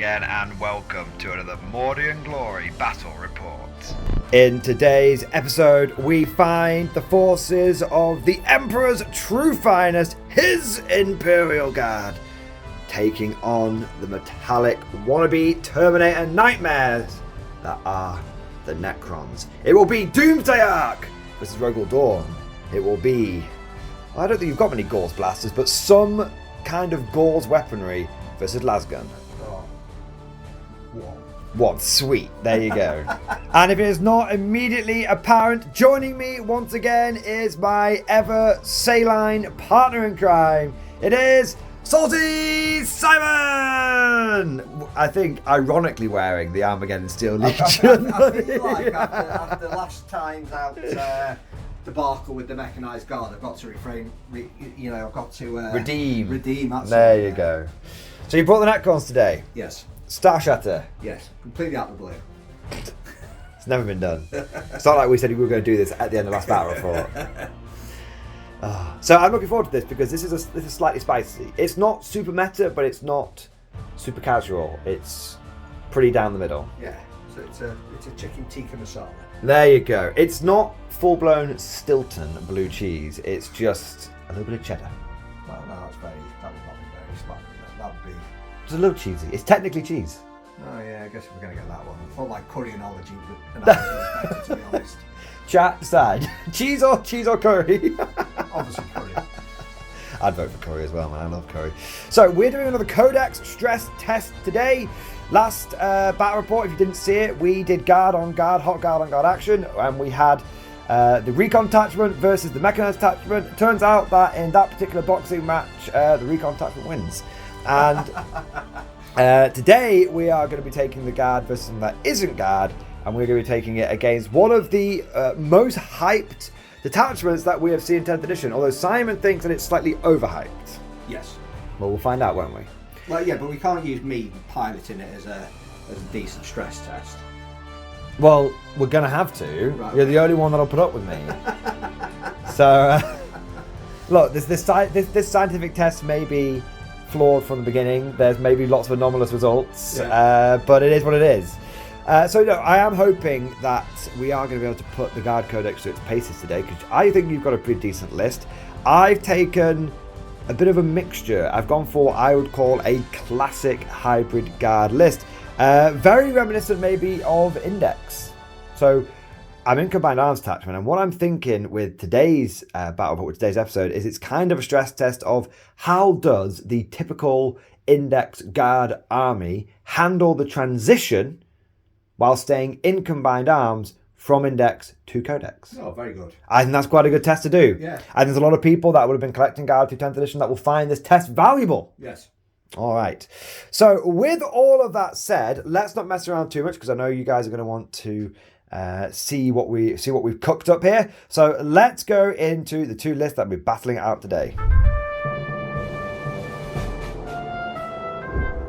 again, and welcome to another Mordian Glory Battle Report. In today's episode, we find the forces of the Emperor's true finest, his Imperial Guard, taking on the metallic wannabe Terminator nightmares that are the Necrons. It will be Doomsday Ark versus Rogal Dawn. It will be, I don't think you've got many Gauls blasters, but some kind of Gauls weaponry versus Lasgun. What? Sweet. There you go. And if it is not immediately apparent, joining me once again is my ever saline partner in crime. It is Salty Simon! I think ironically wearing the Armageddon Steel Legion. I feel like after last time's out debacle with the mechanised guard, I've got to redeem. Redeem, that's there it. You go. So you brought the Necrons today? Yes. Starshatter? Yes, completely out of the blue. It's never been done. It's not like we said we were going to do this at the end of last battle report. So I'm looking forward to this because this is slightly spicy. It's not super meta, but it's not super casual. It's pretty down the middle. Yeah, so it's a chicken tikka masala. There you go. It's not full-blown Stilton blue cheese. It's just a little bit of cheddar. Well, no, that would not be very smart. That'd be... It's a little cheesy. It's technically cheese. Oh yeah, I guess we're going to get that one. I thought like curryanology, but to be honest. Chat decide. Cheese or curry? Obviously curry. I'd vote for curry as well, man. I love curry. So we're doing another Codex stress test today. Last battle report, if you didn't see it, we did guard on guard, hot guard on guard action, and we had the recon attachment versus the mechanized attachment. It turns out that in that particular boxing match, the recon attachment wins. And today we are going to be taking the guard versus something that isn't guard, and we're going to be taking it against one of the most hyped detachments that we have seen in 10th edition, although Simon thinks that it's slightly overhyped. Yes. Well, we'll find out, won't we? Well, yeah, but we can't use me piloting it as a decent stress test. Well, we're going to have to. Right. You're the only one that'll put up with me. So, look, this scientific test may be flawed from the beginning. There's maybe lots of anomalous results, but it is what it is. So, I am hoping that we are going to be able to put the Guard Codex to its paces today, because I think you've got a pretty decent list. I've taken a bit of a mixture. I've gone for, I would call, a classic hybrid Guard list. Very reminiscent maybe of Index. So, I'm in Combined Arms Attachment, and what I'm thinking with today's battle report, with today's episode, is it's kind of a stress test of how does the typical Index Guard army handle the transition while staying in Combined Arms from Index to Codex. Oh, very good. I think that's quite a good test to do. Yeah. And there's a lot of people that would have been collecting Guard through 10th edition that will find this test valuable. Yes. All right. So with all of that said, let's not mess around too much, because I know you guys are going to want to see what we've cooked up here. So let's go into the two lists that we're battling out today.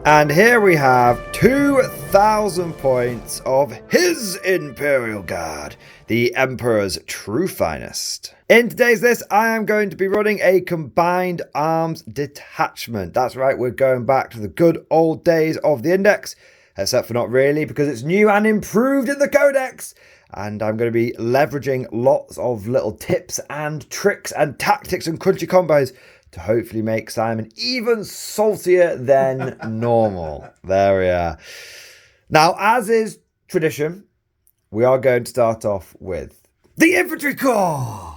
And here we have 2,000 points of his Imperial Guard, the Emperor's true finest. In today's list, I am going to be running a Combined Arms detachment. That's right, we're going back to the good old days of the Index, except for not really, because it's new and improved in the Codex. And I'm going to be leveraging lots of little tips and tricks and tactics and crunchy combos to hopefully make Simon even saltier than normal. There we are. Now, as is tradition, we are going to start off with the Infantry Corps.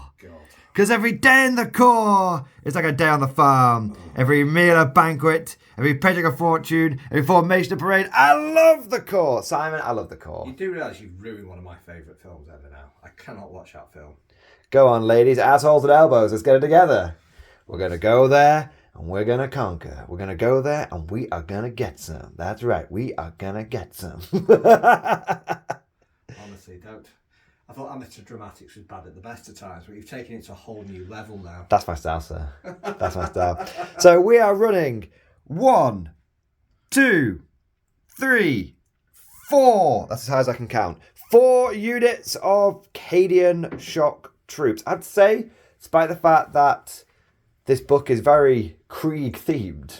Because every day in the Corps is like a day on the farm. Every meal a banquet, every paycheck a fortune, every formation a parade. I love the Corps. Simon, I love the Corps. You do realise you've ruined one of my favourite films ever now. I cannot watch that film. Go on, ladies. Assholes and elbows. Let's get it together. We're going to go there and we're going to conquer. We're going to go there and we are going to get some. That's right. We are going to get some. Honestly, don't. I thought amateur dramatics was bad at the best of times, but you've taken it to a whole new level now. That's my style, sir. That's my style. So we are running 1, 2, 3, 4. That's as high as I can count. 4 units of Cadian shock troops. I'd say, despite the fact that this book is very Krieg themed,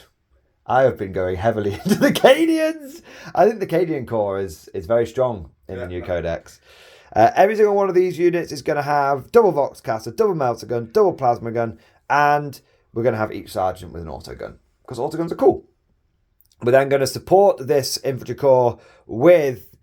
I have been going heavily into the Cadians. I think the Cadian core is very strong in the new Codex. Every single one of these units is going to have double Vox Caster, double Melter Gun, double Plasma Gun, and we're going to have each Sergeant with an auto gun, because auto guns are cool. We're then going to support this infantry corps with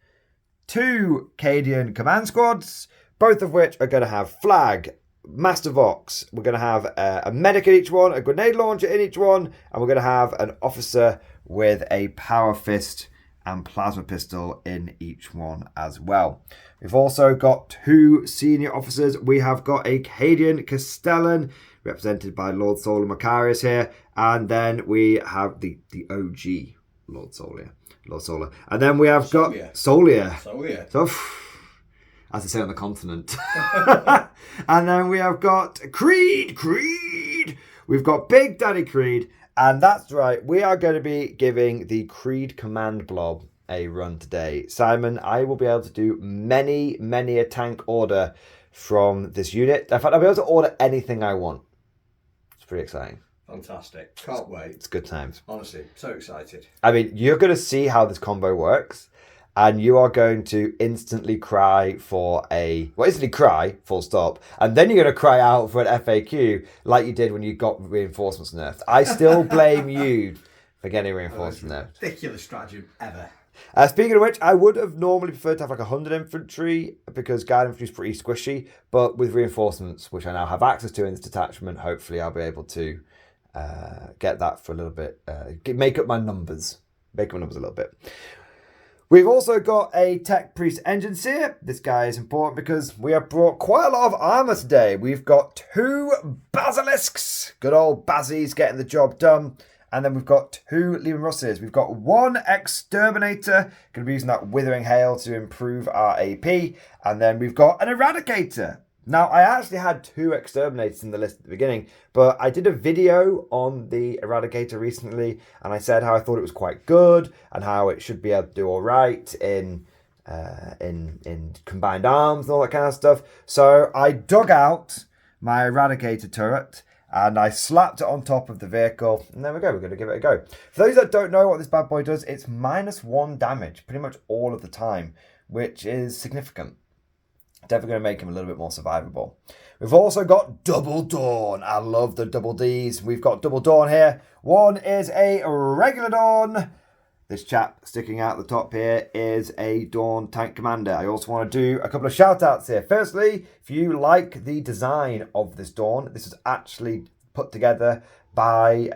2 Cadian command squads, both of which are going to have Flag, Master Vox. We're going to have a medic in each one, a grenade launcher in each one, and we're going to have an officer with a power fist and plasma pistol in each one as well. We've also got 2 senior officers. We have got a Cadian Castellan, represented by Lord Solar Macarius here, and then we have the OG Lord Solar. And then we have got Solia. So, as they say on the continent. And then we have got Creed. We've got Big Daddy Creed. And that's right, we are going to be giving the Creed command blob a run today. Simon, I will be able to do many a tank order from this unit. In fact, I'll be able to order anything I want. It's pretty exciting. Fantastic. Can't wait. It's good times. Honestly, so excited. I mean, you're going to see how this combo works. And you are going to instantly cry for instantly cry, full stop. And then you're going to cry out for an FAQ like you did when you got reinforcements nerfed. I still blame you for getting reinforcements nerfed. Ridiculous stratagem ever. Speaking of which, I would have normally preferred to have like 100 infantry because guard infantry is pretty squishy. But with reinforcements, which I now have access to in this detachment, hopefully I'll be able to get that for a little bit. Make up my numbers. Make up my numbers a little bit. We've also got a Tech Priest Engineer. This guy is important because we have brought quite a lot of armor today. We've got 2 Basilisks. Good old Bazzies getting the job done. And then we've got 2 Leman Russes. We've got 1 Exterminator. Going to be using that Withering Hail to improve our AP. And then we've got an Eradicator. Now, I actually had 2 Exterminators in the list at the beginning, but I did a video on the Eradicator recently, and I said how I thought it was quite good, and how it should be able to do all right in combined arms and all that kind of stuff. So I dug out my Eradicator turret, and I slapped it on top of the vehicle, and there we go, we're going to give it a go. For those that don't know what this bad boy does, it's -1 damage pretty much all of the time, which is significant. Definitely going to make him a little bit more survivable. We've also got Double Dawn. I love the double Ds. We've got Double Dawn here. One is a regular Dawn. This chap sticking out the top here is a Dawn Tank Commander. I also want to do a couple of shout outs here. Firstly, if you like the design of this Dawn, this is actually put together by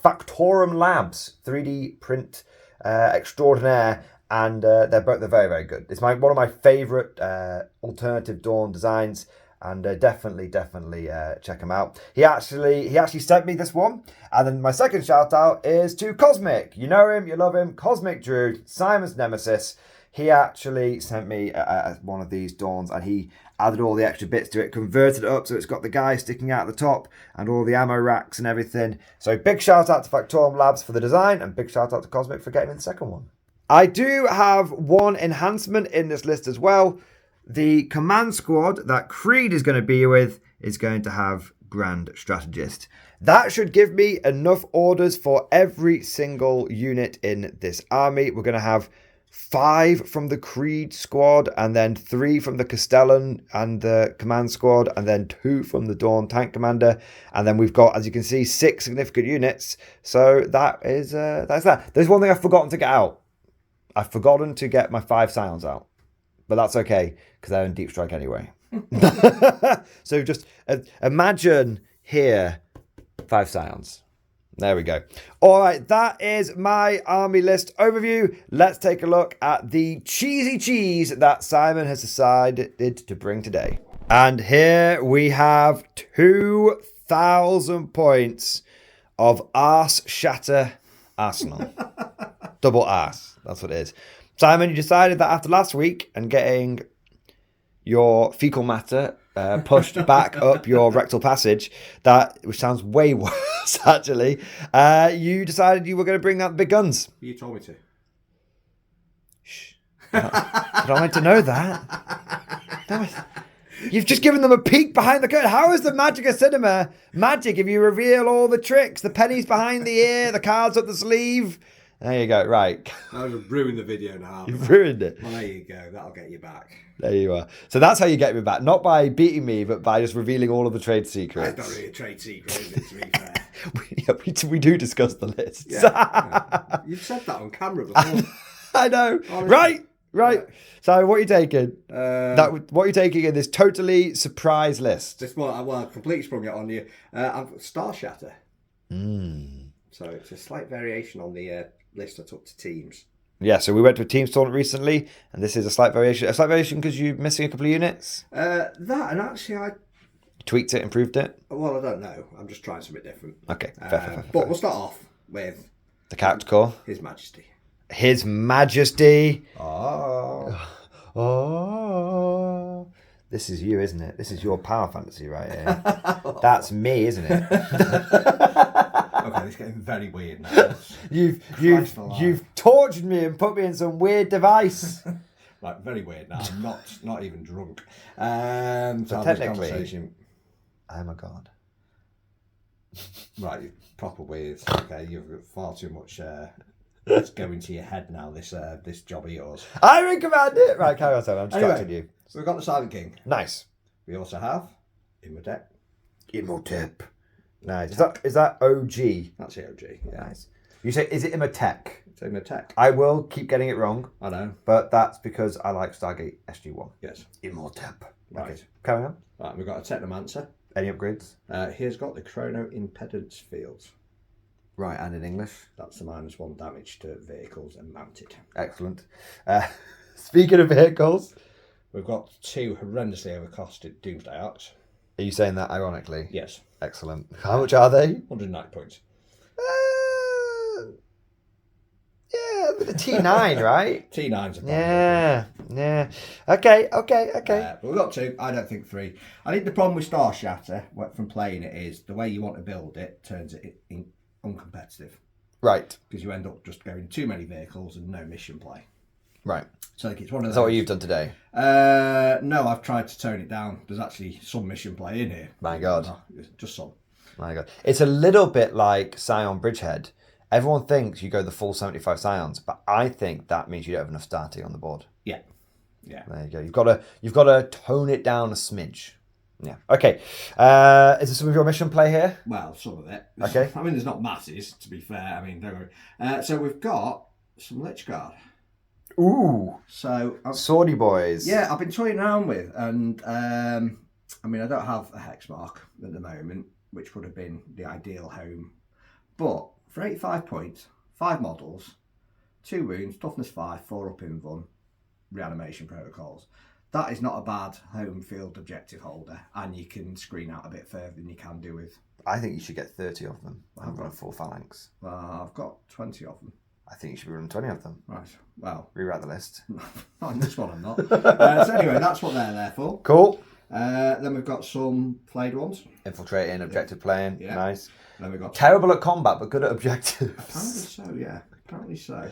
Factorum Labs, 3D print extraordinaire. And they're very, very good. It's one of my favourite alternative Dawn designs, and definitely check them out. He actually sent me this one, and then my second shout out is to Cosmic. You know him, you love him, Cosmic Drew, Simon's nemesis. He actually sent me one of these Dawns, and he added all the extra bits to it, converted it up so it's got the guy sticking out the top and all the ammo racks and everything. So big shout out to Factorum Labs for the design, and big shout out to Cosmic for getting in the second one. I do have one enhancement in this list as well. The command squad that Creed is going to be with is going to have Grand Strategist. That should give me enough orders for every single unit in this army. We're going to have 5 from the Creed squad, and then 3 from the Castellan and the command squad, and then 2 from the Dawn Tank Commander. And then we've got, as you can see, 6 significant units. So that's that. There's one thing I've forgotten to get out. I've forgotten to get my 5 Scions out. But that's okay, because they're in Deep Strike anyway. So just imagine here 5 Scions. There we go. All right, that is my army list overview. Let's take a look at the cheesy cheese that Simon has decided to bring today. And here we have 2,000 points of Arse Shatter Arsenal. Double arse. That's what it is. Simon, you decided that after last week and getting your fecal matter pushed back up your rectal passage, which sounds way worse, actually, you decided you were going to bring out the big guns. You told me to. Shh. I don't like to know that. You've just given them a peek behind the curtain. How is the magic of cinema magic if you reveal all the tricks? The pennies behind the ear, the cards up the sleeve. There you go. Right. I've ruined the video now. You've ruined it. Well, there you go. That'll get you back. There you are. So that's how you get me back. Not by beating me, but by just revealing all of the trade secrets. That's not really a trade secret, is it, to be fair? we do discuss the lists. Yeah. You've said that on camera before. I know. Honestly. Right. So what are you taking? What are you taking in this totally surprise list? This one, I completely sprung it on you. I've got Starshatter. So it's a slight variation on the list I took to teams. Yeah, so we went to a team tournament recently, and this is a slight variation. A slight variation because you're missing a couple of units? That, and actually I... Tweaked it, improved it? Well, I don't know. I'm just trying something different. Okay, fair. But we'll start off with... The character core. His Majesty. His Majesty. Oh. This is you, isn't it? This is your power fantasy right here. That's me, isn't it? Okay, it's getting very weird now. You've tortured me and put me in some weird device. Like, very weird now. I'm not even drunk. So technically, I'm a god. Right, proper weird. Okay, you've got far too much. Let's go into your head now. This job of yours. I'm in command it. Right, carry on. I'm distracting you. So we've got the Silent King. Nice. We also have Imhotep. Imhotep. Nice. Is that OG? That's the OG. Yeah. Nice. You say, is it Imhotep? It's Imhotep. I will keep getting it wrong. I know. But that's because I like Stargate SG-1. Yes. Imhotep. Right. Okay. Carry on. Right, we've got a Technomancer. Any upgrades? Here's got the Chrono Impedance Fields. Right, and in English? That's the -1 damage to vehicles and mounted. Excellent. Speaking of vehicles... We've got 2 horrendously overcosted Doomsday Arcs. Are you saying that ironically? Yes. Excellent. How much are they? 190 points. Yeah, with a T9, right? T9's a problem. Yeah. Okay. But we've got 2, I don't think 3. I think the problem with Starshatter, from playing it, is the way you want to build it turns it in uncompetitive. Right. Because you end up just going too many vehicles and no mission play. Right. So like it's one of those. Is that what you've done today? No, I've tried to tone it down. There's actually some mission play in here. My God. Just some. My God. It's a little bit like Scion Bridgehead. Everyone thinks you go the full 75 Scions, but I think that means you don't have enough starting on the board. Yeah. There you go. You've got to tone it down a smidge. Yeah. Okay. Is there some of your mission play here? Well, some of it. Okay. I mean, there's not masses, to be fair. I mean, don't worry. So we've got some Lich Guard. Ooh. So Swordy boys. Yeah, I've been toying around with, and I mean, I don't have a hex mark at the moment, which would have been the ideal home. But for 85 points, 5 models, 2 wounds, toughness 5, 4 up in Vun, reanimation protocols. That is not a bad home field objective holder, and you can screen out a bit further than you can do with. I think you should get 30 of them. I've got a full phalanx. I've got 20 of them. I think you should be running 20 of them. Right. Well, rewrite the list. Not in this one, I'm not. So anyway, that's what they're there for. Cool. Then we've got some played ones. Infiltrating, objective playing. Yeah. Nice. Then we've got terrible at combat, but good at objectives. Apparently so, yeah. Apparently so.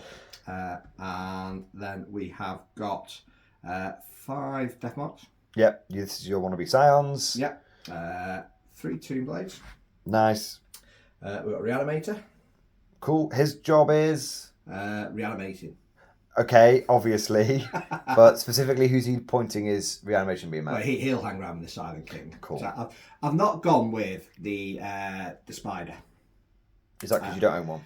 And then we have got 5 death marks. Yep. This is your wannabe Scions. Yep. 3 Tomb Blades. Nice. We've got Reanimator. Cool. His job is reanimating. Okay, obviously, but specifically, who's he pointing his reanimation beam at? Well, he'll hang around with the Silent King. Cool. So I've not gone with the spider. Is that because you don't own one?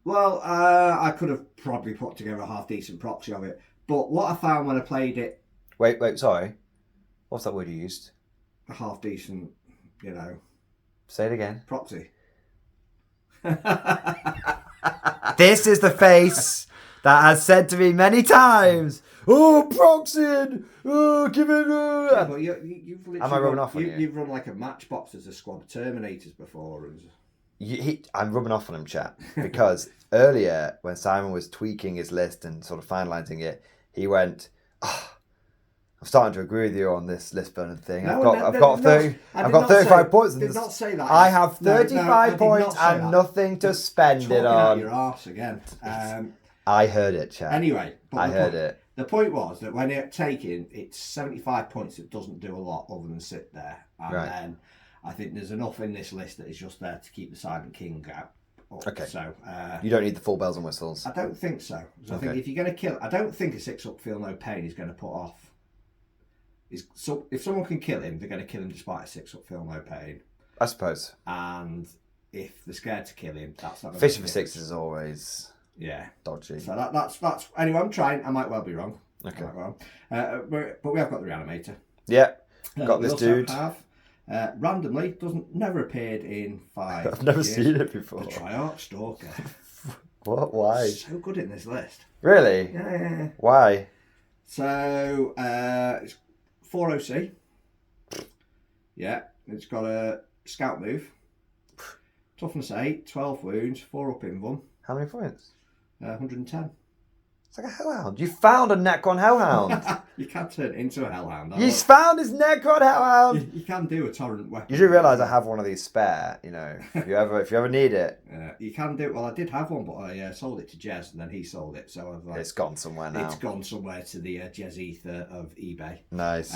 Well, I could have probably put together a half decent proxy of it, but what I found when I played it. Wait, sorry. What's that word you used? A half decent, Say it again. Proxy. This is the face that has said to me many times, "Oh, proxying! Oh, give it." Yeah, but you've literally Am I rubbing off on you? You've run like a matchbox as a squad of Terminators before. I'm rubbing off on him, chat, because earlier when Simon was tweaking his list and sort of finalising it, he went, I'm starting to agree with you on this list burning thing. I've got 35 points. Did not say that. I have 35 points and nothing to spend it on. Out your arse again. I heard it, chat. Anyway, I heard it. The point was that when you're taking, it's 75 points. It doesn't do a lot other than sit there. And then I think there's enough in this list that is just there to keep the Silent King out. Okay. So you don't need the full bells and whistles. I don't think so. I think if you're going to kill, I don't think a 6-up feel no pain is going to put off. So if someone can kill him, they're going to kill him despite a 6-up feel no pain. I suppose. And if they're scared to kill him, that's not. Fishing for 6s is always dodgy. So that's anyway. I'm trying. I might well be wrong. Okay. But we have got the reanimator. Yeah. Got this dude. Randomly never appeared in 5. I've never seen it before. The Triarch Stalker. What? Why? So good in this list. Really? Yeah. Why? So it's 4 OC. Yeah. It's got a scout move. Toughness 8, 12 wounds, 4 up in them. How many points? 110. It's like a hellhound. You found a Necron hellhound. You can turn into a hellhound. You found his Necron hellhound. You can do a torrent weapon. You do realise I have one of these spare. You know, if you ever need it. You can do. Well, I did have one, but I sold it to Jez, and then he sold it. So I've it's gone somewhere now. It's gone somewhere to the Jez ether of eBay. Nice.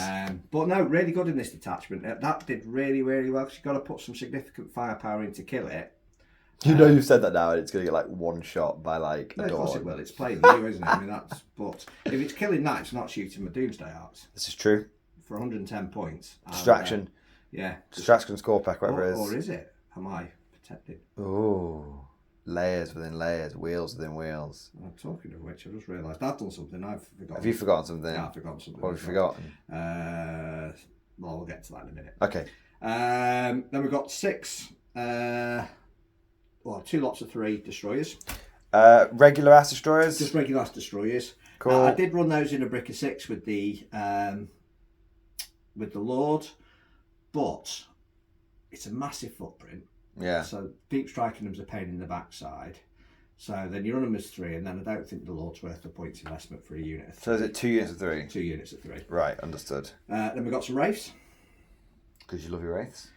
But no, really good in this detachment. That did really, really well because you've got to put some significant firepower in to kill it. You know you've said that now, and it's going to get like one shot by like a Of course dog. it will. It's playing you, isn't it? I mean, but if it's killing that, it's not shooting with Doomsday Arts. This is true. For 110 points. Distraction. Yeah. Distraction, score pack, whatever it is. Or is it? Am I protected? Ooh. Layers within layers, wheels within wheels. Well, talking of which, I just realised I've done something. I've forgotten. Have you forgotten something? Yeah, I've forgotten something. What have you forgotten? Well, we'll get to that in a minute. Okay. Then we've got 6. 2 lots of 3 destroyers. Regular ass destroyers? Just regular ass destroyers. Cool. I did run those in a brick of 6 with the Lord, but it's a massive footprint. Yeah. So deep striking them's a pain in the backside. So then you run them as 3, and then I don't think the Lord's worth the points investment for a unit of 3. So is it 2 units of 3? 2 units of 3. Right, understood. Then we've got some Wraiths. Because you love your Wraiths?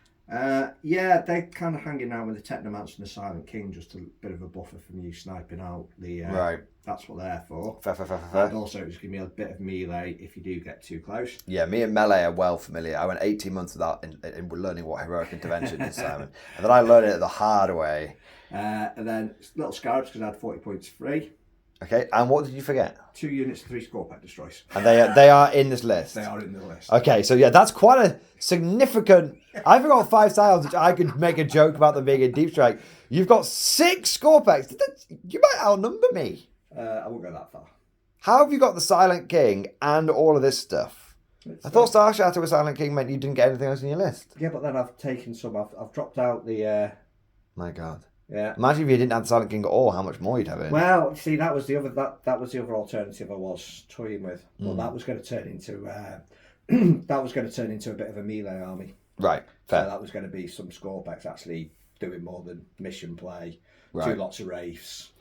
Yeah, they're kind of hanging out with the Technomancer and the Silent King, just a bit of a buffer from you sniping out the. Right. That's what they're for. Fair. And also, just give me a bit of melee if you do get too close. Yeah, me and melee are well familiar. I went 18 months without in learning what heroic intervention is, Simon. And then I learned it the hard way. And then little scarabs because I had 40 points free. Okay, and what did you forget? 2 units of 3 score pack destroys. And they are in this list. They are in the list. Okay, so yeah, that's quite a significant. I forgot 5 styles, which I could make a joke about them being in deep strike. You've got 6 score packs. You might outnumber me. I won't go that far. How have you got the Silent King and all of this stuff? I thought Starshatter with Silent King meant you didn't get anything else in your list. Yeah, but then I've taken some. I've dropped out the. My God. Yeah. Imagine if you didn't have the Silent King at all, how much more you'd have in. Well, see, that was the other that was the other alternative I was toying with. But that was going to turn into a bit of a melee army. Right. Fair. So that was going to be some score packs actually doing more than mission play. Right. 2 lots of Wraiths.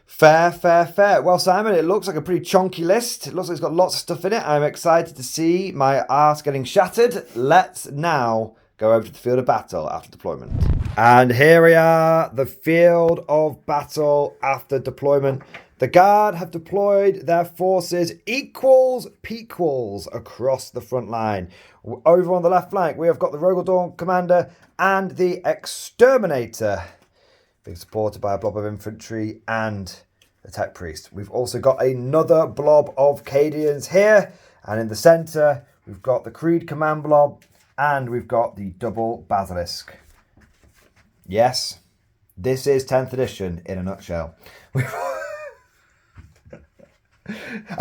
Fair. Well, Simon, it looks like a pretty chunky list. It looks like it's got lots of stuff in it. I'm excited to see my arse getting shattered. Let's now go over to the field of battle after deployment. And here we are, the field of battle after deployment. The Guard have deployed their forces equals across the front line. Over on the left flank, we have got the Rogal Dawn Commander and the Exterminator, being supported by a blob of infantry and the Tech Priest. We've also got another blob of Cadians here. And in the centre, we've got the Creed Command blob and we've got the double Basilisk. Yes, this is 10th edition in a nutshell. I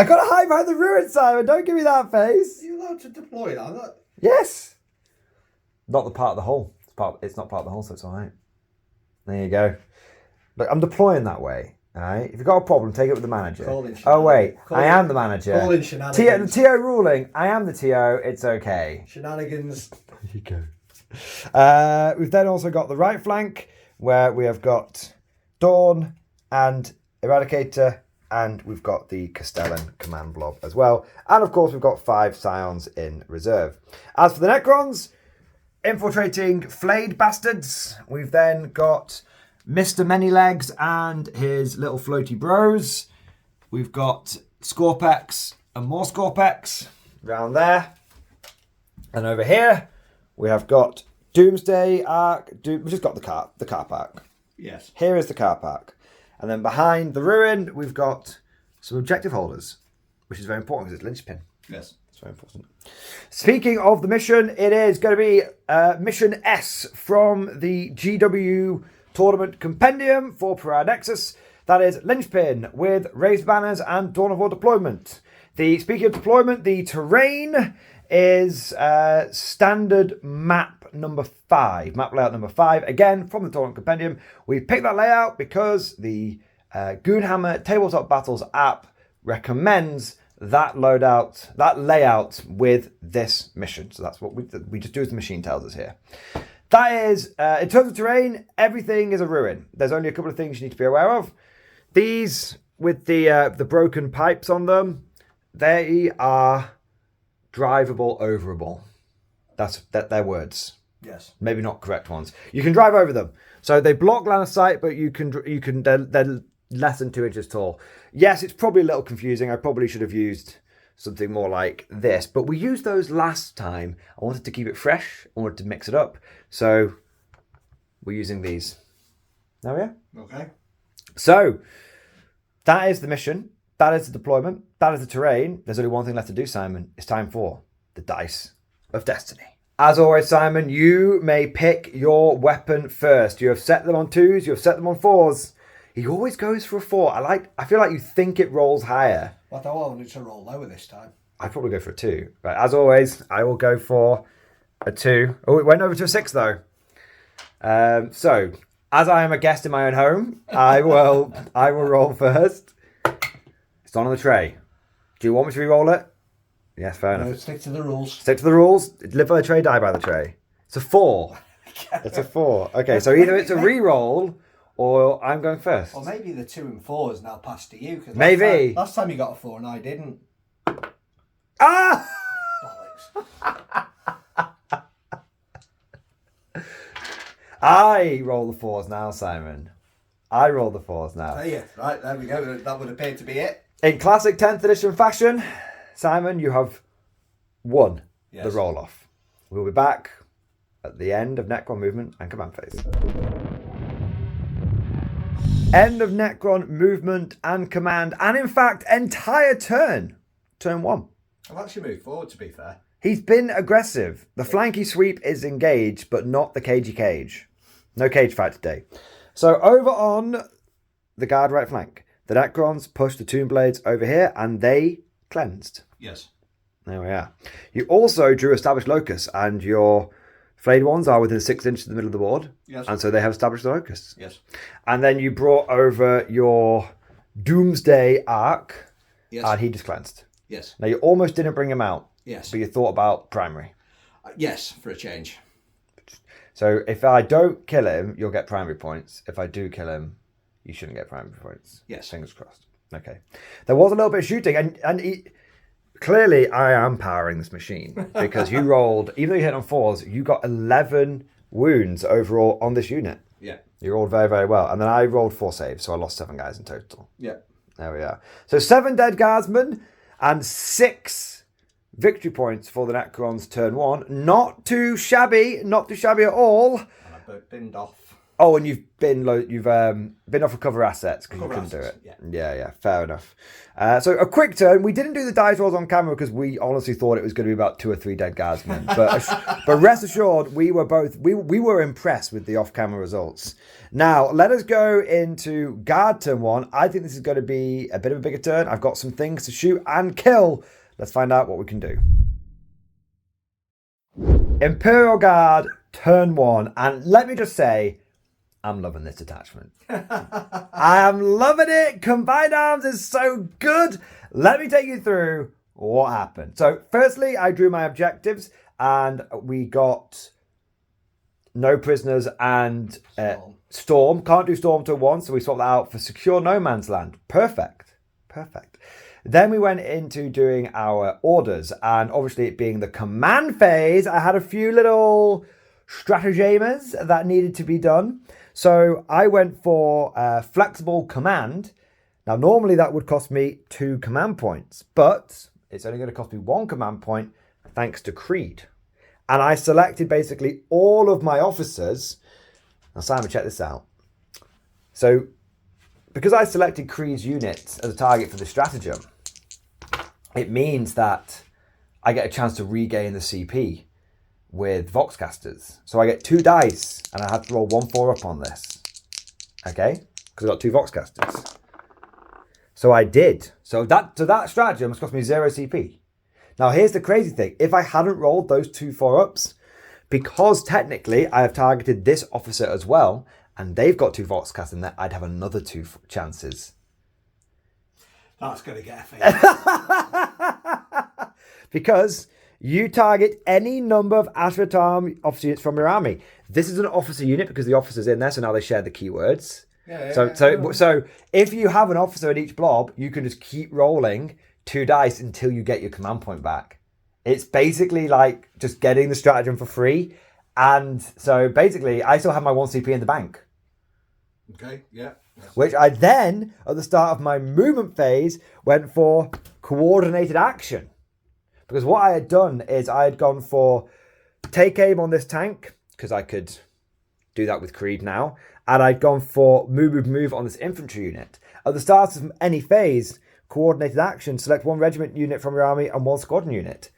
got to hide behind the ruin, Simon. Don't give me that face. Are you allowed to deploy that? Yes. Not the part of the hull. It's not part of the hull, so it's all right. There you go. Look, I'm deploying that way. All right. If you've got a problem, take it with the manager. I am the manager. Call in shenanigans. The TO ruling. I am the TO. It's okay. Shenanigans. There you go. We've then also got the right flank where we have got Dawn and Eradicator, and we've got the Castellan command blob as well. And of course, we've got 5 Scions in reserve. As for the Necrons, infiltrating flayed bastards, we've then got Mr. Manylegs and his little floaty bros. We've got Scorpex and more Scorpex around there. And over here, we have got Doomsday Arc. We've just got the car park. Yes. Here is the car park. And then behind the ruin, we've got some objective holders, which is very important because it's linchpin. Yes. It's very important. Speaking of the mission, it is going to be Mission S from the GW Tournament Compendium for Pariah Nexus. That is linchpin with raised banners and Dawn of War deployment. Speaking of deployment, the terrain is standard map number 5, map layout number 5, again from the Tournament Compendium. We picked that layout because the Goonhammer Tabletop Battles app recommends that layout with this mission. So that's what we just do as the machine tells us here. That is, in terms of terrain, everything is a ruin. There's only a couple of things you need to be aware of. These, with the broken pipes on them, they are drivable overable. That's their words. Yes. Maybe not correct ones. You can drive over them. So they block line of sight, but they're less than 2 inches tall. Yes, it's probably a little confusing. I probably should have used something more like this, but we used those last time. I wanted to keep it fresh. I wanted to mix it up. So we're using these. There we are. Okay. So that is the mission. That is the deployment. That is the terrain. There's only one thing left to do, Simon. It's time for the Dice of Destiny. As always, Simon, you may pick your weapon first. You have set them on 2s. You have set them on 4s. He always goes for a 4. I feel like you think it rolls higher. Well, I thought I wanted to roll lower this time. I'd probably go for a 2. But as always, I will go for a 2. Oh, it went over to a 6 though. So, as I am a guest in my own home, I will roll first. It's on the tray. Do you want me to re-roll it? Yes, fair enough. No, stick to the rules. Stick to the rules. Live by the tray, die by the tray. It's a 4. It's a 4. Okay, so either it's a re-roll or I'm going first. Or maybe the 2 and 4 is now passed to you. Cause Maybe. Last time you got a 4 and I didn't. Ah! Bollocks. I roll the 4s now, Simon. I roll the 4s now. Oh yeah, right, there we go. That would appear to be it. In classic 10th edition fashion, Simon, you have won the roll-off. We'll be back at the end of Necron movement and command phase. End of Necron movement and command, and in fact, entire turn. Turn 1. I've actually moved forward, to be fair. He's been aggressive. The flanky sweep is engaged, but not the cagey cage. No cage fight today. So over on the guard right flank, the Necrons pushed the Tomb Blades over here, and they cleansed. Yes. There we are. You also drew established locus, and your flayed ones are within 6 inches of the middle of the board. Yes. And so they have established the locus. Yes. And then you brought over your Doomsday Arc, Yes. and he just cleansed. Yes. Now you almost didn't bring him out. Yes. But you thought about primary. Yes, for a change. So if I don't kill him, you'll get primary points. If I do kill him, you shouldn't get primary points. Yes. Fingers crossed. Okay. There was a little bit of shooting, and clearly I am powering this machine because you rolled, even though you hit on 4s, you got 11 wounds overall on this unit. Yeah. You rolled very, very well. And then I rolled 4 saves, so I lost 7 guys in total. Yeah. There we are. So 7 dead guardsmen and 6 victory points for the Necrons turn 1. Not too shabby at all. And I've binned off. Oh, and you've been off recover assets because you couldn't do it. Yeah, fair enough. So a quick turn. We didn't do the dice rolls on camera because we honestly thought it was going to be about 2 or 3 dead guardsmen. But rest assured, we were impressed with the off-camera results. Now let us go into guard turn 1. I think this is going to be a bit of a bigger turn. I've got some things to shoot and kill. Let's find out what we can do. Imperial Guard, turn 1. And let me just say, I'm loving this attachment. I am loving it. Combined Arms is so good. Let me take you through what happened. So firstly, I drew my objectives and we got no prisoners and Storm. Can't do Storm till 1, so we swapped that out for Secure No Man's Land. Perfect. Then we went into doing our orders, and obviously it being the command phase, I had a few little stratagemas that needed to be done. So I went for flexible command, Now, normally that would cost me 2 command points, but it's only going to cost me 1 command point thanks to Creed. And I selected basically all of my officers. Now, Simon, check this out. So, because I selected Creed's unit as a target for the stratagem, it means that I get a chance to regain the CP with Voxcasters. So I get 2 dice, and I have to roll 1 4-up on this. Okay? Because I got 2 Voxcasters. So I did. So that stratagem has cost me 0 CP. Now here's the crazy thing. If I hadn't rolled those 2 4-ups, because technically I have targeted this officer as well, and they've got 2 Voxcasters in there, I'd have another 2 chances. That's going to get a fail. Because you target any number of Ashratam officer units from your army. This is an officer unit because the officer's in there, so now they share the keywords. So if you have an officer in each blob, you can just keep rolling 2 dice until you get your command point back. It's basically like just getting the stratagem for free. And so basically, I still have my 1 CP in the bank. Okay, yeah. Which I then, at the start of my movement phase, went for coordinated action. Because what I had done is I had gone for take aim on this tank, because I could do that with Creed now. And I'd gone for move on this infantry unit. At the start of any phase, coordinated action, select 1 regiment unit from your army and 1 squadron unit.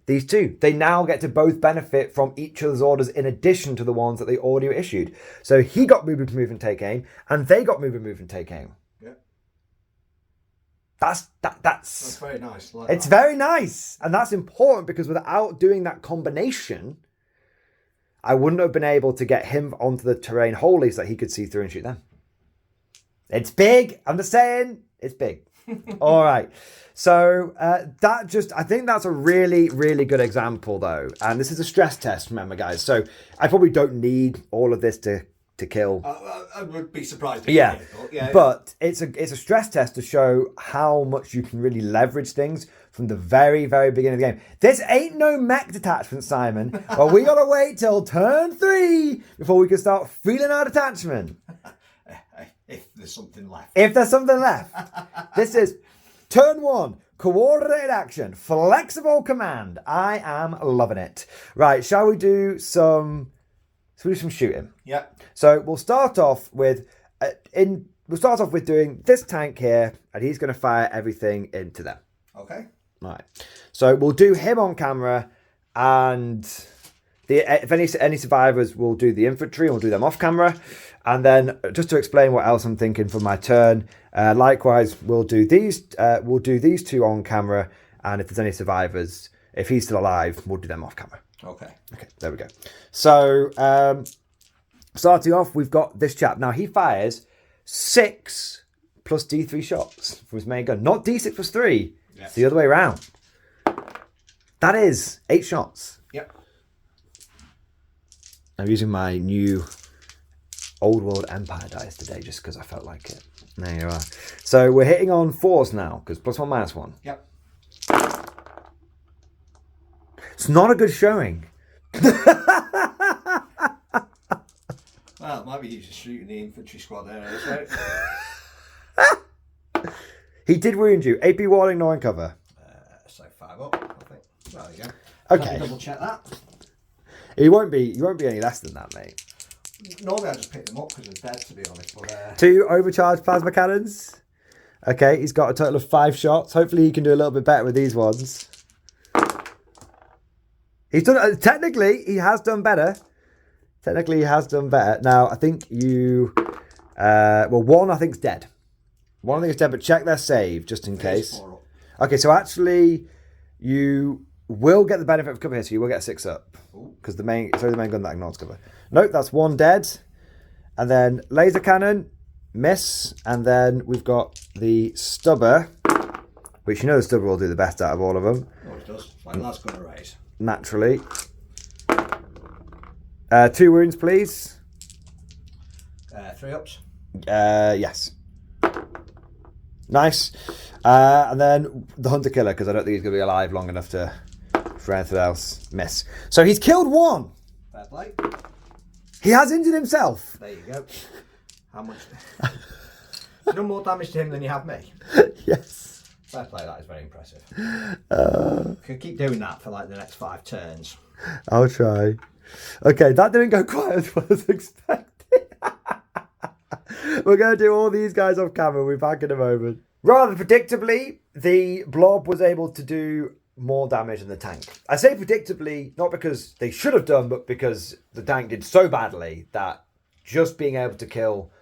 These 2, they now get to both benefit from each other's orders in addition to the ones that they already issued. So he got move and take aim, and they got move and take aim. Yeah. That's very nice. It's very nice. And that's important because without doing that combination, I wouldn't have been able to get him onto the terrain wholly so that he could see through and shoot them. It's big. I'm just saying, it's big. All right. So I think that's a really, really good example though. And this is a stress test, remember guys. So I probably don't need all of this to kill. I would be surprised. But it's a stress test to show how much you can really leverage things from the very, very beginning of the game. This ain't no mech detachment, Simon. Well, we gotta wait till turn 3 before we can start feeling our detachment. If there's something left. This is turn 1. Coordinated action. Flexible command. I am loving it. Right, shall we do some shooting? Yeah. So we'll start off with doing this tank here, and he's going to fire everything into them. Okay. Right. So we'll do him on camera, and if any survivors, we'll do the infantry, and we'll do them off camera. And then just to explain what else I'm thinking for my turn, likewise we'll do these 2 on camera, and if there's any survivors, if he's still alive, we'll do them off camera. Okay, there we go. So starting off, we've got this chap. Now he fires 6 plus D3 shots from his main gun, not D6 plus 3. Yes. It's the other way around. That is 8 shots. Yep. I'm using my new Old World Empire dice today just because I felt like it. There you are. So we're hitting on 4s now because +1, -1. Yep. It's not a good showing. Well, it might be used to shooting the infantry squad there. He did wound you. AP wall, ignoring cover. So 5 up, I think. There you go. Okay. Double check that. You won't be any less than that, mate. Normally I just pick them up because they're dead, to be honest. But, 2 overcharged plasma cannons. Okay, he's got a total of 5 shots. Hopefully he can do a little bit better with these ones. He's done. Technically, he has done better. Now, I think you... one I think's dead. One I think is dead, but check their save just in case. Okay, so actually, you will get the benefit of cover here, so you will get a 6 up. Because the main gun that ignores cover. Nope, that's 1 dead. And then laser cannon, miss. And then we've got the stubber, which you know the stubber will do the best out of all of them. Oh, it does. Like that's going to raise. Naturally. 2 wounds, please. 3 ups. Yes. Nice. And then the hunter killer, because I don't think he's going to be alive long enough for anything else. Miss. So he's killed 1. Fair play. He has injured himself. There you go. How much? done more damage to him than you have me. Yes. Fair play, that is very impressive. You can keep doing that for like the next 5 turns. I'll try. Okay, that didn't go quite as well as expected. We're going to do all these guys off camera. We'll be back in a moment. Rather predictably, the blob was able to do more damage than the tank. I say predictably, not because they should have done, but because the tank did so badly that just being able to kill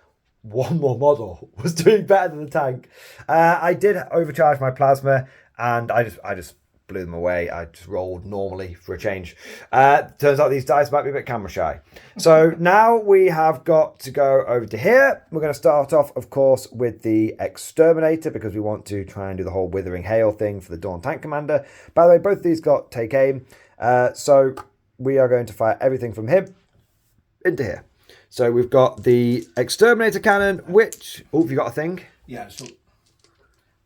one more model was doing better than the tank. I did overcharge my plasma, and I just blew them away. I just rolled normally for a change. Turns out these dice might be a bit camera shy. So now we have got to go over to here. We're going to start off, of course, with the Exterminator, because we want to try and do the whole Withering Hail thing for the Dawn Tank Commander. By the way, both of these got take aim. So we are going to fire everything from him into here. So we've got the Exterminator cannon, which... Oh, have you got a thing? Yeah, so to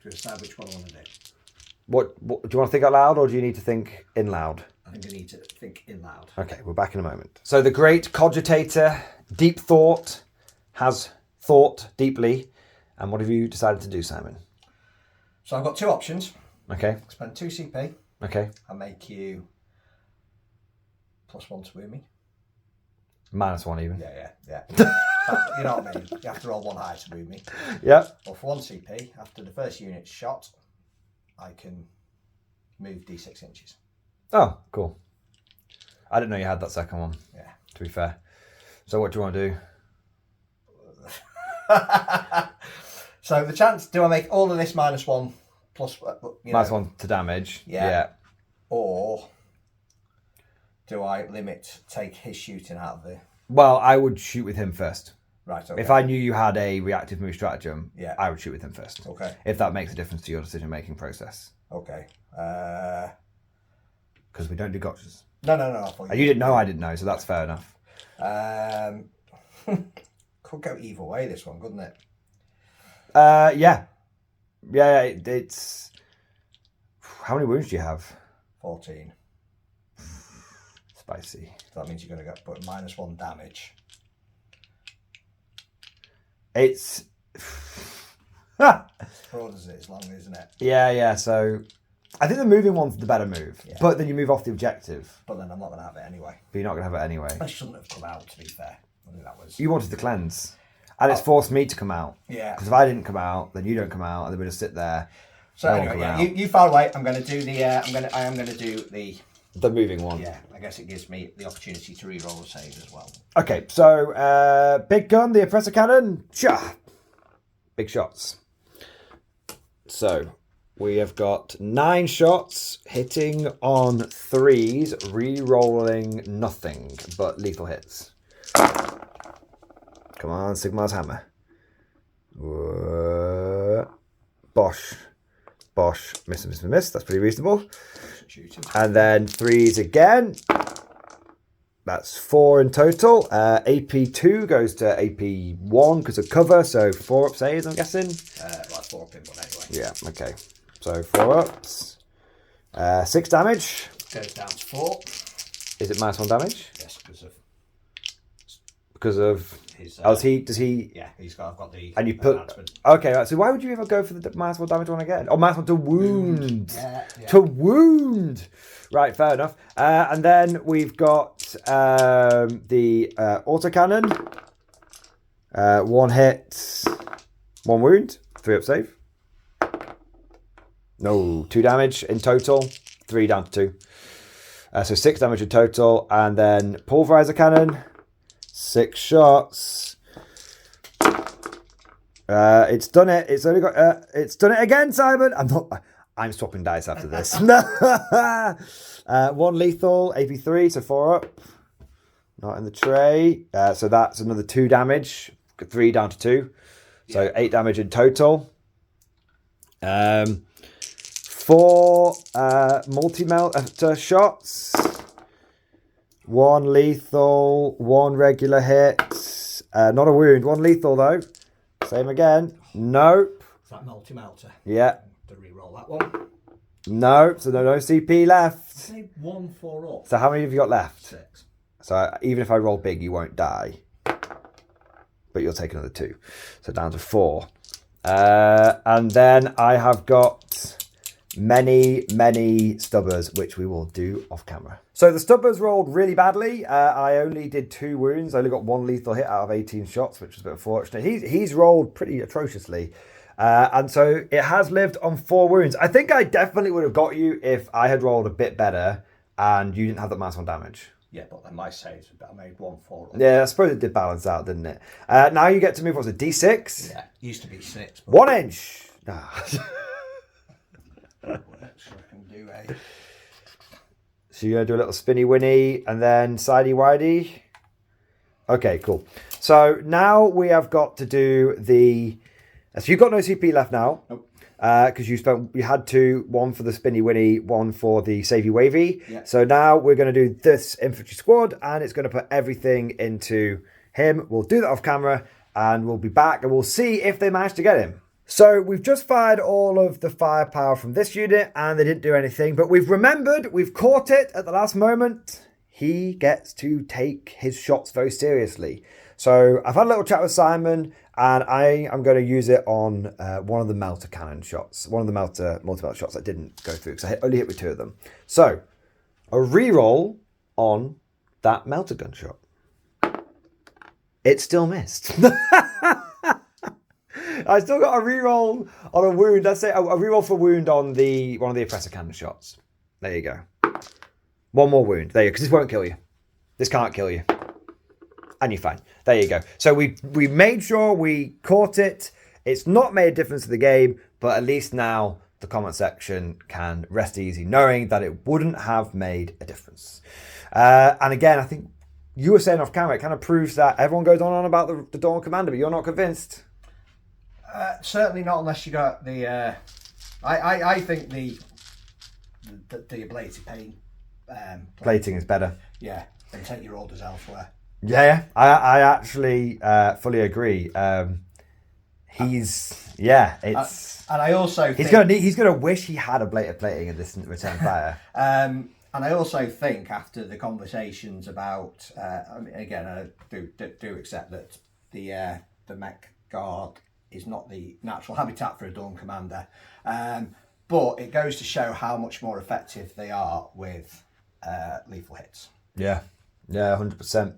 decide which one I want to do. What do you want to think out loud, or do you need to think in loud? I think I need to think in loud. Okay, we're back in a moment. So the great cogitator, deep thought, has thought deeply. And what have you decided to do, Simon? So I've got 2 options. Okay. Spend 2 CP. Okay. I'll make you +1 to wound me. -1 even. Yeah. You know what I mean? You have to roll 1 higher to wound me. Yep. Well, for 1 CP, after the first unit's shot, I can move D6 inches. Oh, cool. I didn't know you had that second one. Yeah. To be fair. So what do you want to do? So the chance, do I make all of this -1 plus... -1 to damage. Yeah. Or do I take his shooting out of the... Well, I would shoot with him first. Right, okay. If I knew you had a reactive move stratagem, yeah, I would shoot with him first. Okay. If that makes a difference to your decision-making process. Okay. Because we don't do gotchas. No. You didn't know, I didn't know, so that's fair enough. Could go either way, this one, couldn't it? Yeah. Yeah, it's... How many wounds do you have? 14. Spicy. So that means you're going to put -1 damage. It's... Broad as it is long, isn't it? Yeah, so... I think the moving one's the better move. Yeah. But then you move off the objective. But then I'm not going to have it anyway. But you're not going to have it anyway. I shouldn't have come out, to be fair. I think that was... You wanted to cleanse. And it's forced me to come out. Yeah. Because if I didn't come out, then you don't come out, and then we just sit there. So anyway, yeah, you far away. I'm going to do the... I am going to do the... The moving one. Yeah, I guess it gives me the opportunity to re-roll a save as well. Okay, so big gun, the oppressor cannon. Shah! Big shots. So we have got 9 shots hitting on 3s, re-rolling nothing but lethal hits. Come on, Sigmar's hammer. Bosh. Miss. That's pretty reasonable. And then 3s again. That's 4 in total. AP2 goes to AP1 because of cover, so 4 up saves, I'm guessing. Well, 4 up in one anyway. Yeah, okay. So 4 ups. 6 damage. Goes down to 4. Is it -1 damage? Yes, Because of his... does he... Yeah, I've got the... And you put... Okay, right, so why would you ever go for the -1 damage one again? Oh, -1 to wound. Yeah. To wound. Right, fair enough. And then we've got the autocannon. 1 hit, 1 wound, 3 up save. No, 2 damage in total. 3 down to 2. So 6 damage in total. And then pulverizer cannon. 6 shots. It's done it. It's only got. It's done it again, Simon. I'm swapping dice after this. 1 lethal, AP3, so 4 up. Not in the tray. So that's another 2 damage. 3 down to 2. So 8 damage in total. 4 multi-melter shots. 1 lethal, 1 regular hit. Not a wound. 1 lethal though. Same again. Nope. Is that multi-melter? Yeah. To re-roll that one. No. So no CP left. Say 1 4 up. So how many have you got left? 6. So even if I roll big, you won't die. But you'll take another 2. So down to 4. And then I have got many stubbers, which we will do off camera. So the stubbers rolled really badly. I only did 2 wounds. I only got 1 lethal hit out of 18 shots, which was a bit unfortunate. He's rolled pretty atrociously. And so it has lived on 4 wounds. I think I definitely would have got you if I had rolled a bit better and you didn't have that -1 damage. Yeah, but then my saves were better. I made 1-4. Yeah, I suppose it did balance out, didn't it? Now you get to move, what's it, D6? Yeah, used to be 6. 1 inch. Ah. So I can do a... So you're going to do a little spinny winny and then sidey widey. Okay, cool. So now we have got to do the... So you've got no CP left now. Nope. Because you had 2, 1 for the spinny winny, 1 for the savey wavy. Yeah. So now we're going to do this infantry squad and it's going to put everything into him. We'll do that off camera and we'll be back and we'll see if they manage to get him. So we've just fired all of the firepower from this unit and they didn't do anything, but we've remembered, we've caught it at the last moment. He gets to take his shots very seriously. So I've had a little chat with Simon and I am going to use it on one of the melter cannon shots, one of the multi-melter shots that didn't go through because I only hit with 2 of them. So a reroll on that melter gun shot. It still missed. I still got a reroll on a wound. Let's say a reroll for wound on one of the oppressor cannon shots. There you go. 1 more wound. There you go. Because this won't kill you. This can't kill you. And you're fine. There you go. So we made sure we caught it. It's not made a difference to the game, but at least now the comment section can rest easy knowing that it wouldn't have made a difference. And again, I think you were saying off camera, it kind of proves that everyone goes on about the Dawn Commander, but you're not convinced. Certainly not unless you got the... I think the ablative paint... plating is better. Yeah, and take your orders elsewhere. Yeah, I actually fully agree. It's... And I also think... He's gonna wish he had ablative plating in this return fire. And I also think after the conversations about... I mean, again, I do accept that the mech guard is not the natural habitat for a Dawn Commander. But it goes to show how much more effective they are with lethal hits. Yeah, 100%.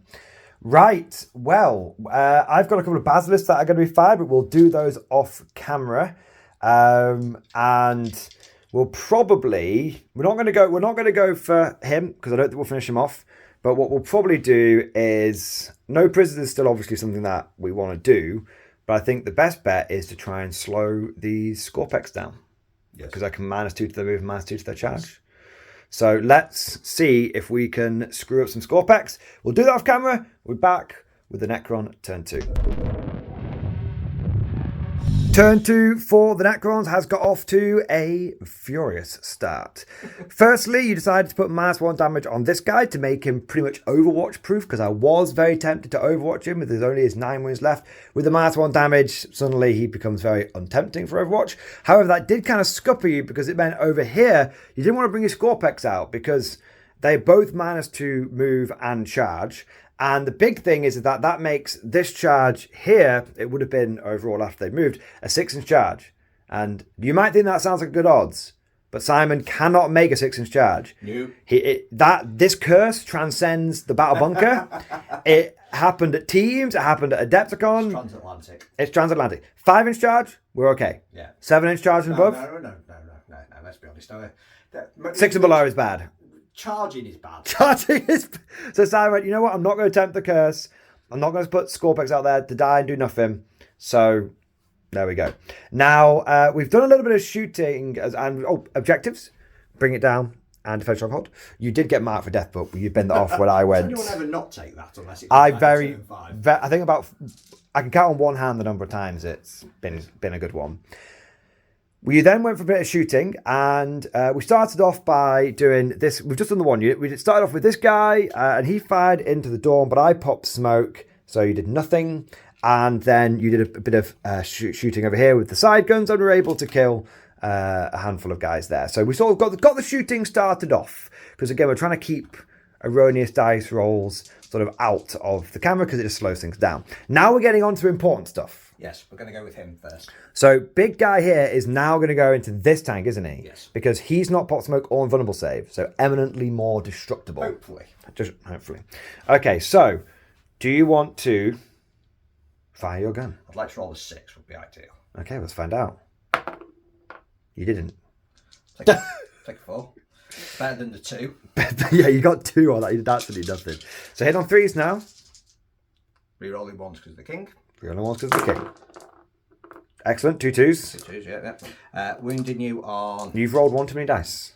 Right, well, I've got a couple of basilisks that are going to be fired, but we'll do those off camera. And we'll probably... We're not going to go for him, because I don't think we'll finish him off. But what we'll probably do is... No prisoners is still obviously something that we want to do. But I think the best bet is to try and slow the Scorpex down. Yes. Because I can -2 to their move and -2 to their charge. So let's see if we can screw up some Scorpex. We'll do that off camera. We're back with the Necron turn 2. Turn 2 for the Necrons has got off to a furious start. Firstly, you decided to put -1 damage on this guy to make him pretty much Overwatch proof, because I was very tempted to Overwatch him with only his 9 wounds left. With the -1 damage, suddenly he becomes very untempting for Overwatch. However, that did kind of scupper you because it meant over here, you didn't want to bring your Scorpex out because they both -2 move and charge. And the big thing is that makes this charge here, it would have been overall after they moved, a 6-inch charge. And you might think that sounds like good odds, but Simon cannot make a 6-inch charge. No. This curse transcends the battle bunker. It happened at Teams, it happened at Adepticon. It's transatlantic. It's transatlantic. 5-inch charge, we're okay. Yeah. 7-inch charge and above? No, let's be honest. 6 and below is bad. Charging is bad. Charging is... So Simon went, you know what? I'm not going to attempt the curse. I'm not going to put Scorpex out there to die and do nothing. So there we go. Now, we've done a little bit of shooting and objectives. Bring it down and defend stronghold. You did get marked for death, but you bent that off when I went. Does anyone ever not take that unless it's I think I can count on one hand the number of times it's been a good one. We then went for a bit of shooting, and we started off by doing this. We've just done the one unit. We started off with this guy, and he fired into the Dawn, but I popped smoke, so you did nothing. And then you did a bit of shooting over here with the side guns, and we were able to kill a handful of guys there. So we sort of got the shooting started off, because again, we're trying to keep erroneous dice rolls sort of out of the camera, because it just slows things down. Now we're getting on to important stuff. Yes, we're going to go with him first. So big guy here is now going to go into this tank, isn't he? Yes. Because he's not pot smoke or invulnerable save, so eminently more destructible. Hopefully. Just hopefully. Okay, so do you want to fire your gun? I'd like to roll a 6 would be ideal. Okay, let's find out. You didn't. Take a 4. Better than the 2. Yeah, you got 2 on that. You did absolutely nothing. So hit on 3s now. Rerolling 1s because of the king. Rerolling 1s because of the king. Excellent. 2 2s. 2 2s, yeah. Wounding you on... You've rolled 1 too many dice.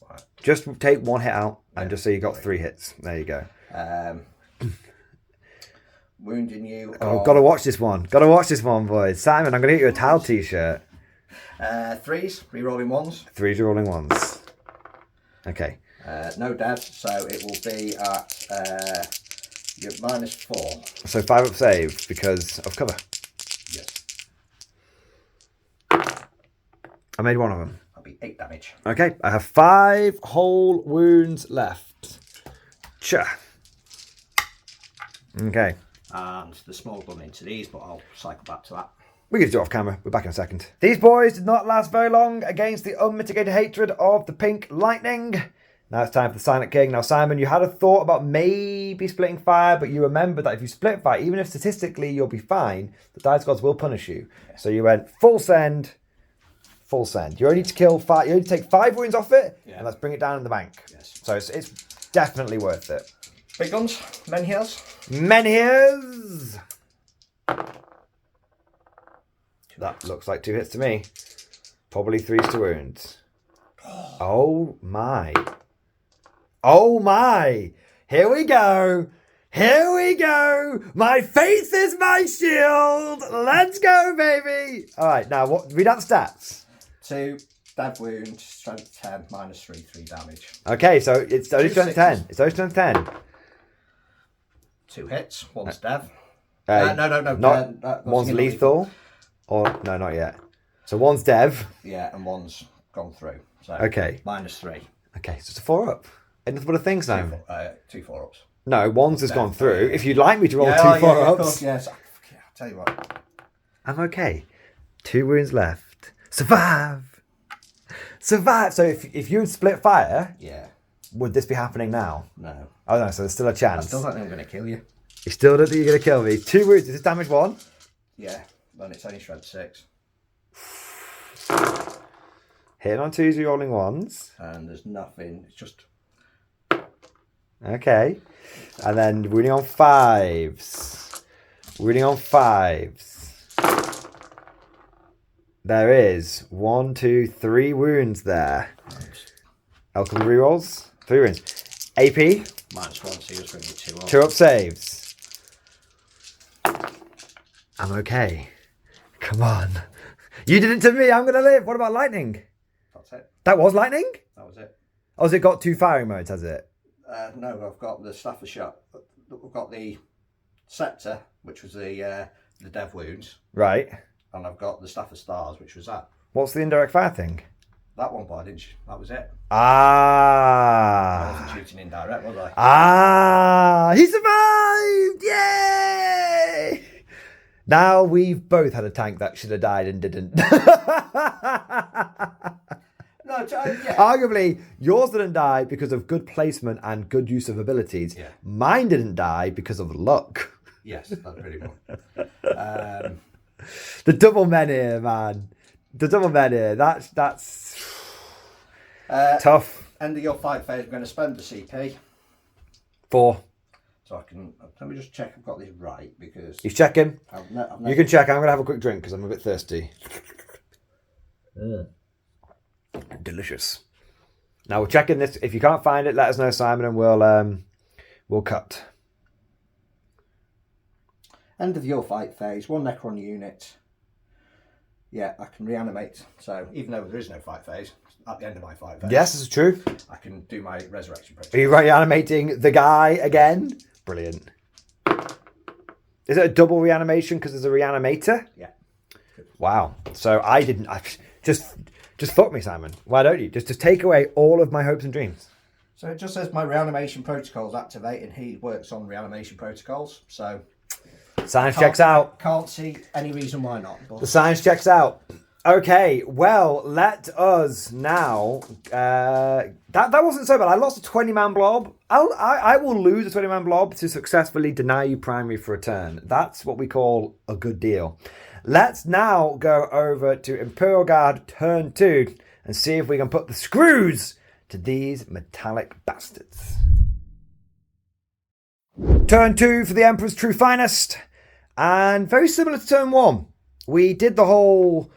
Right. Just take 1 hit out and just say you got 3 hits. There you go. Wounding you Oh, on... gotta watch this one. Gotta watch this one, boys. Simon, I'm gonna get you a towel t-shirt. 3s, rerolling 1s. 3s rolling 1s. Okay. No dev, so it will be at your -4. So 5 up save because of cover. Yes. I made 1 of them. That'll be 8 damage. Okay, I have 5 whole wounds left. Cha. Okay. And the small done into these, but I'll cycle back to that. We can do it off camera. We're back in a second. These boys did not last very long against the unmitigated hatred of the pink lightning. Now it's time for the Silent King. Now, Simon, you had a thought about maybe splitting fire, but you remembered that if you split fire, even if statistically you'll be fine, the dice gods will punish you. Yeah. So you went full send, full send. You only need to kill 5. You only take 5 wounds off it, and let's bring it down in the bank. Yes. So it's definitely worth it. Big guns, menhirs. Menhirs. That looks like 2 hits to me. Probably 3s to wounds. Oh my. Oh my. Here we go. Here we go. My faith is my shield. Let's go, baby. All right, now what? Read out the stats. 2, dev wound, strength 10, -3, 3 damage. Okay, so it's only strength 10. It's only strength 10. 2 hits, 1's dev. No. One's lethal. Or, no, not yet. So 1's dev. Yeah, and 1's gone through. So okay. -3. Okay, so it's a 4 up. Ain't nothing but a thing, Sam. 2 4-ups. No, 1's has gone through. If you'd like me to roll 2 4-ups. Of course, yes. I'll tell you what. I'm okay. 2 wounds left. Survive! Survive! So if you would split fire, would this be happening now? No. Oh no, so there's still a chance. I still don't think I'm going to kill you. You still don't think you're going to kill me? 2 wounds. Is this damage 1? Yeah, then it's only shred 6. Hitting on 2s, rolling 1s. And there's nothing. It's just... Okay. And then wounding on 5s. Wounding on 5s. There is 1, 2, 3 wounds there. Alchemy rerolls. 3 wounds. AP. -1, so you're just bringing 2 up. 2 up saves. I'm okay. Come on. You did it to me. I'm going to live. What about lightning? That's it. That was lightning? That was it. Oh, has it got 2 firing modes, has it? No, I've got the Starshatter. We've got the Scepter, which was the dev wounds. Right. And I've got the Staff of Stars, which was that. What's the indirect fire thing? That one, but I didn't. That was it. Ah. I wasn't shooting indirect, was I? Ah. He survived! Yay! Now we've both had a tank that should have died and didn't. No, yeah. Arguably, yours didn't die because of good placement and good use of abilities. Yeah. Mine didn't die because of luck. Yes, that's pretty much. The double menhir, man. The double menhir. That's tough. End of your fight phase, I'm going to spend the CP. 4. So I can... Let me just check I've got this right, because... He's checking. I've never... You can check. I'm going to have a quick drink because I'm a bit thirsty. Delicious. Now we're checking this. If you can't find it, let us know, Simon, and we'll cut. End of your fight phase, 1 Necron unit. Yeah, I can reanimate. So even though there is no fight phase, at the end of my fight phase, yes, this is true. I can do my resurrection process. Are you reanimating the guy again? Brilliant. Is it a double reanimation because there's a reanimator? Yeah. Wow. So I didn't. Just fuck me, Simon. Why don't you just take away all of my hopes and dreams? So it just says my reanimation protocols activate, and he works on reanimation protocols. So Science checks out. Can't see any reason why not. But... The science checks out. Okay, well, let us now... that wasn't so bad. I lost a 20-man blob. I will lose a 20-man blob to successfully deny you primary for a turn. That's what we call a good deal. Let's now go over to Imperial Guard turn 2 and see if we can put the screws to these metallic bastards. Turn 2 for the Emperor's True Finest. And very similar to turn 1. We did the whole...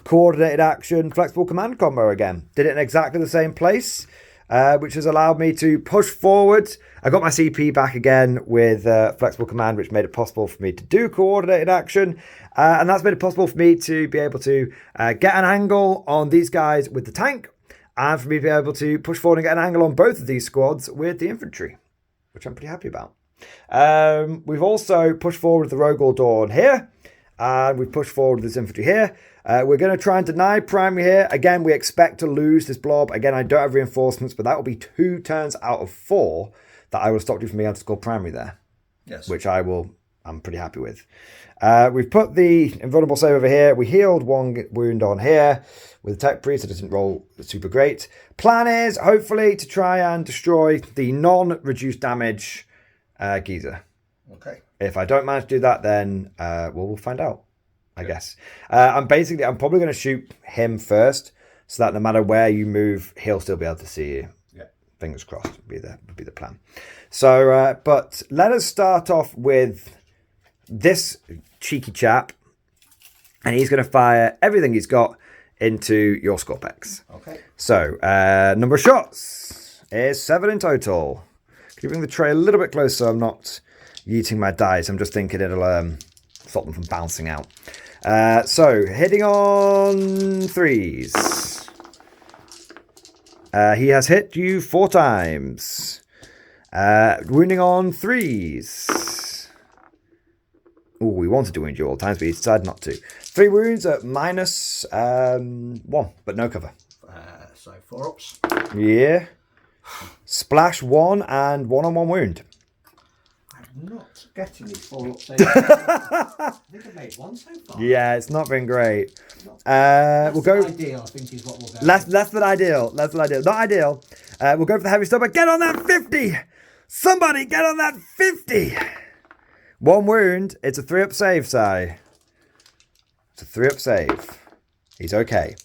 coordinated action, flexible command combo again. Did it in exactly the same place, which has allowed me to push forward. I got my CP back again with flexible command, which made it possible for me to do coordinated action. And that's made it possible for me to be able to get an angle on these guys with the tank, and for me to be able to push forward and get an angle on both of these squads with the infantry, which I'm pretty happy about. We've also pushed forward with the Rogol Dawn here, and we've pushed forward with this infantry here. We're going to try and deny primary here. Again, we expect to lose this blob. Again, I don't have reinforcements, but that will be 2 turns out of 4 that I will stop you from being able to score primary there. Yes. Which I'm pretty happy with. We've put the invulnerable save over here. We healed 1 wound on here with the tech priest. It doesn't roll super great. Plan is hopefully to try and destroy the non-reduced damage geezer. Okay. If I don't manage to do that, then we'll find out. I guess. I'm probably going to shoot him first, so that no matter where you move, he'll still be able to see you. Yeah. Fingers crossed would be the plan. So, but let us start off with this cheeky chap, and he's going to fire everything he's got into your Scorpex. Okay. So, number of shots is 7 in total. Can you bring the tray a little bit closer? I'm not yeeting my dice. I'm just thinking it'll stop them from bouncing out. So, hitting on 3s. He has hit you 4 times. Wounding on 3s. Oh, we wanted to wound you all the times, but he decided not to. 3 wounds at minus 1, but no cover. So 4 ups. Yeah. Splash 1 and 1-on-1 wound. I'm not getting these 4 ups. I think I've made 1 so far. Yeah, it's not been great. We'll go. Ideal, I think, is what we'll go. Less than ideal. Not ideal. We'll go for the heavy stomach. Get on that 50. Somebody get on that 50. 1 wound. It's a 3-up save, Si. It's a 3-up save. He's okay.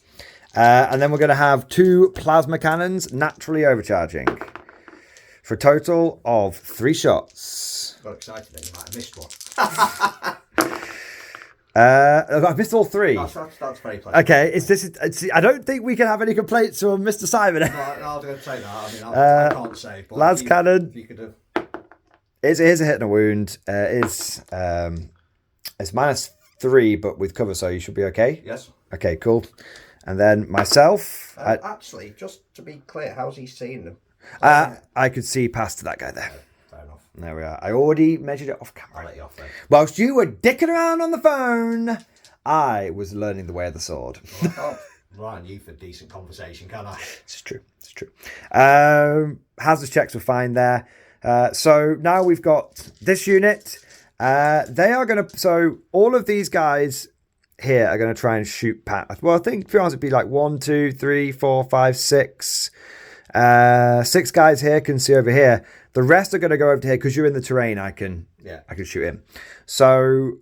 And then we're going to have 2 plasma cannons naturally overcharging for a total of 3 shots. Got excited then, you might have missed one. I've missed all 3. That's very pleasant. Okay, I don't think we can have any complaints from Mr. Simon. No, I was going to say that. I mean, I can't say. But Las cannon. If you could have... Is a hit and a wound. It's minus 3, but with cover, so you should be okay. Yes. Okay, cool. And then myself. Actually, just to be clear, how's he seeing them? I could see past that guy there. Fair enough. There we are. I already measured it off camera. I'll let you off then. Whilst you were dicking around on the phone, I was learning the way of the sword. Oh, rely on you for decent conversation, can I? It's true. Hazard checks were fine there. So now we've got this unit. They are going to... So all of these guys here are going to try and shoot past... Well, I think, to be honest, it'd be like 1, 2, 3, 4, 5, 6. 6 guys here can see over here. The rest are going to go over to here because you're in the terrain. I can shoot him. So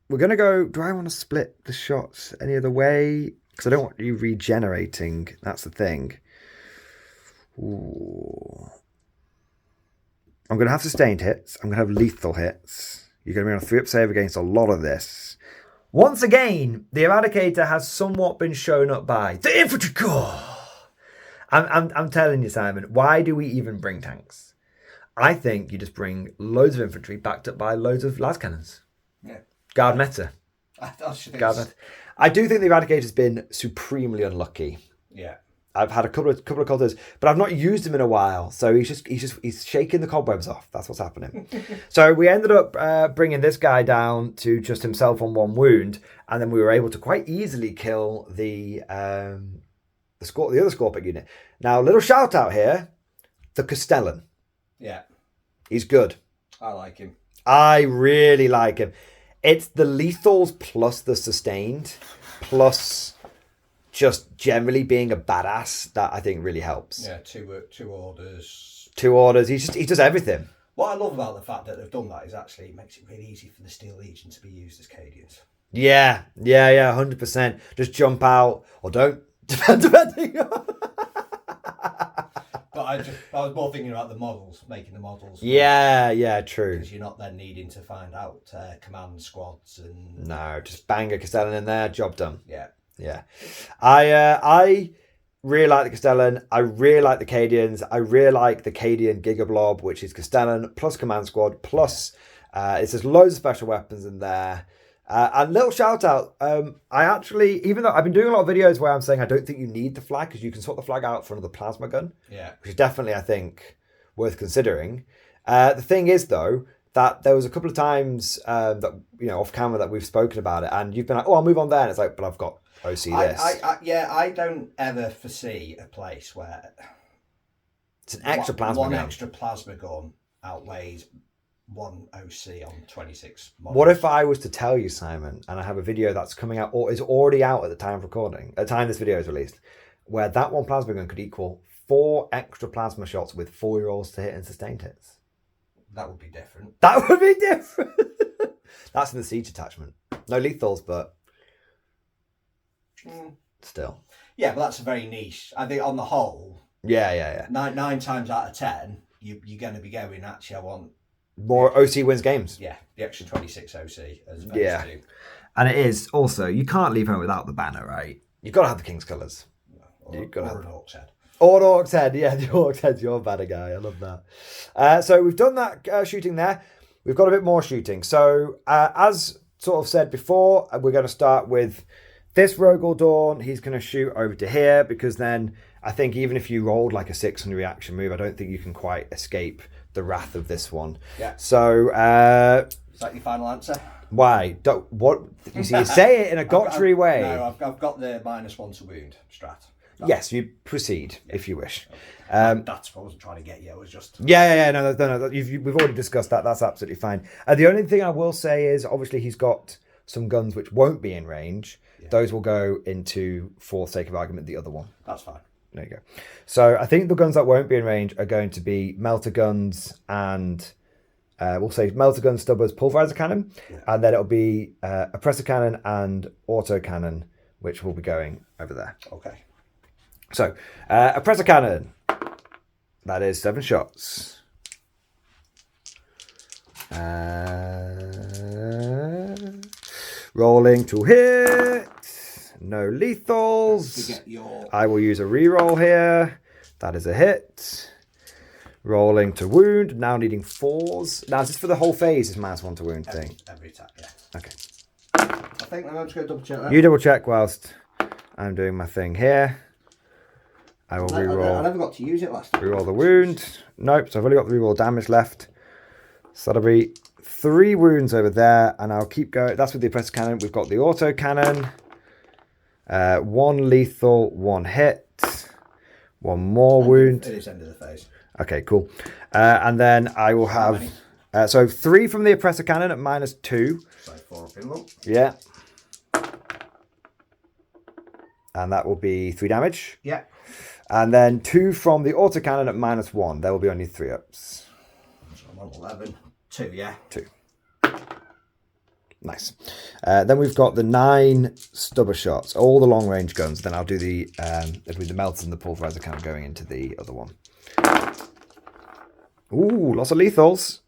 we're going to go... Do I want to split the shots any other way? Because I don't want you regenerating. That's the thing. Ooh. I'm going to have sustained hits. I'm going to have lethal hits. You're going to be on a 3-up save against a lot of this. Once again, the Eradicator has somewhat been shown up by the Infantry Corps. I'm telling you, Simon, why do we even bring tanks? I think you just bring loads of infantry backed up by loads of las cannons. Yeah. Guard meta. I do think the Eradicator's been supremely unlucky. Yeah. I've had a couple of cultists, but I've not used him in a while. So he's shaking the cobwebs off. That's what's happening. So we ended up bringing this guy down to just himself on 1 wound, and then we were able to quite easily kill the other Scorpic unit. Now, little shout out here, the Castellan. Yeah. He's good. I like him. I really like him. It's the lethals plus the sustained, plus just generally being a badass that I think really helps. Yeah, two orders. 2 orders. He does everything. What I love about the fact that they've done that is actually it makes it really easy for the Steel Legion to be used as Cadians. Yeah, 100%. Just jump out or don't, depending on... But I was more thinking about the models, making the models. Yeah, true. Because you're not then needing to find out command squads and... No, just bang a Castellan in there, job done. Yeah. I really like the Castellan. I really like the Cadians. I really like the Cadian Gigablob, which is Castellan plus command squad plus it's just loads of special weapons in there. And little shout out, I actually, even though I've been doing a lot of videos where I'm saying I don't think you need the flag because you can swap the flag out for another plasma gun. Yeah. Which is definitely, I think, worth considering. The thing is, though, that there was a couple of times that, off camera that we've spoken about it and you've been like, oh, I'll move on there. And it's like, but I've got OC this. I don't ever foresee a place where it's an extra plasma gun. One extra plasma gun outweighs one OC on 26 models. What if I was to tell you, Simon, and I have a video that's coming out or is already out at the time of recording, at the time this video is released, where that one plasma gun could equal 4 extra plasma shots with 4-year-olds to hit and sustained hits? That would be different. That would be different. That's in the siege attachment. No lethals, but still. Yeah, but that's a very niche. I think on the whole. Yeah. 9 times out of 10, you're going to be going, actually, I want more OC wins games. Yeah, the extra 26 OC as opposed to... And it is also, you can't leave home without the banner, right? You've got to have the King's Colours. Or an Orc's Head. Or an Orc's Head, yeah, the Orc's Head's your banner guy. I love that. So we've done that shooting there. We've got a bit more shooting. So as sort of said before, we're going to start with this Rogel Dawn. He's going to shoot over to here because then I think even if you rolled like a 6 on your reaction move, I don't think you can quite escape the wrath of this one. Yeah. So is that your final answer? Why? What you see? You say it in a gotchery way. No, I've got the -1 to wound strat. Yes, you proceed if you wish. That's what I wasn't trying to get you. It was just... Yeah. No. We've already discussed that. That's absolutely fine. The only thing I will say is, obviously, he's got some guns which won't be in range. Yeah. Those will go into, for sake of argument, the other one. That's fine. There you go. So I think the guns that won't be in range are going to be melter guns and we'll say melter gun, stubbers, pulverizer cannon, and then it'll be oppressor cannon and auto cannon, which will be going over there. Okay. So oppressor cannon, that is 7 shots. Rolling to hit. No lethals. I will use a reroll here. That is a hit. Rolling to wound. Now needing 4s. Now is this for the whole phase? This -1 to wound thing. Every attack, yeah. Okay. I think I'm just going to double check that. You double check whilst I'm doing my thing here. I will reroll. I never got to use it last time. Reroll the wound. Nope. So I've only got the reroll damage left. So that'll be 3 wounds over there, and I'll keep going. That's with the oppressor cannon. We've got the auto cannon. 1 lethal, 1 hit, 1 more wound. It is end of the phase. Okay, cool. And then I will have so 3 from the oppressor cannon at -2. So 4 up in lump. Yeah. And that will be 3 damage. Yeah. And then 2 from the auto cannon at -1. There will be only 3 ups. So I'm on 11. 2, yeah. 2. Nice. Then we've got the 9 stubber shots, all the long range guns. Then I'll do the it'll be the melters and the pulverizer cannon going into the other one. Ooh, lots of lethals.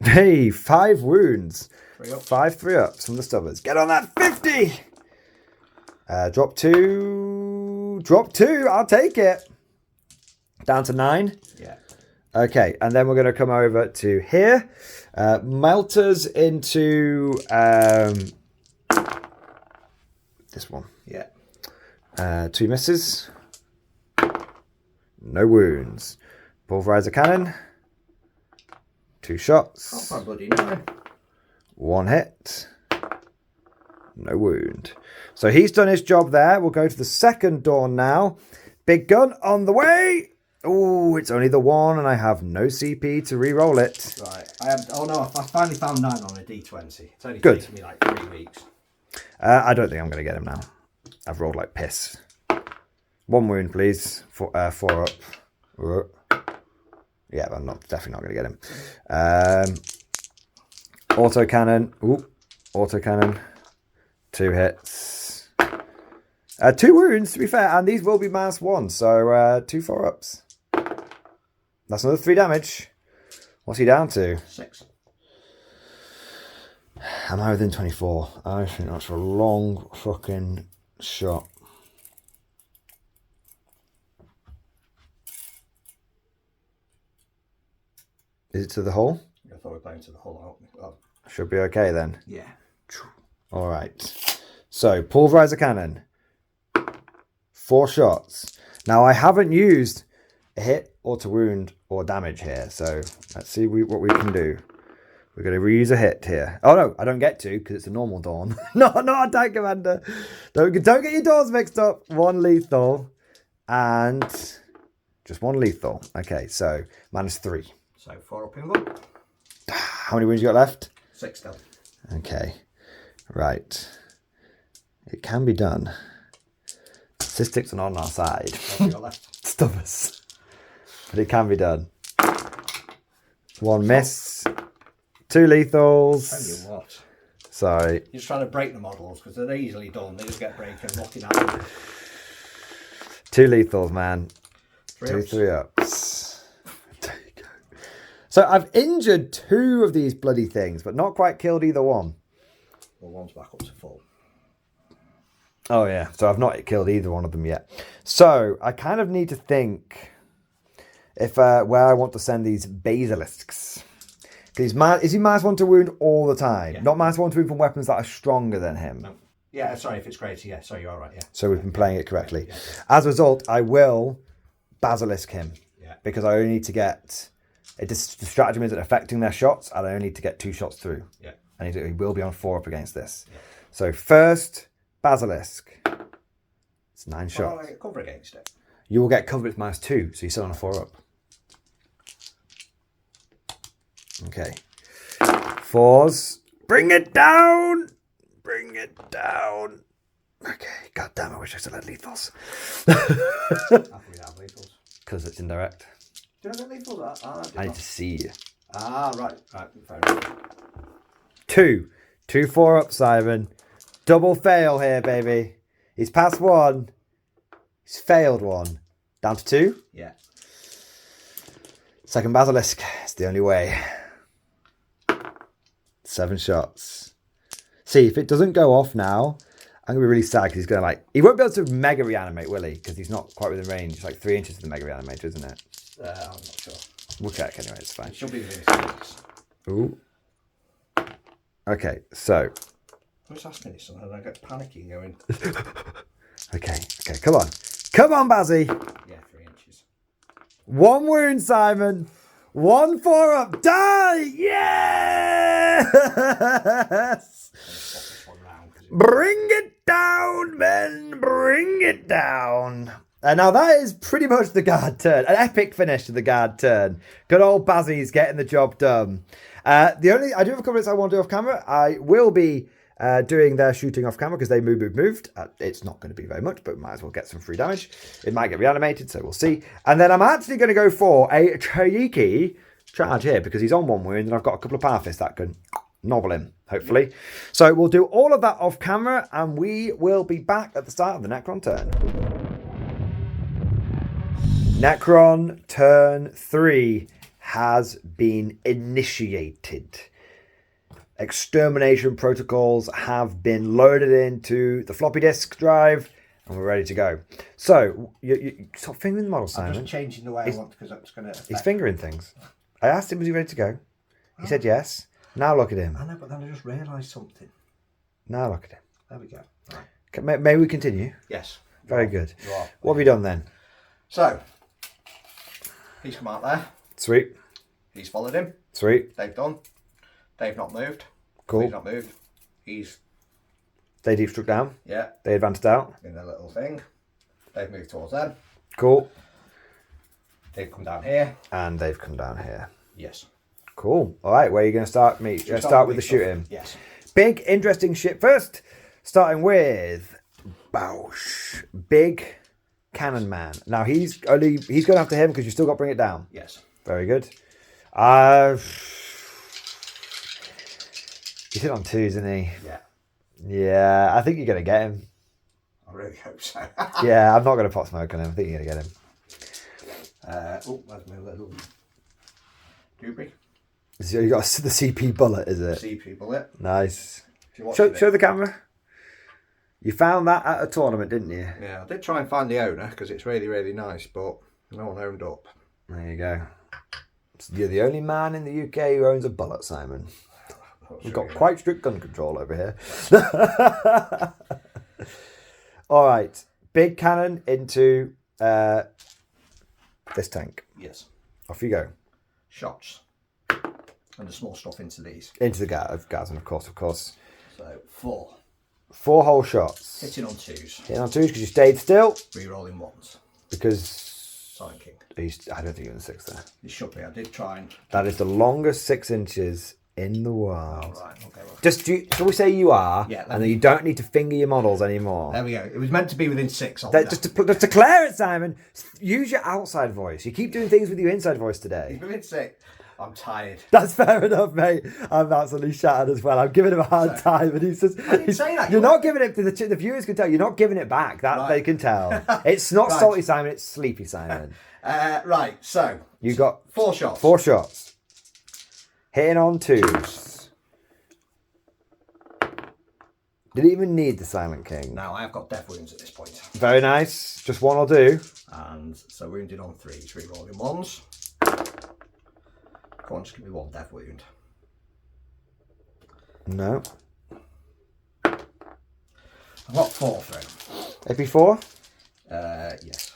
Hey, 5 wounds. 5 3-ups from the stubbers. Get on that 50. Drop 2. Drop 2. I'll take it. Down to 9. Yeah. Okay, and then we're going to come over to here. Melters into this one. Yeah. 2 misses. No wounds. Pulverizer cannon. 2 shots. Oh, buddy, no. 1 hit. No wound. So he's done his job there. We'll go to the second dawn now. Big gun on the way. Oh, it's only the one, and I have no CP to re-roll it. Right. I have. Oh no! I finally found 9 on a D20. It's only Good. taken me like 3 weeks. I don't think I'm going to get him now. I've rolled like piss. 1 wound, please. 4 up. Yeah, I'm definitely not going to get him. Autocannon. Ooh, autocannon. 2 hits. 2 wounds, to be fair, and these will be -1, so 2 4-ups. That's another 3 damage. What's he down to? 6. Am I within 24? I think that's a long fucking shot. Is it to the hole? I thought we were playing to the hull. Oh. Should be okay then. Yeah. All right. So, pulverizer cannon. 4 shots. Now, I haven't used a hit or to wound or damage here. So, let's see what we can do. We're going to reuse a hit here. Oh, no, I don't get to because it's a normal dawn. Not a tank commander. Don't get your dawns mixed up. 1 lethal and just 1 lethal. Okay, so -3. So 4 up in 1. How many wounds you got left? 6 still. Okay, right. It can be done. Statistics are not on our side. What have you got left? Stop us. But it can be done. 1 miss. 2 lethals. Tell you what. Sorry. You're just trying to break the models because they're easily done. They just get broken, looking at them. 2 lethals, man. 2 3-ups. There you go. So I've injured 2 of these bloody things, but not quite killed either one. Well, one's back up to full. Oh, yeah. So I've not killed either one of them yet. So I kind of need to think if where I want to send these basilisks. Is he -1 to wound all the time? Yeah. Not -1 to wound from weapons that are stronger than him. No. Yeah, sorry if it's greater. Yeah, sorry, you're all right. Yeah. So we've been playing it correctly. Yeah. As a result, I will basilisk him. Yeah. Because I only need to get... The stratagem isn't affecting their shots, and I only need to get 2 shots through. Yeah. And he will be on 4 up against this. Yeah. So first, basilisk. It's 9 shots. Oh, I get cover against it. You will get covered with -2, so you're still on a 4 up. Okay. 4s. Bring it down! Bring it down! Okay, god damn, I wish I still had lethals. Have we have lethals? Because it's indirect. Do I get lethals? I need to see you. Right. Fair enough. 2. 2 4-ups, Simon. Double fail here, baby. He's passed 1. He's failed 1. Down to 2. Yeah. Second basilisk. It's the only way. 7 shots. See, if it doesn't go off now, I'm going to be really sad because he's going to he won't be able to mega reanimate, will he? Because he's not quite within range. It's like 3 inches to the mega reanimator, isn't it? I'm not sure. We'll check anyway, it's fine. It should be within 6. Ooh. Okay, so. I'm just asking this and I get panicky going. Okay, come on. Come on, Bazzy. Yeah, 3 inches. 1 wound, Simon. 1 4-up. Die! Yes! Bring it down, men. Bring it down. And now that is pretty much the guard turn. An epic finish to the guard turn. Good old Bazzy's getting the job done. I do have a couple of bits I want to do off camera. I will be doing their shooting off camera because they moved. It's not going to be very much, but might as well get some free damage. It might get reanimated, so we'll see. And then I'm actually going to go for a cheeky charge here because he's on 1 wound and I've got a couple of power fists that can nobble him, hopefully. So we'll do all of that off camera and we will be back at the start of the Necron turn. Necron turn 3 has been initiated. Extermination protocols have been loaded into the floppy disk drive and we're ready to go. So, you stop fingering the model, Simon. I'm just changing the way I want because that's going to... He's fingering things. I asked him, was he ready to go? He said yes. Now look at him. I know, but then I just realised something. Now look at him. There we go. Right. May we continue? Yes. Very good. You are. What have you done then? So, he's come out there. Sweet. He's followed him. Sweet. They've done. They've not moved. Cool. He's not moved. He's... They deep struck down. Yeah. They advanced out. In their little thing. They've moved towards them. Cool. They've come down here. And they've come down here. Yes. Cool. All right, where are you going to start? Start with the shooting. Yes. Big, interesting shit. First, starting with Bausch. Big cannon man. Now, he's going after him because you still got to bring it down. Yes. Very good. He's hit on 2s, isn't he? Yeah. Yeah, I think you're going to get him. I really hope so. Yeah, I'm not going to pot smoke on him. I think you're going to get him. That's my little doobie. So you got the CP bullet, is it? CP bullet. Nice. Show the camera. You found that at a tournament, didn't you? Yeah, I did try and find the owner because it's really, really nice, but no one owned up. There you go. You're the only man in the UK who owns a bullet, Simon. We've got quite strict gun control over here. All right. Big cannon into this tank. Yes. Off you go. Shots. And the small stuff into these. Into the gas, and of course. So 4. 4 whole shots. Hitting on 2s. Hitting on 2s because you stayed still. Re-rolling 1s. Because... Silent King. I don't think you're in the 6 there. You should be. I did try and... That is the longest 6 inches in the world. Oh, right. Okay. Well. Shall we say you are? Yeah. And then you don't need to finger your models anymore. There we go. It was meant to be within 6. Just to declare it, Simon. Use your outside voice. You keep doing things with your inside voice today. Within 6. I'm tired. That's fair enough, mate. I'm absolutely shattered as well. I'm giving him a hard time, and he's just. I didn't say that. You're not giving it to the viewers can tell. You're not giving it back. That Right. they can tell. It's not Right. salty Simon. It's sleepy Simon. Right. So You got 4 shots. 4 shots. Hitting on 2s. Did it even need the Silent King? Now I have got death wounds at this point. Very nice. Just 1 will do. And so wounded on 3s, re-rolling 1s. Come on, just give me 1 death wound. No. I've got 4 through. AP4? Yes.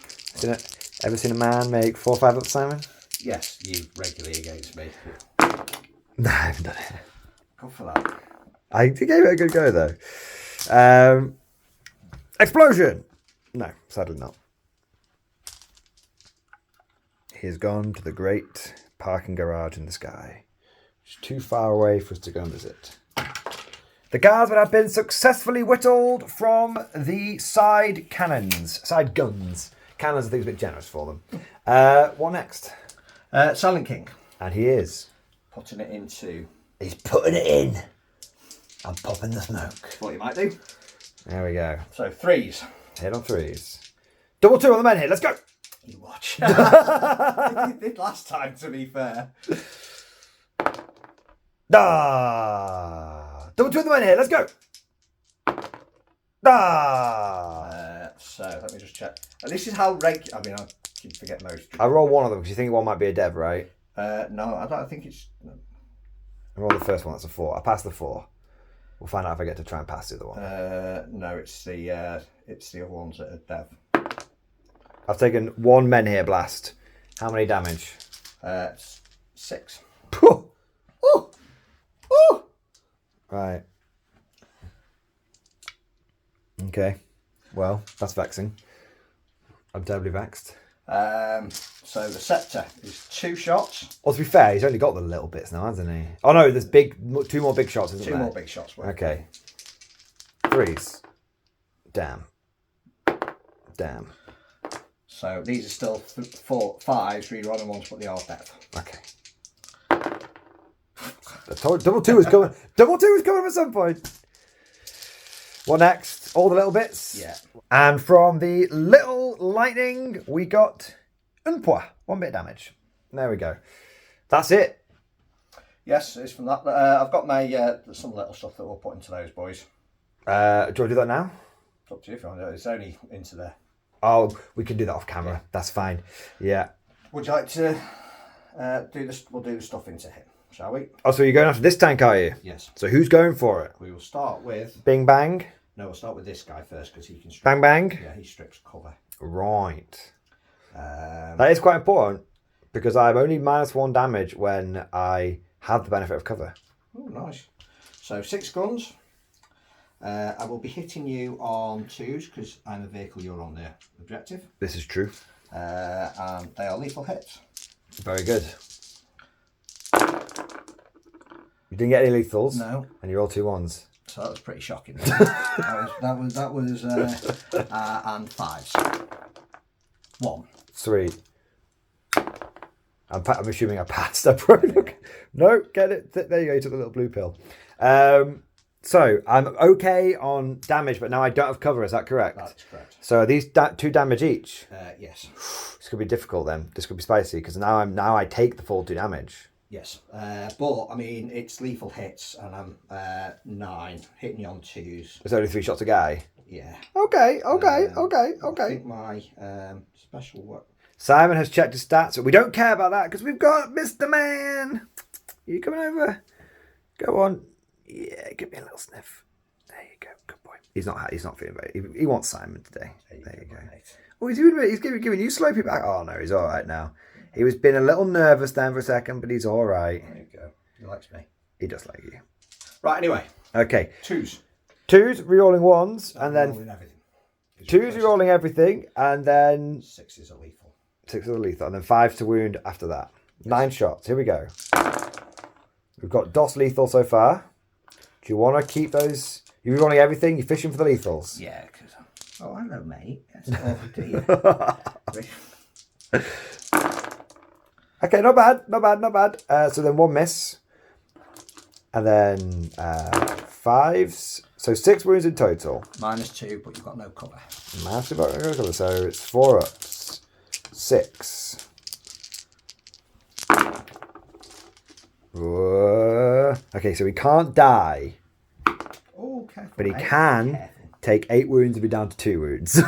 Ever seen a man make 4 or 5 up, Simon? Yes, you regularly against me. No, I haven't done it. Go for that. I gave it a good go, though. Explosion! No, sadly not. He has gone to the great parking garage in the sky. It's too far away for us to go and visit. The guards would have been successfully whittled from the side cannons. Side guns. Cannons, I think, is a bit generous for them. What next? Silent King. And he is. Putting it into... He's putting it in. I'm popping the smoke. What you might do. There we go. So 3s. Hit on 3s. Double 2 on the men here. Let's go. You watch. You did last time, to be fair. Double 2 on the men here. Let's go. So let me just check. And this is how regular... I mean, I can forget most. I roll 1 of them because you think 1 might be a dev, right? No, I don't think it's... No. I roll the first one. That's a 4. I pass the 4. We'll find out if I get to try and pass the other one. No, it's the other ones that are dev. I've taken 1 men here blast. How many damage? 6. Ooh. Ooh. Right. Okay. Well, that's vexing. I'm terribly vexed. So the scepter is 2 shots. Well, to be fair, he's only got the little bits now, hasn't he? Oh no, there's 2 more big shots, isn't 2 there? more big shots. Okay. 3s. Damn. So these are still 4, 5s, re-rolling 1s, but they are dev. Okay. I told you, double 2 is coming. Double 2 is coming at some point. What next? All the little bits? Yeah. And from the little lightning, we got un point. 1 bit of damage. There we go. That's it. Yes, it's from that. I've got my some little stuff that we'll put into those boys. Do you want to do that now? It's up to you if you want to do it. It's only into there. Oh, we can do that off camera. Yeah. That's fine. Yeah. Would you like to do this? We'll do the stuff into him, shall we? Oh, so you're going after this tank, are you? Yes. So who's going for it? We will start with... Bing bang? No, we'll start with this guy first because he can strip. Bang bang? Yeah, he strips cover. Right. That is quite important because I'm only -1 damage when I have the benefit of cover. Oh, nice. So 6 guns. I will be hitting you on 2s because I'm the vehicle, you're on the objective. This is true. And they are lethal hits. Very good. You didn't get any lethals. No. And you rolled 2 1s. So that was pretty shocking. that was and 5s. 1. 3. I'm assuming I passed. No, get it. There you go. You took the little blue pill. So I'm okay on damage, but now I don't have cover. Is that correct? That's correct. So are these 2 damage each? Yes. This could be difficult then. This could be spicy because now I take the full 2 damage. Yes, but I mean it's lethal hits, and I'm 9 hitting you on 2s. There's only 3 shots a guy. Yeah. Okay. I think my special work. Simon has checked his stats, but we don't care about that because we've got Mr. Man. Are you coming over? Go on. Yeah, give me a little sniff. There you go. Good boy. He's not feeling very. He wants Simon today. There you go. Mate. Oh, he's giving you slopey back. Oh no, he's all right now. He was being a little nervous then for a second, but he's all right. There you go. He likes me. He does like you. Right. Anyway. Okay. 2s. 2s, re-rolling 1s, and then rolling everything. 2s, re-rolling everything, and then 6s are lethal. 6s are lethal, and then 5 to wound after that. 9 shots. Here we go. We've got DOS lethal so far. Do you want to keep those? You're re-rolling everything. You're fishing for the lethals. Yeah. Cause oh, hello, mate. That's awful to you. Okay, not bad. So then 1 miss. And then 5s. So 6 wounds in total. -2, but you've got no cover. Massive cover. So it's 4 ups. 6. Whoa. Okay, so he can't die. Oh, careful. But he mate. can Careful. take 8 wounds and be down to 2 wounds.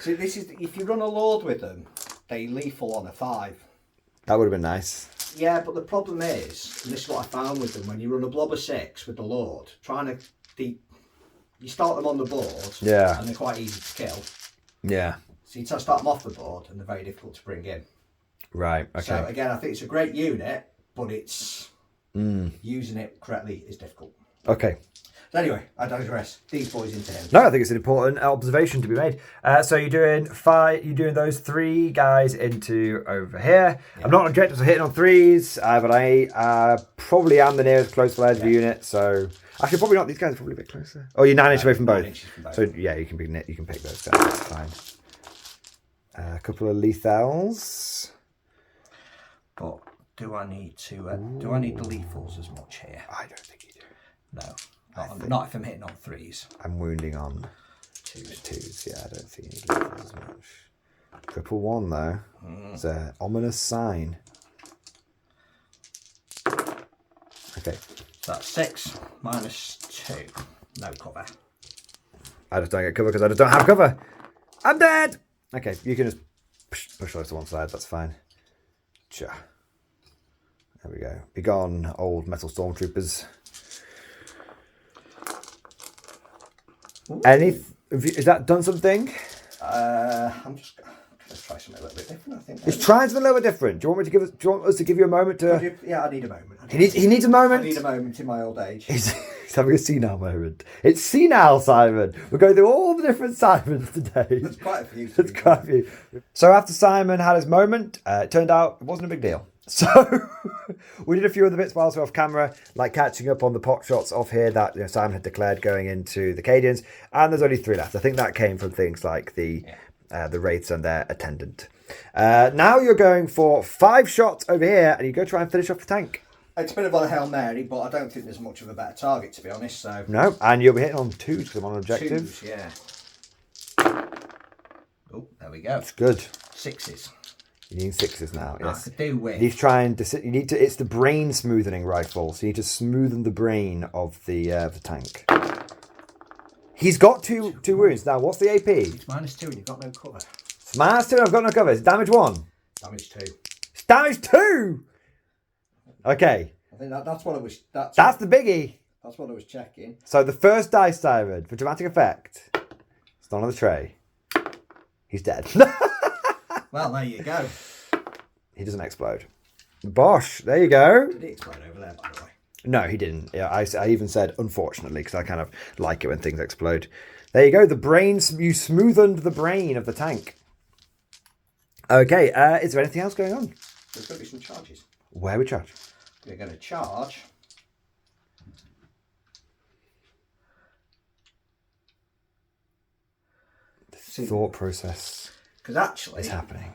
See, this is if you run a lord with them, they lethal on a 5. That would have been nice. Yeah, but the problem is, and this is what I found with them, when you run a blob of 6 with the lord, you start them on the board, Yeah. and they're quite easy to kill. Yeah. So you start them off the board, and they're very difficult to bring in. Right. Okay. So again, I think it's a great unit, but it's using it correctly is difficult. Okay. So anyway, I digress. These boys into him. No, I think it's an important observation to be made. So you're doing 5. You're doing those 3 guys into over here. Yeah. I'm not on objectives. I'm hitting on 3s, but I probably am the nearest close to the edge of the unit. So actually, probably not. These guys are probably a bit closer. Oh, you're 9 inches away from both. So yeah, you can pick those guys. That's fine. A couple of lethals. But do I need to? Do I need the lethals as much here? I don't think you do. No. Not if I'm hitting on 3s. I'm wounding on 2s. Yeah, I don't think you need lethals as much. Triple 1 though. It's an ominous sign. Okay. So that's 6 -2. No cover. I just don't get cover because I just don't have cover. I'm dead. Okay, you can just push those to one side. That's fine. Sure. There we go. Be gone, old metal stormtroopers. Has that done something? I'm just going to try something a little bit different. I think It's trying something a little bit different. Do you want us to give you a moment to? Yeah, I need a moment. He needs a moment. I need a moment in my old age. He's having a senile moment. It's senile, Simon. We're going through all the different Simons today. There's quite a few. There's quite a few. So after Simon had his moment, it turned out it wasn't a big deal. So we did a few other bits whilst we were off camera, like catching up on the pot shots off here that Simon had declared going into the Cadians, and there's only 3 left. I think that came from things like the Wraiths and their attendant. Now you're going for 5 shots over here, and you go try and finish off the tank. It's a bit of a Hail Mary, but I don't think there's much of a better target, to be honest. So no, and you'll be hitting on 2s because I'm on objective. 2s, yeah. Oh, there we go. It's good. 6s. You need 6s now. Yes. I could do with. You need to try and it's the brain smoothening rifle, so you need to smoothen the brain of the tank. He's got two wounds now. What's the AP? It's -2 and you've got no cover. It's -2. I've got no cover. It's damage 1. Damage 2. It's damage 2. Okay. I think that's what it was. That's the biggie. That's what I was checking. So the first dice, Simon, for dramatic effect, it's not on the tray. He's dead. Well, there you go. He doesn't explode. Bosh, there you go. Did he explode over there, by the way? No, he didn't. Yeah, I even said unfortunately because I kind of like it when things explode. There you go. The brain, you smoothened the brain of the tank. Okay, is there anything else going on? There's going to be some charges. Where we charge? We're going to charge the thought process. Because actually, is happening.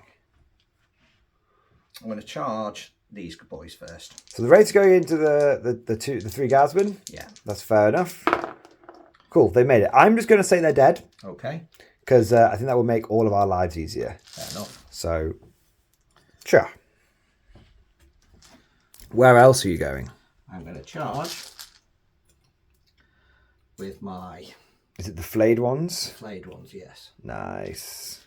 I'm going to charge these boys first. So the raid's going into the 3 guardsmen. Yeah, that's fair enough. Cool, they made it. I'm just going to say they're dead. Okay. Because I think that will make all of our lives easier. Fair enough. So, sure. Where else are you going? I'm going to charge with my... Is it the flayed ones? Flayed ones, yes. Nice.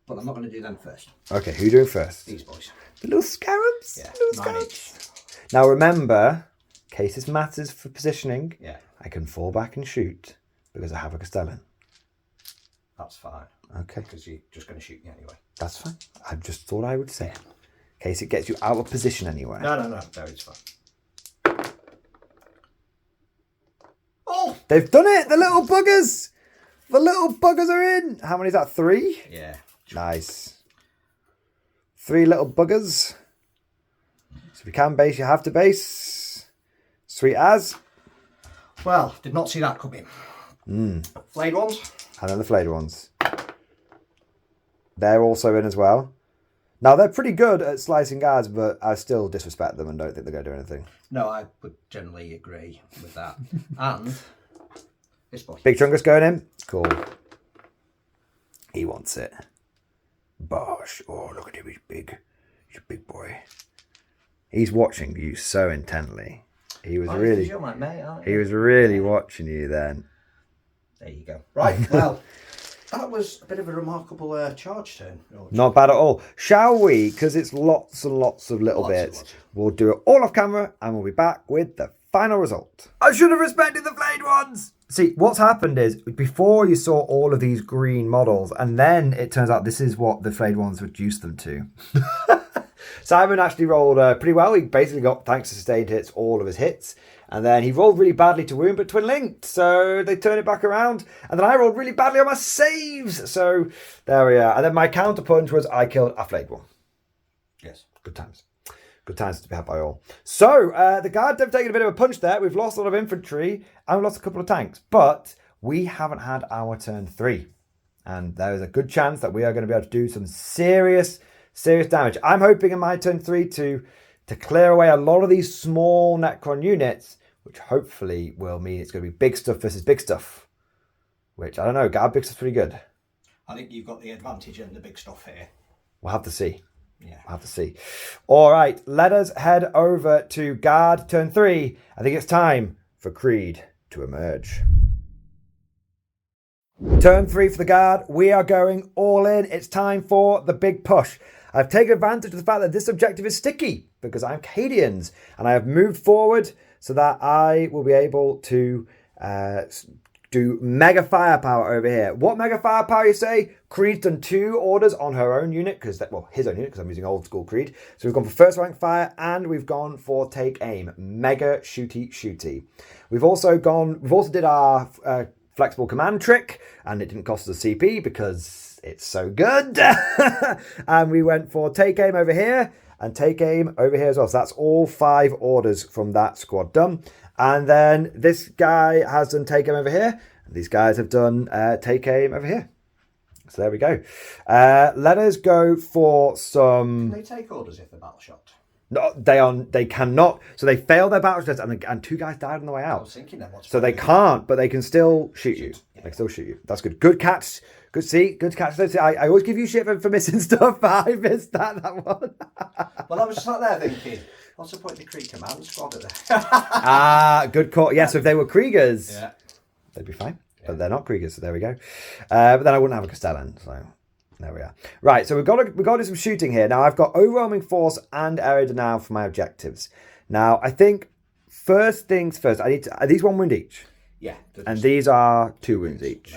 But I'm not going to do them first. Okay, who are you doing first? These boys. The little scarabs? Yeah, little 9 scarabs. Now remember, in case this matters for positioning, yeah, I can fall back and shoot because I have a Castellan. That's fine. Okay. Because you're just going to shoot me anyway. That's fine. I just thought I would say it. In case it gets you out of position anywhere. No, it's fine. Oh! They've done it! The little buggers! The little buggers are in! How many is that? 3? Yeah. Nice. 3 little buggers. So if you can base, you have to base. Sweet as. Well, did not see that coming. Flayed ones. And then the flayed ones. They're also in as well. Now, they're pretty good at slicing guards, but I still disrespect them and don't think they're going to do anything. No, I would generally agree with that. And this boy. Big Chungus going in. Cool. He wants it. Bosh. Oh, look at him. He's big. He's a big boy. He's watching you so intently. He was really... You're my mate, aren't you? He was really watching you then. There you go. Right, well... That was a bit of a remarkable charge turn. Not bad at all. Shall we? Because it's lots and lots of little bits. We'll do it all off camera and we'll be back with the final result. I should have respected the flayed ones. See, what's happened is before you saw all of these green models and then it turns out this is what the flayed ones reduced them to. Simon actually rolled pretty well. He basically got, thanks to sustained hits, all of his hits. And then he rolled really badly to wound, but twin linked. So they turned it back around. And then I rolled really badly on my saves. So there we are. And then my counter punch was I killed a flayed one. Yes. Good times. Good times to be had by all. So the guards have taken a bit of a punch there. We've lost a lot of infantry and we've lost a couple of tanks. But we haven't had our turn 3. And there is a good chance that we are going to be able to do some serious damage. I'm hoping in my turn 3 to clear away a lot of these small Necron units, which hopefully will mean it's going to be big stuff versus big stuff. Which, I don't know, guard big stuff's pretty good. I think you've got the advantage in the big stuff here. We'll have to see. Yeah. We'll have to see. All right, let us head over to guard turn 3. I think it's time for Creed to emerge. Turn 3 for the guard. We are going all in. It's time for the big push. I've taken advantage of the fact that this objective is sticky because I'm Cadians and I have moved forward so that I will be able to do mega firepower over here. What mega firepower you say? Creed's done 2 orders on her own unit, his own unit, because I'm using old school Creed. So we've gone for first rank fire and we've gone for take aim. Mega shooty. We've also did our flexible command trick and it didn't cost us a CP because it's so good. And we went for take aim over here and take aim over here as well. So that's all 5 orders from that squad done. And then this guy has done take aim over here. And these guys have done take aim over here. So there we go. Let us go for some... Can they take orders if they're battle shot? No, they cannot. So they failed their battle test and 2 guys died on the way out. I was thinking that. So they can't, but they can still shoot you. Yeah. They can still shoot you. That's good. Good catch. Good catch. I always give you shit for missing stuff, but I missed that one. Well, I was sat there thinking, what's the point of the Krieg command squad at there? Good call. Yeah, so if they were Kriegers, Yeah. they'd be fine. Yeah. But they're not Kriegers, so there we go. But then I wouldn't have a Castellan, so there we are. Right, so we've got to do some shooting here. Now, I've got overwhelming force and area denial for my objectives. Now, I think first things first, are these 1 wound each? Yeah. And these are 2 wounds each.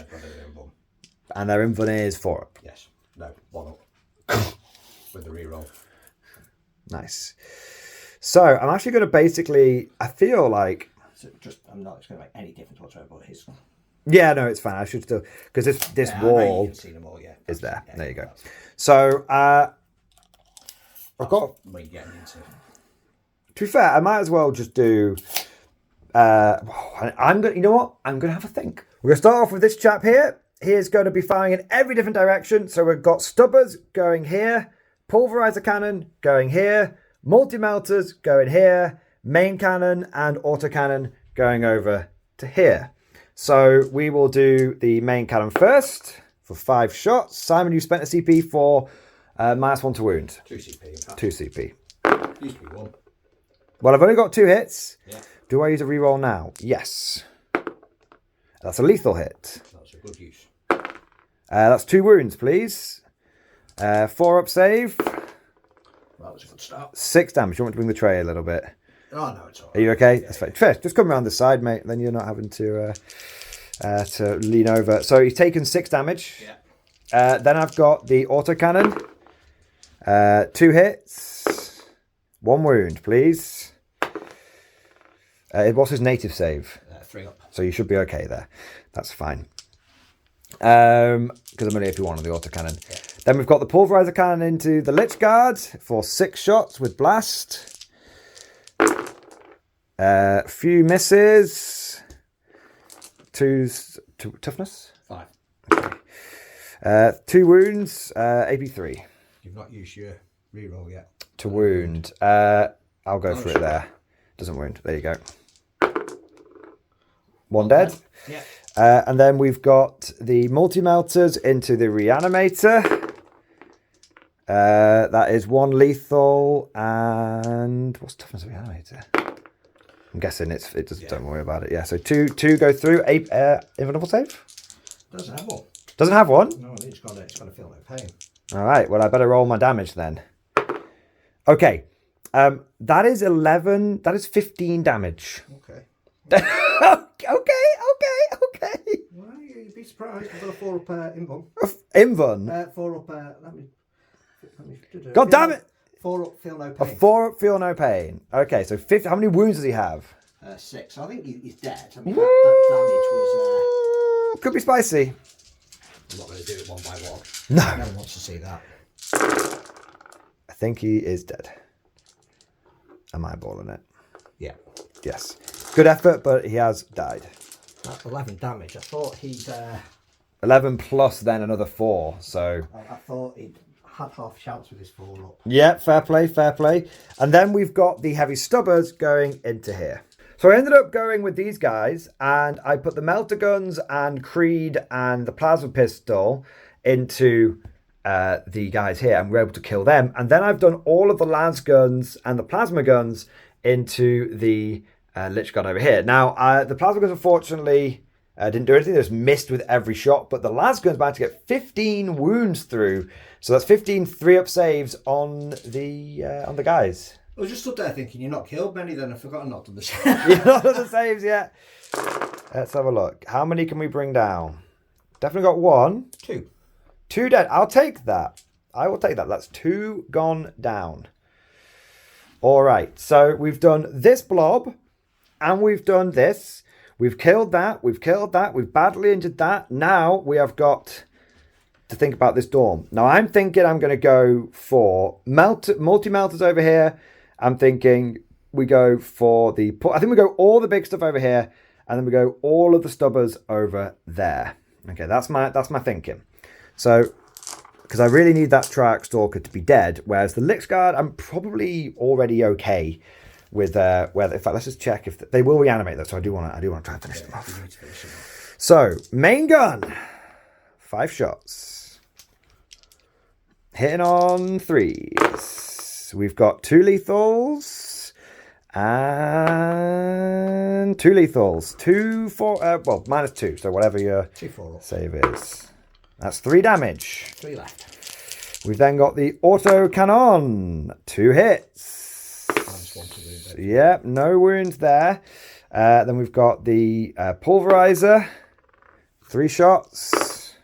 And their invuln is 4 up. Yes. No, 1 up. With the reroll. Nice. So I'm actually going to basically, I feel like... So I'm not going to make any difference whatsoever, but his... Yeah, no, it's fine. I should still... Because this wall you can see them all, is there. Yeah, there you go. So, I've got... What are you getting into? To be fair, I might as well just do... I'm going. You know what? I'm going to have a think. We're going to start off with this chap here. He is going to be firing in every different direction. So we've got stubbers going here, pulverizer cannon going here, multi-melters going here, main cannon and autocannon going over to here. So we will do the main cannon first for 5 shots. Simon, you spent a CP for -1 to wound. 2 CP, in fact. 2 CP. Used to be 1. Well, I've only got 2 hits. Yeah. Do I use a reroll now? Yes. That's a lethal hit. That's a good use. That's 2 wounds, please. 4 up save. Well, that's a good start. 6 damage. You want me to bring the tray a little bit? Oh, no, it's all right. Are you okay? Yeah, That's fine. Fair. Just come around the side, mate. Then you're not having to lean over. So he's taken 6 damage. Yeah. Then I've got the autocannon. 2 hits. 1 wound, please. What's his native save? 3 up. So you should be okay there. That's fine. Because I'm only AP1 on the autocannon. Yeah. Then we've got the pulverizer cannon into the Lich Guard for 6 shots with blast. Few misses. 2 toughness. 5. Okay. 2 wounds. AP3. You've not used your reroll yet. To wound. I'll go for it there. Doesn't wound. There you go. 1 dead. Yeah. And then we've got the multi-melters into the reanimator. That is 1 lethal and what's toughness of reanimator? I'm guessing it doesn't. Don't worry about it. Yeah. So two go through. Invulnerable save. Doesn't have one. Doesn't have one. No, it's got to feel no pain. All right. Well, I better roll my damage then. Okay. That is 11. That is 15 damage. Okay. Okay. Well, you'd be surprised. I've got a 4 up invuln. Invuln? 4 up. Let me God damn it! 4 up, feel no A pain. 4 up, feel no pain. Okay, so 50. How many wounds does he have? 6. I think he's dead. I mean, that damage was. Could be spicy. I'm not going to do it one by one. No. No one wants to see that. I think he is dead. Am I balling it? Yeah. Yes. Good effort, but he has died. That's 11 damage. I thought he'd. 11 plus then another 4. So. I thought he'd had half a chance with his 4 up. Yeah, fair play, fair play. And then we've got the heavy stubbers going into here. So I ended up going with these guys, and I put the melter guns and Creed and the plasma pistol into the guys here, and we were able to kill them. And then I've done all of the las guns and the plasma guns into the Lich Guard over here. Now, the plasma guns, unfortunately, didn't do anything. They just missed with every shot, but the las guns managed to get 15 wounds through. So that's 15 3-up saves on the guys. I was just stood there thinking, you're not killed many, then I've forgotten not to the saves. You're not on the saves yet. Let's have a look. How many can we bring down? Definitely got 1. 2. 2 dead. I'll take that. I will take that. That's 2 gone down. All right. So we've done this blob and we've done this. We've killed that. We've killed that. We've badly injured that. Now we have got to think about this dorm. Now I'm thinking I'm going to go for multi-melters over here. I'm thinking we go for the... I think we go all the big stuff over here, and then we go all of the stubbers over there. Okay, that's my thinking. So, because I really need that Triarch Stalker to be dead, whereas the Lich Guard, I'm probably already okay with whether. In fact, let's just check if they will reanimate though. So I do want to try and finish them off. So main gun, 5 shots, hitting on 3s. We've got 2 lethals and 2 lethals. 2 4. Well, -2. So whatever your 2 save is. That's 3 damage. 3 left. We've then got the auto cannon. 2 hits. Yep, no wounds there. Then we've got the pulverizer. 3 shots.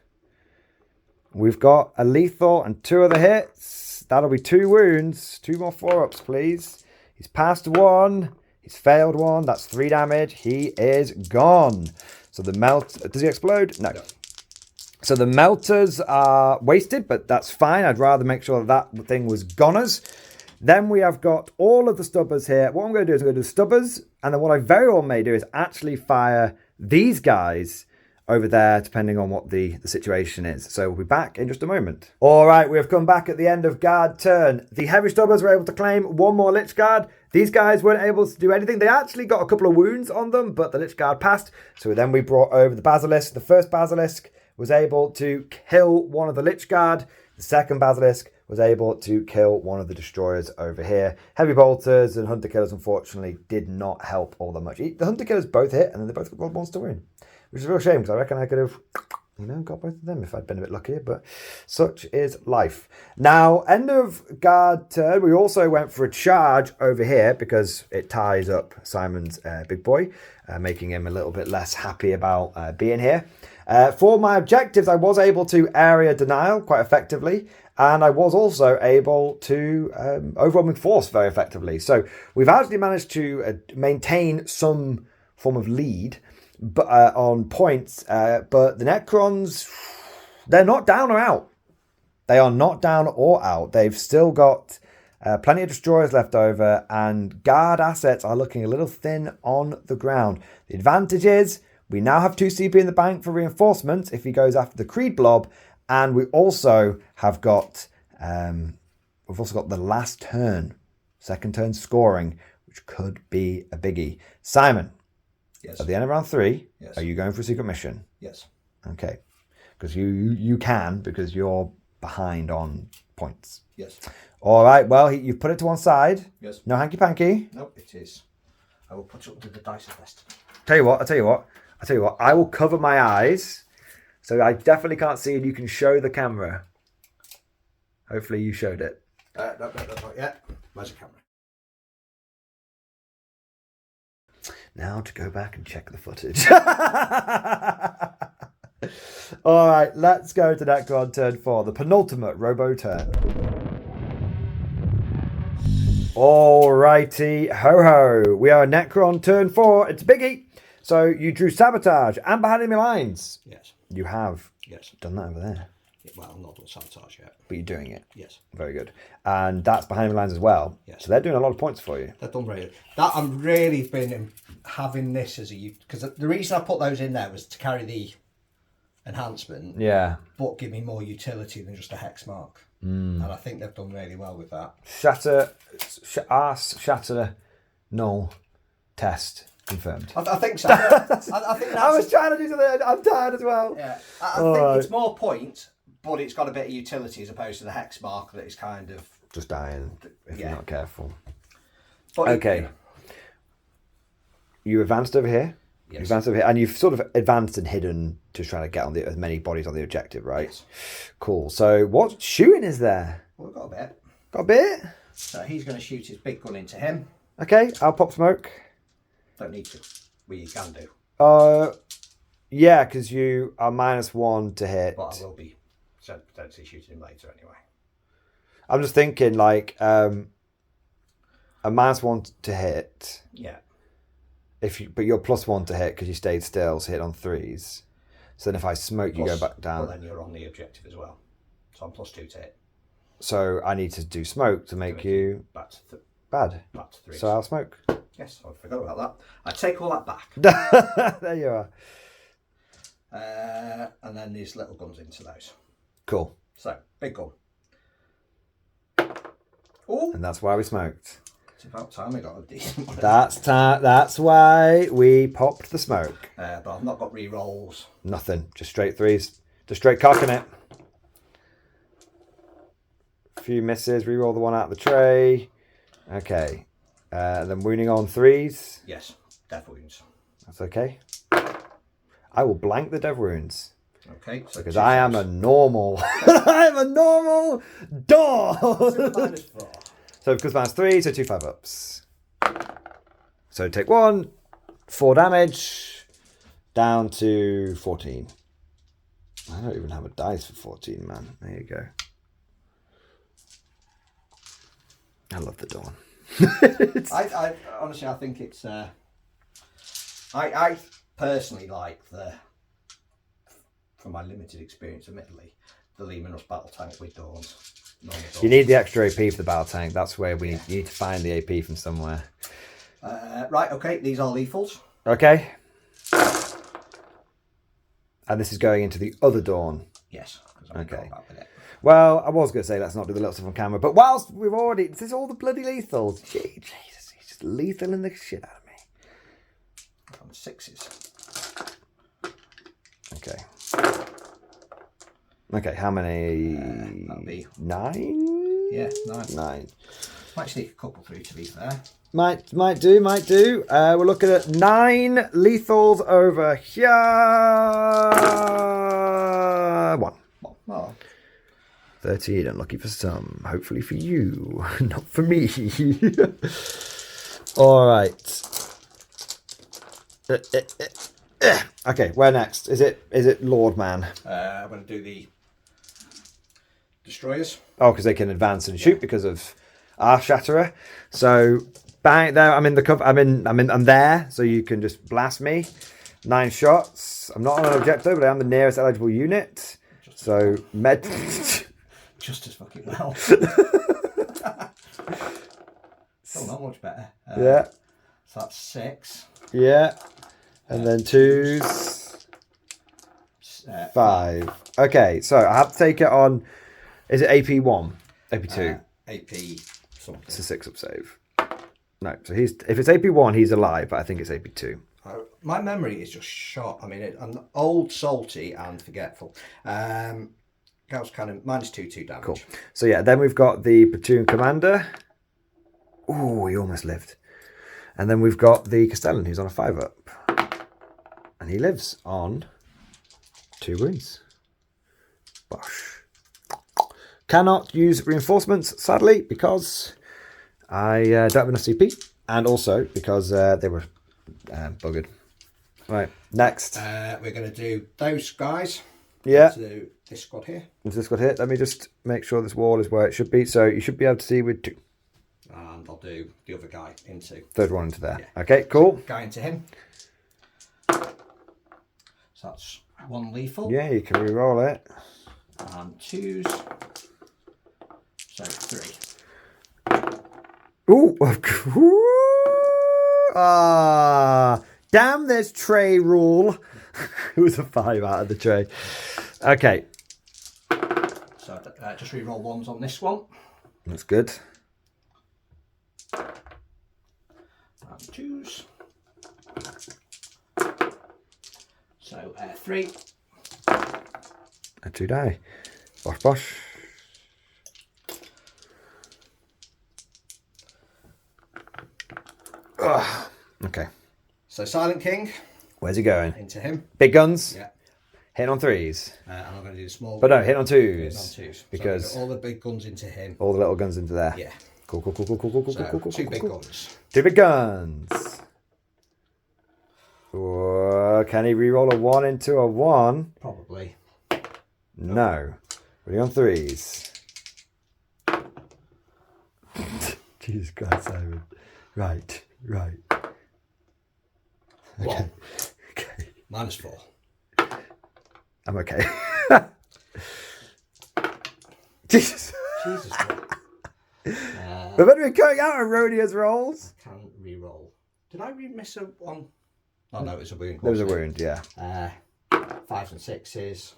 We've got a lethal and 2 other hits. That'll be 2 wounds. 2 more 4-ups, please. He's passed 1. He's failed one. That's 3 damage. He is gone. So the melt... Does he explode? No. So the melters are wasted, but that's fine. I'd rather make sure that thing was goners. Then we have got all of the stubbers here. What I'm going to do is I'm going to do stubbers. And then what I very well may do is actually fire these guys over there, depending on what the situation is. So we'll be back in just a moment. All right, we have come back at the end of guard turn. The heavy stubbers were able to claim 1 more Lich Guard. These guys weren't able to do anything. They actually got a couple of wounds on them, but the Lich Guard passed. So then we brought over the Basilisk. The first Basilisk was able to kill one of the Lich Guard. The second Basilisk was able to kill one of the destroyers over here. Heavy bolters and hunter killers, unfortunately, did not help all that much. The hunter killers both hit, and then they both got monster wound, which is a real shame, because I reckon I could have, got both of them if I'd been a bit luckier, but such is life. Now, end of guard turn, we also went for a charge over here, because it ties up Simon's big boy, making him a little bit less happy about being here. For my objectives, I was able to area denial quite effectively, and I was also able to overwhelming force very effectively. So we've actually managed to maintain some form of lead on points, but the Necrons, they're not down or out. They are not down or out. They've still got plenty of destroyers left over, and guard assets are looking a little thin on the ground. The advantage is we now have 2 CP in the bank for reinforcements if he goes after the Creed blob, and we also have got the last turn, second turn scoring, which could be a biggie. Simon, yes. At the end of round 3, yes. Are you going for a secret mission? Yes. Okay, because you can, because you're behind on points. Yes. All right. Well, you've put it to one side. Yes. No hanky panky. Nope, it is. I will put it under the dice list. Tell you what. I will cover my eyes, so I definitely can't see, and you can show the camera. Hopefully, you showed it. No, not yet. Where's the camera? Now to go back and check the footage. All right, let's go to Necron turn 4, the penultimate Robo turn. Alrighty, ho. We are Necron turn 4. It's a biggie. So you drew Sabotage and Behind Enemy Lines. Yes. You have. Yes. Done that over there. Well, I'm not done Sabotage yet. But you're doing it. Yes. Very good. And that's Behind Enemy Lines as well. Yes. So they're doing a lot of points for you. They've done really. That I'm really been having this as a, because the reason I put those in there was to carry the enhancement. Yeah. But give me more utility than just a hex mark. And I think they've done really well with that. Shatter, null, test. Confirmed. I think so. I think that's I was trying to do something. I'm tired as well. Yeah, I think it's more point, but it's got a bit of utility as opposed to the hex mark that is kind of just dying if you're not careful. But okay. You advanced over here. Yes. You advanced over here, and you've sort of advanced and hidden, just trying to get on as many bodies on the objective, right? Yes. Cool. So what shooting is there? Well, we've got a bit. Got a bit. So he's going to shoot his big gun into him. Okay, I'll pop smoke. Don't need to. Well, you can do. Yeah, because you are -1 to hit. But I will be potentially shooting him later anyway. I'm just thinking like a -1 to hit. Yeah. But you're +1 to hit because you stayed still, so hit on 3s. So then if I smoke, you go back down. Well, then you're on the objective as well. So I'm +2 to hit. So I need to do smoke to make you back to bad. Back to 3. So I'll smoke. Yes, I forgot about that. I take all that back. There you are. And then these little guns into those. Cool. So, big gun. Oh, and that's why we smoked. It's about time we got a decent one. That's why we popped the smoke. But I've not got re-rolls. Nothing. Just straight 3s. Just straight cocking it. A few misses. Re-roll the one out of the tray. Okay. Then wounding on 3s. Yes. Death wounds. That's okay. I will blank the dev wounds. Okay. So because I am a normal. I am a normal dog. 2 -4. So because -3, so 2 5-ups. So take 1, 4 damage, down to 14. I don't even have a dice for 14, man. There you go. I love the dawn. I honestly, I think it's. I personally like from my limited experience, admittedly, the Leman battle tank with Dawns. You need the extra AP for the battle tank. That's where we need to find the AP from somewhere. Right, okay, these are lethals. Okay. And this is going into the other Dawn. Yes. Okay. Well, I was going to say let's not do the little stuff on camera, but whilst we've already... This is all the bloody lethals. Jesus, he's just lethaling the shit out of me. On 6s. Okay. Okay, how many? That'll be 9? Yeah, 9. 9. Might sneak a couple through, to be fair. Might do. We're looking at 9 lethals over here. 1. Oh. 13, unlucky for some. Hopefully for you, not for me. All right. Okay, where next? Is it Lord Man? I'm going to do the destroyers. Oh, because they can advance and shoot because of Starshatter. So bang there. I'm in the cover. I'm there. So you can just blast me. 9 shots. I'm not on an objective, but I am the nearest eligible unit. So med. Just as fucking well. Still not much better. Yeah. So that's 6. Yeah. And then 2s. 5. Okay, so I have to take it on. Is it AP 1? AP 2? AP something. It's a 6-up save. No, so if it's AP 1, he's alive, but I think it's AP 2. My memory is just shot. I mean, I'm old, salty, and forgetful. Gauss cannon, -2 damage. Cool. So yeah, then we've got the platoon commander. Oh, he almost lived. And then we've got the Castellan, who's on a 5-up. And he lives on 2 wounds. Bosh. Cannot use reinforcements, sadly, because I don't have enough CP. And also because they were buggered. Right, next. We're going to do those guys. Yeah. To this squad here. Into this squad here. Let me just make sure this wall is where it should be. So you should be able to see with 2. And I'll do the other guy into. Third one into there. Yeah. Okay, cool. Guy into him. So that's 1 lethal. Yeah, you can re-roll it. And 2s. So 3. Ooh. Damn, there's tray rule. It was a 5 out of the tray. Okay. So just re-roll 1s on this one. That's good. And 2s. So 3. And 2 die. Bosh, bosh. Ugh. Okay. So Silent King. Where's he going? Into him. Big guns? Yeah. Hitting on 3s. And I'm going to do the small. But no, hit on 2s. Hitting on 2s. Because so all the big guns into him. all the little guns into there. Yeah. Cool. So two big guns. 2 big guns. Whoa, can he re-roll a 1 into a 1? Probably. No. Really on 3s. Jesus Christ, Simon. Right. Okay. Okay. -4. I'm okay. Jesus. Jesus. We're going to be cutting out of Rodia's rolls. Can re-roll. Did I miss a 1? Oh no, it's a wound. There was a wound, yeah. 5s and 6s.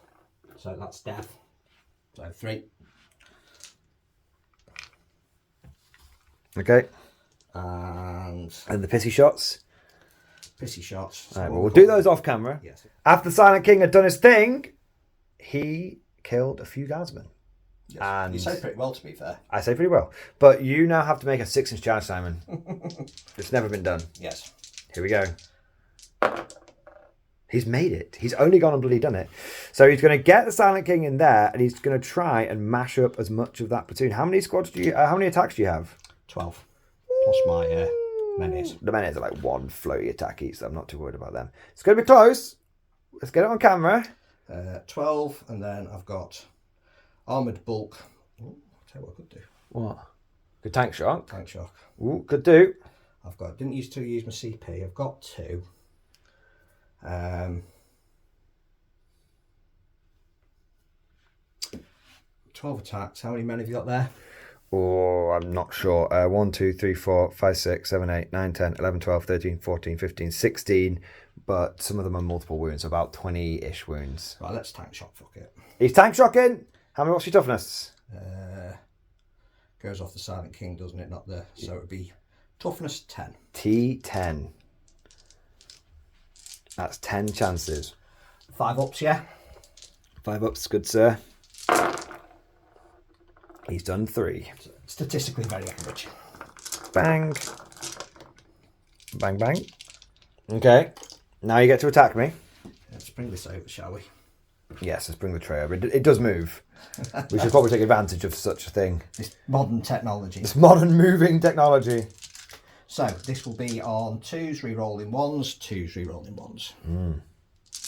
So that's death. So 3. Okay. And the pissy shots. Pissy shots. All right, well, we'll do those off camera. Yes. After Silent King had done his thing, he killed a few guardsmen. Yes. And You say pretty well, to be fair. I say pretty well. But you now have to make a 6-inch charge, Simon. It's never been done. Yes. Here we go. He's made it. He's only gone and bloody done it. So he's going to get the Silent King in there, and he's going to try and mash up as much of that platoon. How many squads do you? How many attacks do you have? 12. Plus my menhirs. The menhirs are like 1 floaty attack each, so I'm not too worried about them. It's going to be close. Let's get it on camera. 12, and then I've got armoured bulk. Oh, I'll tell you what I could do. What? Good tank shock. Tank shock. Ooh, could do. Didn't use my CP. I've got 2. 12 attacks. How many men have you got there? Oh, I'm not sure. 1, 2, 3, 4, 5, 6, 7, 8, 9, 10, 11, 12, 13, 14, 15, 16. But some of them are multiple wounds, so about 20-ish wounds. Right, let's tank shock. Fuck it. He's tank shocking. How many? What's your toughness? Goes off the Silent King, doesn't it? Not the. So it would be toughness 10. T10. That's 10 chances. 5 ups, yeah. 5 ups, good sir. He's done 3. Statistically very average. Bang. Bang, bang. Okay. Now you get to attack me. Let's bring this over, shall we? Yes, let's bring the tray over. It does move. We should probably take advantage of such a thing. This modern technology. This modern moving technology. So, this will be on 2s, re-rolling 1s, 2s, re-rolling 1s.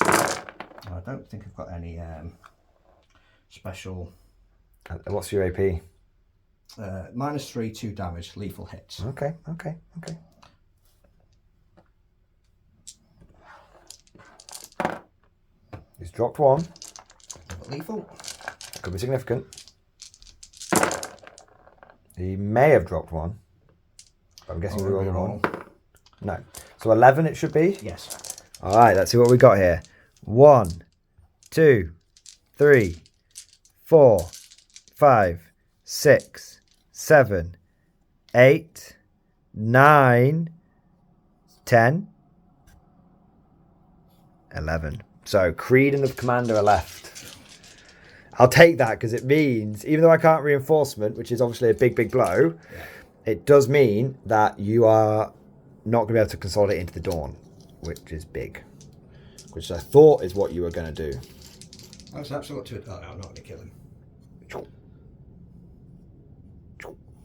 I don't think I've got any special... What's your AP? -3, 2 damage, lethal hits. Okay. He's dropped 1. Lethal. Could be significant. He may have dropped 1. But I'm guessing we rolled a 1. No. So 11 it should be? Yes. All right, let's see what we got here. 1, 2, 3, 4, 5, 6, 7, 8, 9, 10, 11. So Creed and the commander are left. I'll take that because it means, even though I can't reinforcement, which is obviously a big blow, it does mean that you are not going to be able to consolidate into the Dawn, which is big. Which I thought is what you were going to do. That's absolutely got 2. Oh, no, I'm not going to kill him.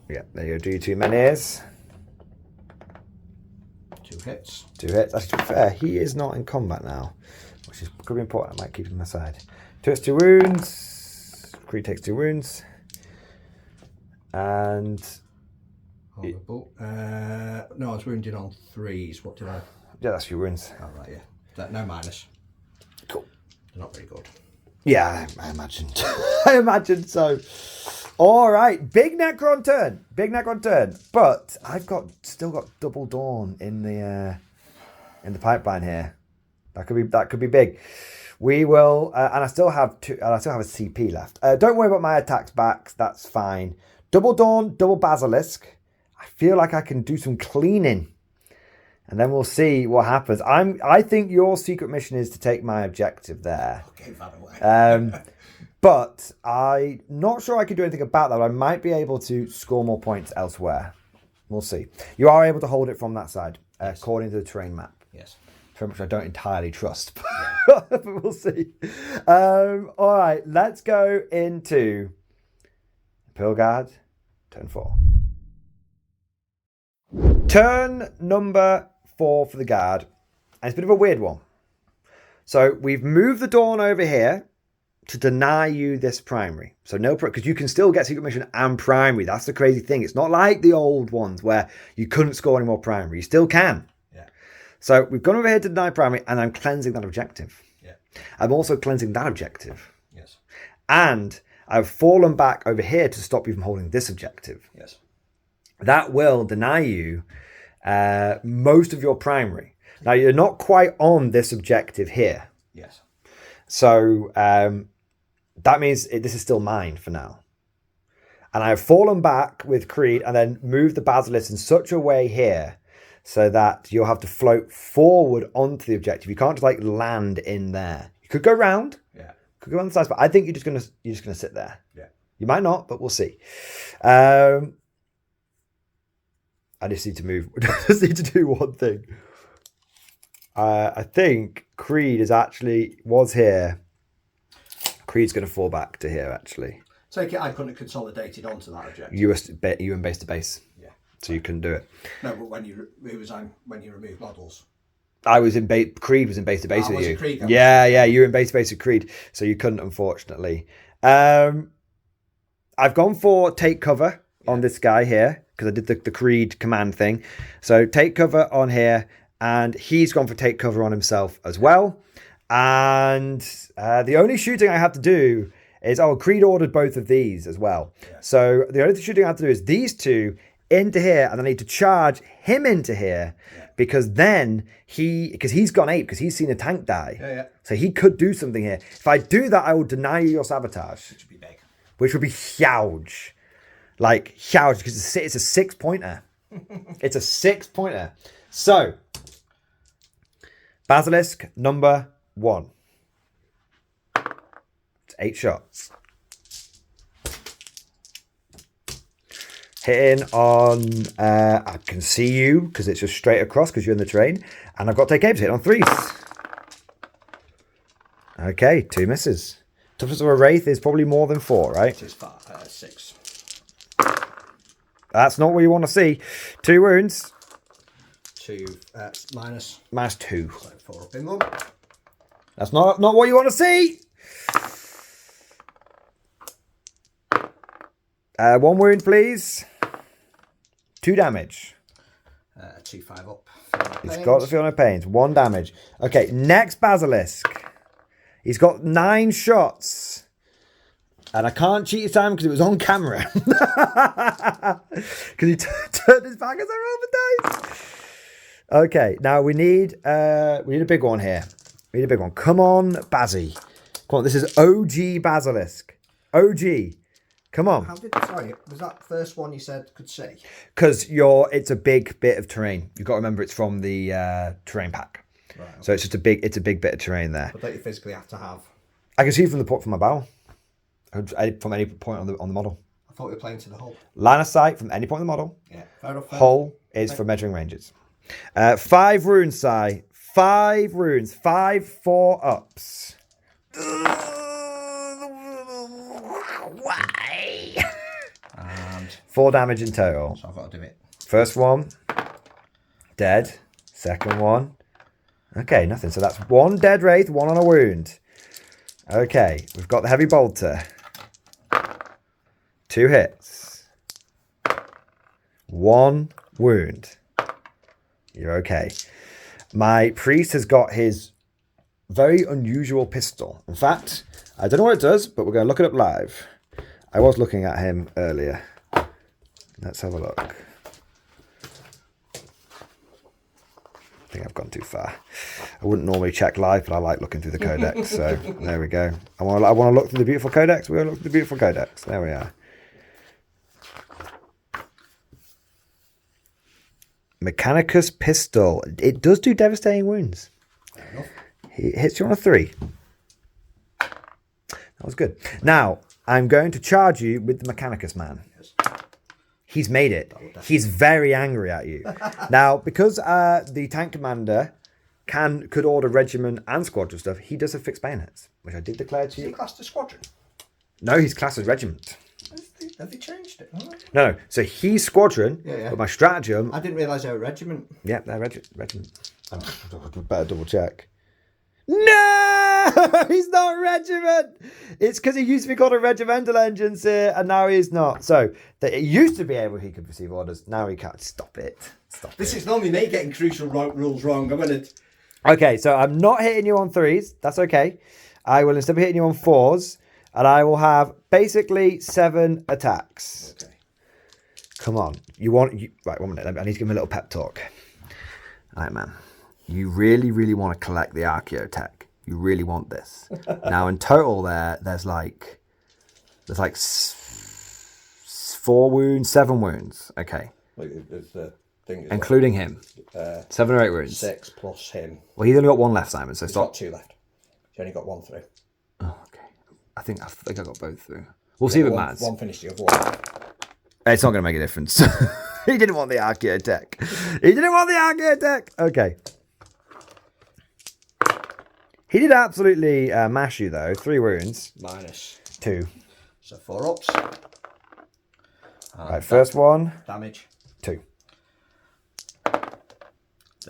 Yeah, there you go. Do your 2 men-ears. 2 hits. 2 hits. Actually, to be fair, he is not in combat now, which is could be important. I might keep him aside. 2 hits, 2 wounds. Creed takes 2 wounds. And... No, I was wounded on 3s. What did I... Yeah, that's your wounds. Oh, right, yeah. No minus. Cool. They're not very good. Yeah, I imagined. I imagined so. All right, big Necron turn. Big Necron turn. But I've still got double Dawn in the pipeline here. That could be big. We will, and I still have 2. And I still have a CP left. Don't worry about my attacks back. That's fine. Double Dawn, double Basilisk. I feel like I can do some cleaning, and then we'll see what happens. I think your secret mission is to take my objective there. Okay, that away. But I'm not sure I can do anything about that. I might be able to score more points elsewhere. We'll see. You are able to hold it from that side, yes, according to the terrain map. Yes. Very much I don't entirely trust, but we'll see. All right, let's go into Imperial Guard, turn 4. Turn number 4 for the Guard. And it's a bit of a weird one. So we've moved the Dawn over here to deny you this primary. So no, because you can still get secret mission and primary. That's the crazy thing. It's not like the old ones where you couldn't score any more primary. You still can. Yeah. So we've gone over here to deny primary, and I'm cleansing that objective. Yeah. I'm also cleansing that objective. Yes. And I've fallen back over here to stop you from holding this objective. Yes. That will deny you most of your primary. Now, you're not quite on this objective here. Yes. So that means this is still mine for now. And I've fallen back with Creed and then moved the Basilisk in such a way here so that you'll have to float forward onto the objective. You can't just like land in there. You could go round. Yeah. Could go on the sides, but I think you're just gonna sit there. Yeah. You might not, but we'll see. I just need to move. I just need to do one thing. I think Creed was here. Creed's going to fall back to here, actually. Take it I couldn't have consolidated onto that objective. You were in base to base. Yeah. So you couldn't do it. No, but when you remove models. I was in base. Creed was in base to base with was you. it Creed? Yeah, you were in base to base with Creed, so you couldn't, unfortunately. I've gone for take cover on this guy here, because I did the Creed command thing. So take cover on here, and he's gone for take cover on himself as well. And the only shooting I have to do is, Creed ordered both of these as well. Yeah. So the only shooting I have to do is these two into here, and I need to charge him into here, because then because he's gone ape, because he's seen a tank die. Yeah. So he could do something here. If I do that, I will deny you your sabotage. Which would be big. Which would be huge. Like, huge, because it's a 6-pointer. It's a 6-pointer. So, Basilisk number 1. It's 8 shots. Hitting on, I can see you, because it's just straight across, because you're in the terrain. And I've got to take apes, hit on 3s. Okay, 2 misses. Toughness of a Wraith is probably more than 4, right? It is 6. That's not what you want to see. 2 wounds. 2 minus. Minus 2. So 4 up in them. That's not what you want to see. 1 wound, please. 2 damage. 2 5 up. He's got the feeling of pains. 1 damage. Okay, next Basilisk. He's got 9 shots. And I can't cheat his time because it was on camera. Because he turned his back as I rolled the dice. Okay, now we need a big one here. We need a big one. Come on, Bazzy. Come on, this is OG Basilisk. OG. Come on. Sorry, was that first one you said could see? Because it's a big bit of terrain. You've got to remember it's from the terrain pack. Right, okay. So it's just a big bit of terrain there. But don't you physically have to have? I can see from my barrel. From any point on the model. I thought we were playing to the hull. Line of sight from any point on the model. Yeah, fair enough. Hull is for measuring ranges. 5 runes, Si. 5 runes. 5 4-ups. Why? And 4 damage in total. So I've got to do it. First one, dead. Second one. Okay, nothing. So that's 1 dead wraith, 1 on a wound. Okay, we've got the heavy bolter. 2 hits. 1 wound. You're okay. My priest has got his very unusual pistol. In fact, I don't know what it does, but we're going to look it up live. I was looking at him earlier. Let's have a look. I think I've gone too far. I wouldn't normally check live, but I like looking through the Codex. So there we go. I want to look through the beautiful Codex. We're going to look through the beautiful Codex. There we are. Mechanicus pistol. It does do devastating wounds. Fair enough. He hits you on a 3. That was good. Now, I'm going to charge you with the Mechanicus man. Yes. He's made it. He's very angry at you. Now, because the tank commander could order regiment and squadron stuff, he does have fixed bayonets, which I did declare to Is he you. classed as squadron? No, he's classed as regiment. Have they changed it? Oh. No. So he's squadron, Yeah. but my stratagem... I didn't realise they were regiment. Yeah, they're regiment. Better double check. No! He's not regiment! It's because he used to be called a regimental engine, sir, and now he's not. So, it used to be able he could receive orders. Now he can't. Stop it. This is normally me getting crucial rules wrong. I'm going to... Okay, so I'm not hitting you on 3s. That's okay. I will instead be hitting you on 4s. And I will have basically 7 attacks. Okay. Come on. Right, 1 minute. I need to give him a little pep talk. All right, man. You really, really want to collect the Archaeotech. You really want this. Now, in total, there's like 4 wounds, 7 wounds. Okay. The thing including him. 7 or 8 wounds. 6 plus him. Well, he's only got 1 left, Simon. So he's stop. got 2 left. He's only got 1 through. Oh, okay. I think I got both through. We'll see if it matters. 1 finished, the other one. It's not going to make a difference. He didn't want the Archaeotech. He didn't want the Archaeotech. Okay. He did absolutely mash you, though. 3 wounds. Minus 2. So 4 ups. Right, first one. Damage. 2.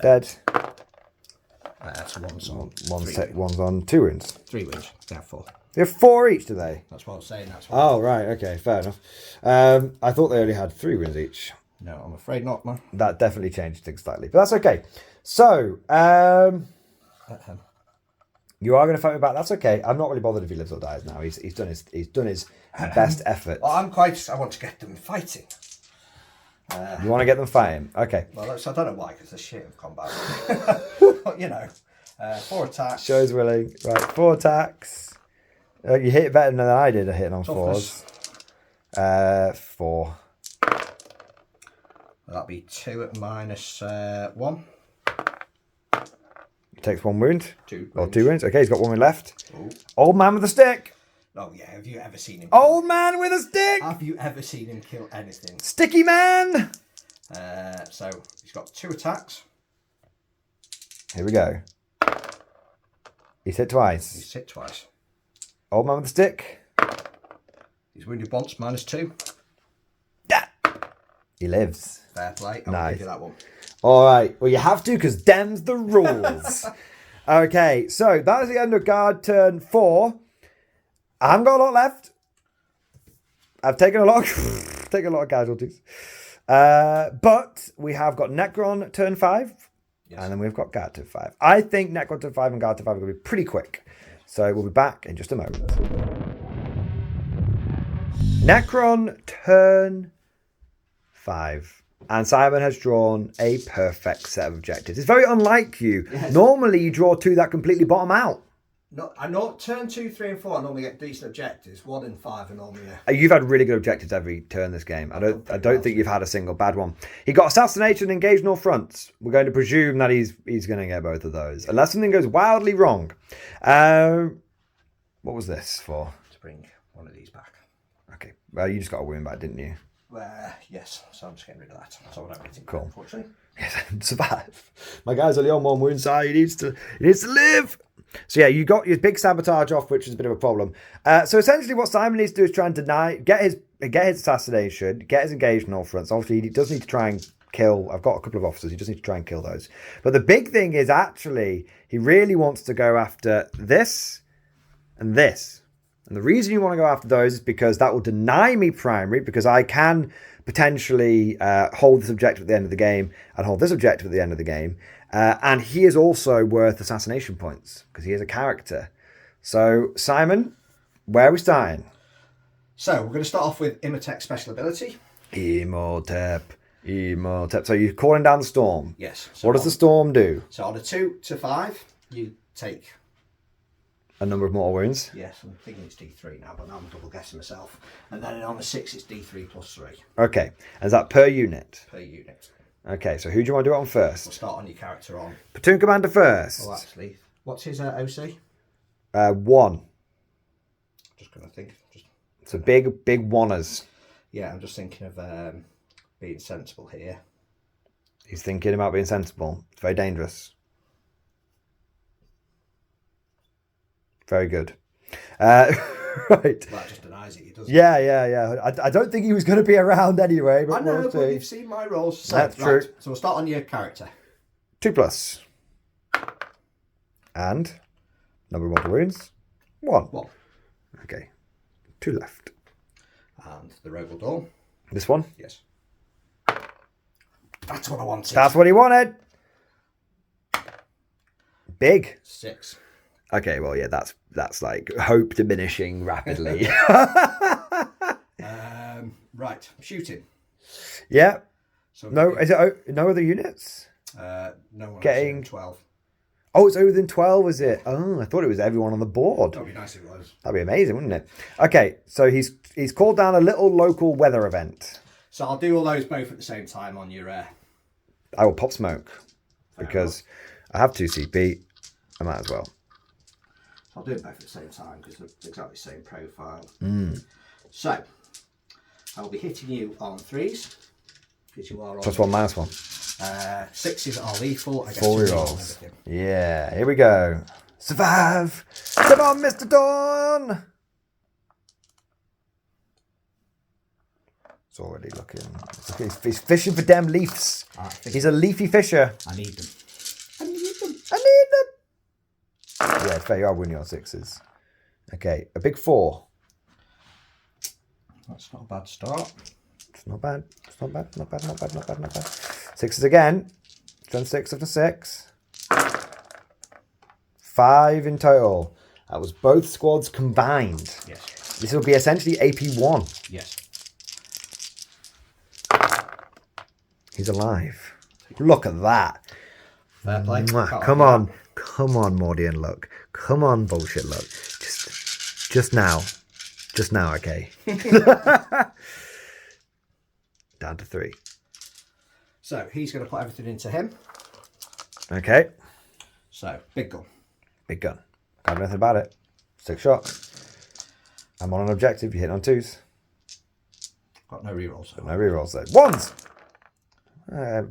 Dead. That's 1's on. One's on 2 wounds. 3 wounds. Yeah, 4. They have 4 each, do they? That's what I was saying. That's what Oh, right. Okay, fair enough. I thought they only had 3 wounds each. No, I'm afraid not, man. That definitely changed things slightly, but that's okay. So, you are going to fight me back. That's okay. I'm not really bothered if he lives or dies now. He's done his best effort. Well, I want to get them fighting. You want to get them fighting? Okay. Well, I don't know why, because they're shit of combat. But, you know, 4 attacks. Shows willing. Right, 4 attacks. You hit better than I did. Hitting on Toughness. 4s. 4. That'll be 2 at -1. He takes 1 wound. 2 Or 2 wounds. Okay, he's got 1 wound left. Oh. Old man with a stick. Oh yeah, have you ever seen him? Old man with a stick. Have you ever seen him kill anything? Sticky man. So he's got 2 attacks. Here we go. He's hit twice. He's hit twice. Old man with a stick. He's wounded once, -2. He lives. Fair play. I'll Nice. give you that one. All right. Well, you have to because dem's the rules. Okay. So that is the end of guard turn 4. I haven't got a lot left. I've taken a lot of casualties. But we have got Necron turn 5. Yes. And then we've got guard turn 5. I think Necron turn 5 and guard turn 5 are going to be pretty quick. So we'll be back in just a moment. Necron turn 5. And Simon has drawn a perfect set of objectives. It's very unlike you. Yes. Normally you draw 2 that completely bottom out. No, I know turn 2, 3, and 4. I normally get decent objectives. 1 and 5 are normally. You've had really good objectives every turn this game. I don't think you've had a single bad one. He got assassination, engaged in all fronts. We're going to presume that he's going to get both of those, unless something goes wildly wrong. What was this for? To bring one of these back. Okay, well you just got a wound back, didn't you? Yes, so I'm just getting rid of that. So I don't get it. Cool. Unfortunately. Survive. My guy's only on 1 wound, so he needs to live. So yeah, you got your big sabotage off, which is a bit of a problem. So essentially what Simon needs to do is try and get his assassination, get his engaged in all fronts. Obviously he does need to try and kill, I've got a couple of officers, he just needs to try and kill those. But the big thing is actually, he really wants to go after this and this. And the reason you want to go after those is because that will deny me primary, because I can potentially hold this objective at the end of the game and hold this objective at the end of the game. And he is also worth assassination points because he is a character. So, Simon, where are we starting? So, we're going to start off with Imhotep special ability. Imhotep. So, you're calling down the storm. Yes. So what does the storm do? So, on a 2 to 5, you take... A number of mortal wounds. Yes, I'm thinking it's D3 now, but now I'm double guessing myself. And then on the 6, it's D3 plus 3. Okay. And is that per unit? Per unit. Okay, so who do you want to do it on first? We'll start on your character on... Platoon Commander first. Oh, actually, what's his OC? 1. Just going to think. So big oneers. Yeah, I'm just thinking of being sensible here. He's thinking about being sensible. It's very dangerous. Very good. Right. Well, that just denies it. He doesn't. Yeah. I don't think he was going to be around anyway. But I know, we'll but see. you've seen my rolls. So, That's true. So we'll start on your character. 2+. And number of mortal wounds. 1. Okay. 2 left. And the rogue will duel. This one? Yes. That's what I wanted. That's what he wanted. Big. 6. Okay, well, yeah, that's like hope diminishing rapidly. Right, shooting. Yeah. So No, is it no other units? No one Getting 12. Oh, it's over than 12, is it? Oh, I thought it was everyone on the board. That would be nice if it was. That'd be amazing, wouldn't it? Okay, so he's called down a little local weather event. So I'll do all those both at the same time on your... I will pop smoke because I have 2 CP. I might as well. I'll do it both at the same time because they're exactly the same profile. So, I'll be hitting you on 3s. Because you are on... +1, -1. 6s are lethal. I get 4 2 rerolls. Yeah, here we go. Survive! Come on, Mr. Dawn! It's already looking... He's fishing for damn leaves. He's a leafy fisher. I need them. I need them. Yeah, it's fair. You are winning on 6s. Okay, a big 4. That's not a bad start. It's not bad. It's not bad. Not bad. Not bad. Not bad. Not bad. 6s again. Strength 6 after 6. 5 in total. That was both squads combined. Yes. This will be essentially AP1. Yes. He's alive. Look at that. Fair play. Mwah. Come on. Come on, Mordian luck. Come on, bullshit luck. Just now. Just now, okay. Down to 3. So he's going to put everything into him. Okay. So big gun. Big gun. Can't do anything about it. 6 shots. I'm on an objective. You're hitting on 2s. Got no rerolls. No rerolls though. 1s!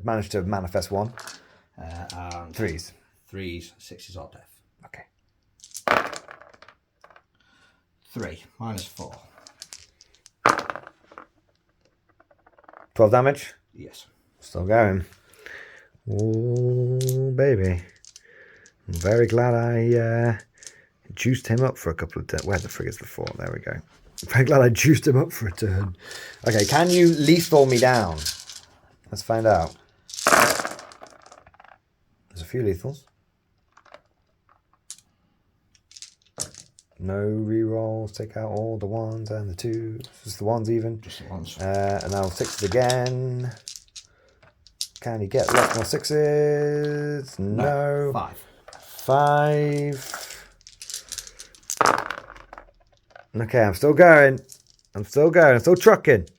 Managed to manifest 1. And 3s. 3s, 6s or death. Okay. 3 minus 4. 12 damage. Yes. Still going. Oh, baby. I'm very glad I juiced him up for a couple of turns. Where the frig is the 4? There we go. I'm very glad I juiced him up for a turn. Okay, can you lethal me down? Let's find out. There's a few lethals. No rerolls. Take out all the 1s and the 2s. Just the 1s even. Just the 1s. And now 6s again. Can he get lots more 6s? No. 5. 5. Okay, I'm still going. I'm still going. I'm still trucking.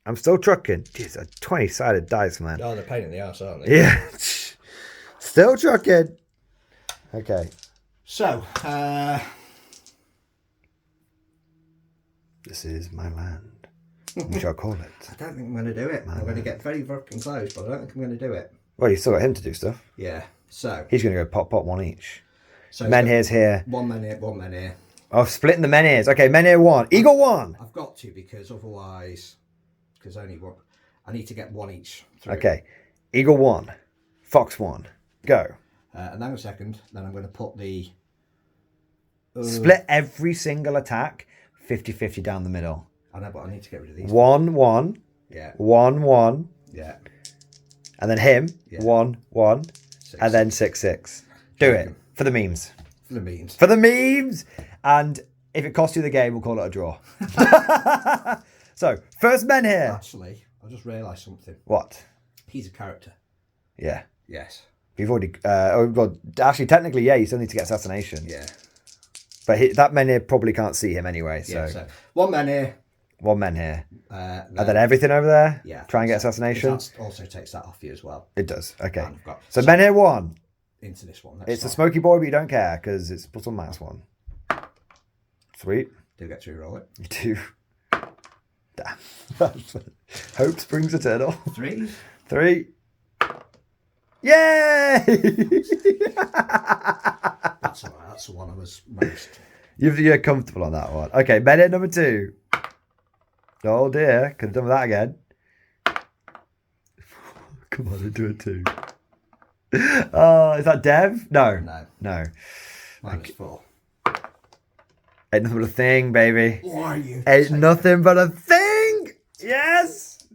I'm still trucking. Jeez, a 20-sided dice, man. Oh, they're a pain in the ass, aren't they? Yeah. Still trucking. Okay. So, This is my land. We shall call it. I don't think I'm going to do it. I'm going to get very fucking close, but I don't think I'm going to do it. Well, you still got him to do stuff. Yeah. So. He's going to go pop 1 each. So Men here's here. 1 men here, 1 men here. Oh, splitting the men ears. Okay, men ear 1. Eagle 1. I've got to because otherwise, because only one, I need to get 1 each. Through. Okay, Eagle 1. Fox 1. Go. And then a second, then I'm going to put the... Split every single attack 50-50 down the middle. I know, but I need to get rid of these. 1-1. Yeah. 1-1. Yeah. And then him. Yeah. 1-1. 6. And then 6-6. Do it. For the memes. For the memes. For the memes! And if it costs you the game, we'll call it a draw. So, first men here. Actually, I just realised something. What? He's a character. Yeah. Yes. You've already... well, actually, technically, yeah, you still need to get assassination. Yeah. But that men here probably can't see him anyway, so... Yeah, so 1 man here. 1 men here. Then, And then everything over there? Yeah. Try and get assassination? That also takes that off you as well. It does, okay. And I've got- So men here 1. Into this one. It's a smoky boy, but you don't care, because it's plus 1 minus 1. Sweet. Do get to roll it. You do. Damn. Hope springs eternal. 3. 3. Yay! That's alright. That's the one I was most... You're comfortable on that one. Okay, men hit number 2. Oh dear, could have done with that again. Come on, and do it too. Is that Dev? No. No. Minus 4. Ain't nothing but a thing, baby. Why are you? Ain't nothing but a thing! Yes!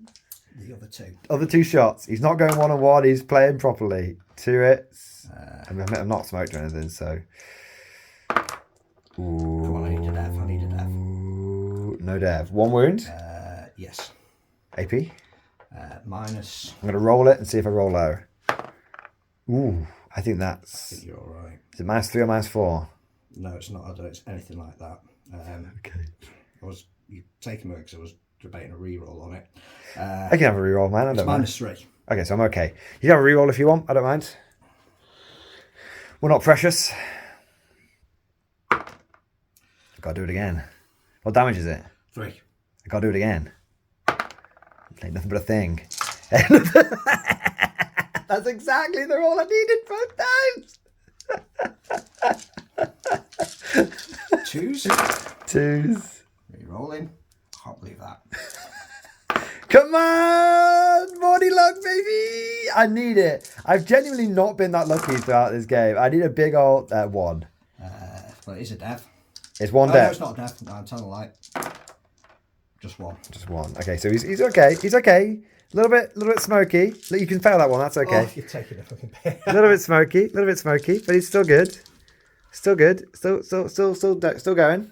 The other 2. Other 2 shots. He's not going 1-on-1, he's playing properly. 2 hits. I'm not smoked or anything, so... Ooh. Come on, I need a dev. I need a dev. No dev. 1 wound? Yes. AP? Minus... I'm going to roll it and see if I roll low. Ooh, I think that's... I think you're alright. Is it -3 or -4? No, it's not. I don't. It's anything like that. Okay. You taking me because I was debating a reroll on it. I can have a reroll, man. I don't mind. -3. Okay, so I'm okay. You can have a reroll if you want. I don't mind. We're not precious. I gotta do it again. What damage is it? 3. I gotta do it again. Ain't nothing but a thing. That's exactly the roll I needed both times. 2s. 2s. Rerolling. Can't believe that. Come on! Morty luck, baby! I need it. I've genuinely not been that lucky throughout this game. I need a big old 1. Well, it is a dev. It's one No, death. it's not a death. No, I'm telling a lie. Just one. Just one. Okay, so he's okay. He's okay. A little bit smoky. You can fail that one. That's okay. Oh, you're taking a fucking piss. A little bit smoky. But he's still good. Still good. Still going.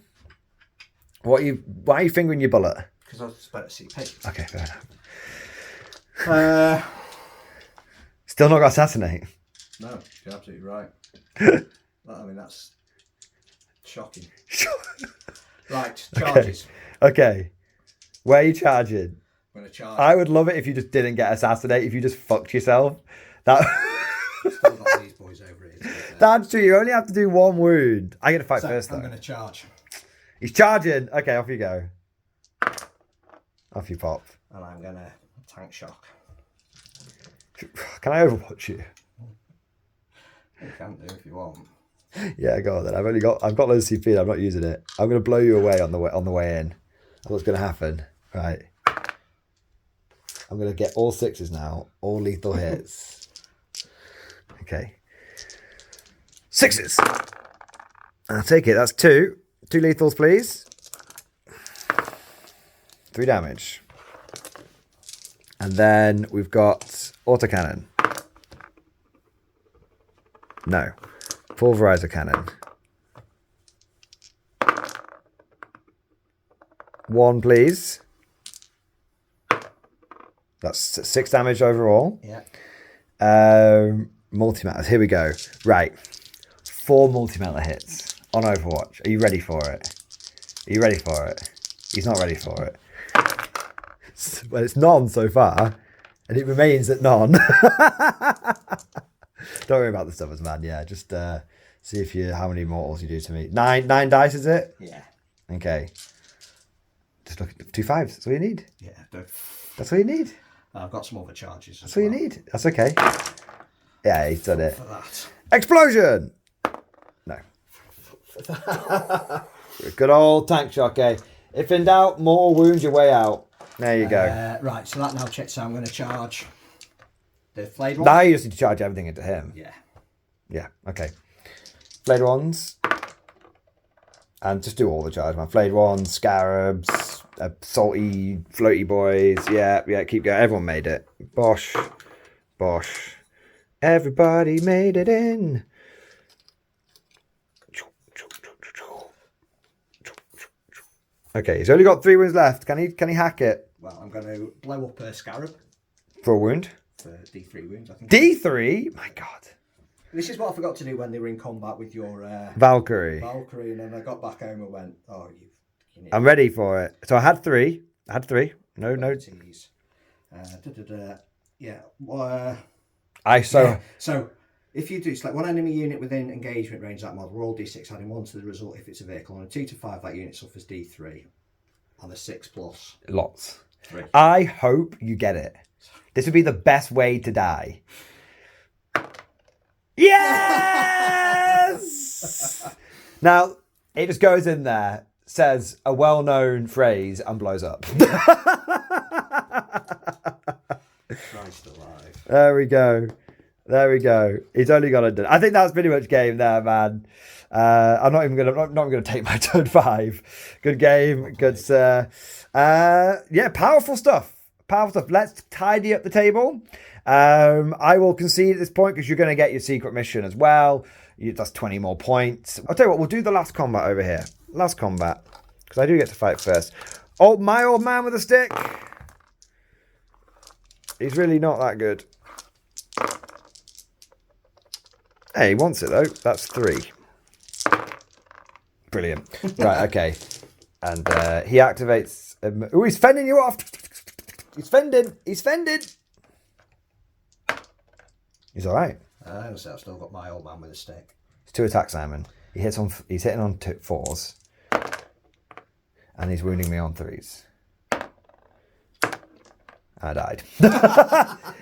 Why are you fingering your bullet? Because I was about to CP. Okay, fair enough. Still not got assassinate. No, you're absolutely right. I mean, that's shocking. Right, charges. Okay. Where are you charging? I'm going to charge. I would love it if you just didn't get assassinate, if you just fucked yourself. That. Still got these boys over here. That's true. You only have to do one wound. I get to fight first, though. I'm going to charge. He's charging. Okay, off you go. Off you pop. And I'm going to tank shock. Can I overwatch you? You can do if you want. Yeah, go on then. I've got loads of CP. I'm not using it. I'm going to blow you away on the way in. That's what's going to happen. Right. I'm going to get all sixes now. All lethal hits. Okay. Sixes. I'll take it. That's two. Two lethals, please. 3 damage. And then we've got autocannon. No. Pulverizer cannon. 1, please. That's 6 damage overall. Yeah. Multi-matters. Here we go. Right. 4 multi-matter hits on Overwatch. Are you ready for it? Are you ready for it? He's not ready for it. Well, it's none so far. And it remains at none. Don't worry about the stuffers, man. Yeah, just see if how many mortals you do to me. 9 dice, is it? Yeah. Okay. Just look at 2 5s. That's all you need. Yeah. That's all you need. I've got some other charges. That's all you need. That's okay. Yeah, he's done it. For that. Explosion! No. Good old tank shock, eh? If in doubt, more wounds your way out. There you go. Right, so that now checks out. I'm going to charge the flayed one. Now you just need to charge everything into him. Yeah. Yeah, okay. Flayed ones. And just do all the charge, man. Flayed ones, scarabs, salty, floaty boys. Yeah, keep going. Everyone made it. Bosh. Bosh. Everybody made it in. Okay, he's only got 3 wounds left. Can he hack it? Well, I'm going to blow up a scarab. For a wound? For D3 wounds, I think. D3? My God. This is what I forgot to do when they were in combat with your Valkyrie. Valkyrie, and then I got back home and went, oh, you I'm ready for it. So I had 3. No. Yeah. So if you do select one enemy unit within engagement range of that mod, roll D6, adding 1 to the result if it's a vehicle. On a 2 to 5, that unit suffers D3. On a 6 plus. Lots. 3. I hope you get it. This would be the best way to die. Yes! Now, it just goes in there, says a well-known phrase, and blows up. Christ alive. There we go. He's only got it done. I think that's pretty much game there, man. I'm not gonna take my turn 5. Good game, good sir. Yeah, powerful stuff. Let's tidy up the table. I will concede at this point because you're going to get your secret mission as well. That's 20 more points. I'll tell you what, we'll do the last combat over here. Last combat, because I do get to fight first. Oh, my old man with a stick. He's really not that good. Hey, he wants it though. That's 3. Brilliant. Right, okay. And he activates... oh, he's fending you off. He's fending. He's all right. So I've still got my old man with a stick. It's 2 attacks, Simon. He's hitting on 4s. And he's wounding me on 3s. I died.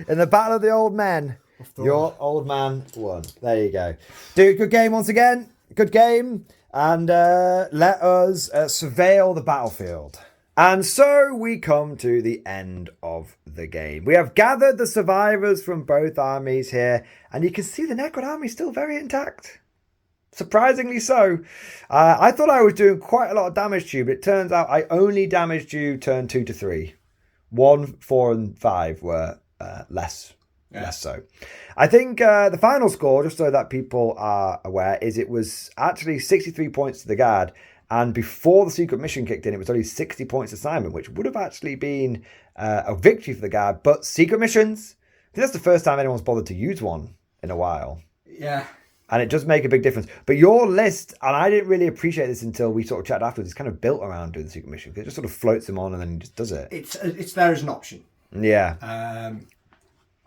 In the battle of the old men. Your old man won. There you go. Dude, good game once again. Good game. And let us surveil the battlefield. And so we come to the end of the game. We have gathered the survivors from both armies here. And you can see the Necron army still very intact. Surprisingly so. I thought I was doing quite a lot of damage to you, but it turns out I only damaged you turn 2 to 3. 1, 4, and 5 were less so. I think the final score, just so that people are aware, is it was actually 63 points to the guard. And before the secret mission kicked in, it was only 60 points to Simon, which would have actually been a victory for the guard. But secret missions, I think that's the first time anyone's bothered to use one in a while. Yeah. And it does make a big difference. But your list, and I didn't really appreciate this until we sort of chatted afterwards, it's kind of built around doing the secret mission. Because it just sort of floats them on and then he just does it. It's there as an option. Yeah.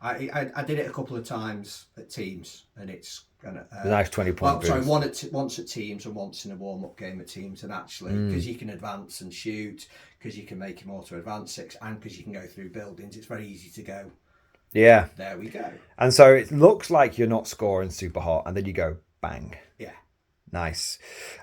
I did it a couple of times at teams, and it's kind of a nice 20-point boost. Sorry, once at teams and once in a warm-up game at teams, and actually because you can advance and shoot, because you can make him auto advance 6, and because you can go through buildings, it's very easy to go. Yeah. There we go. And so it looks like you're not scoring super hot, and then you go bang. Yeah. Nice.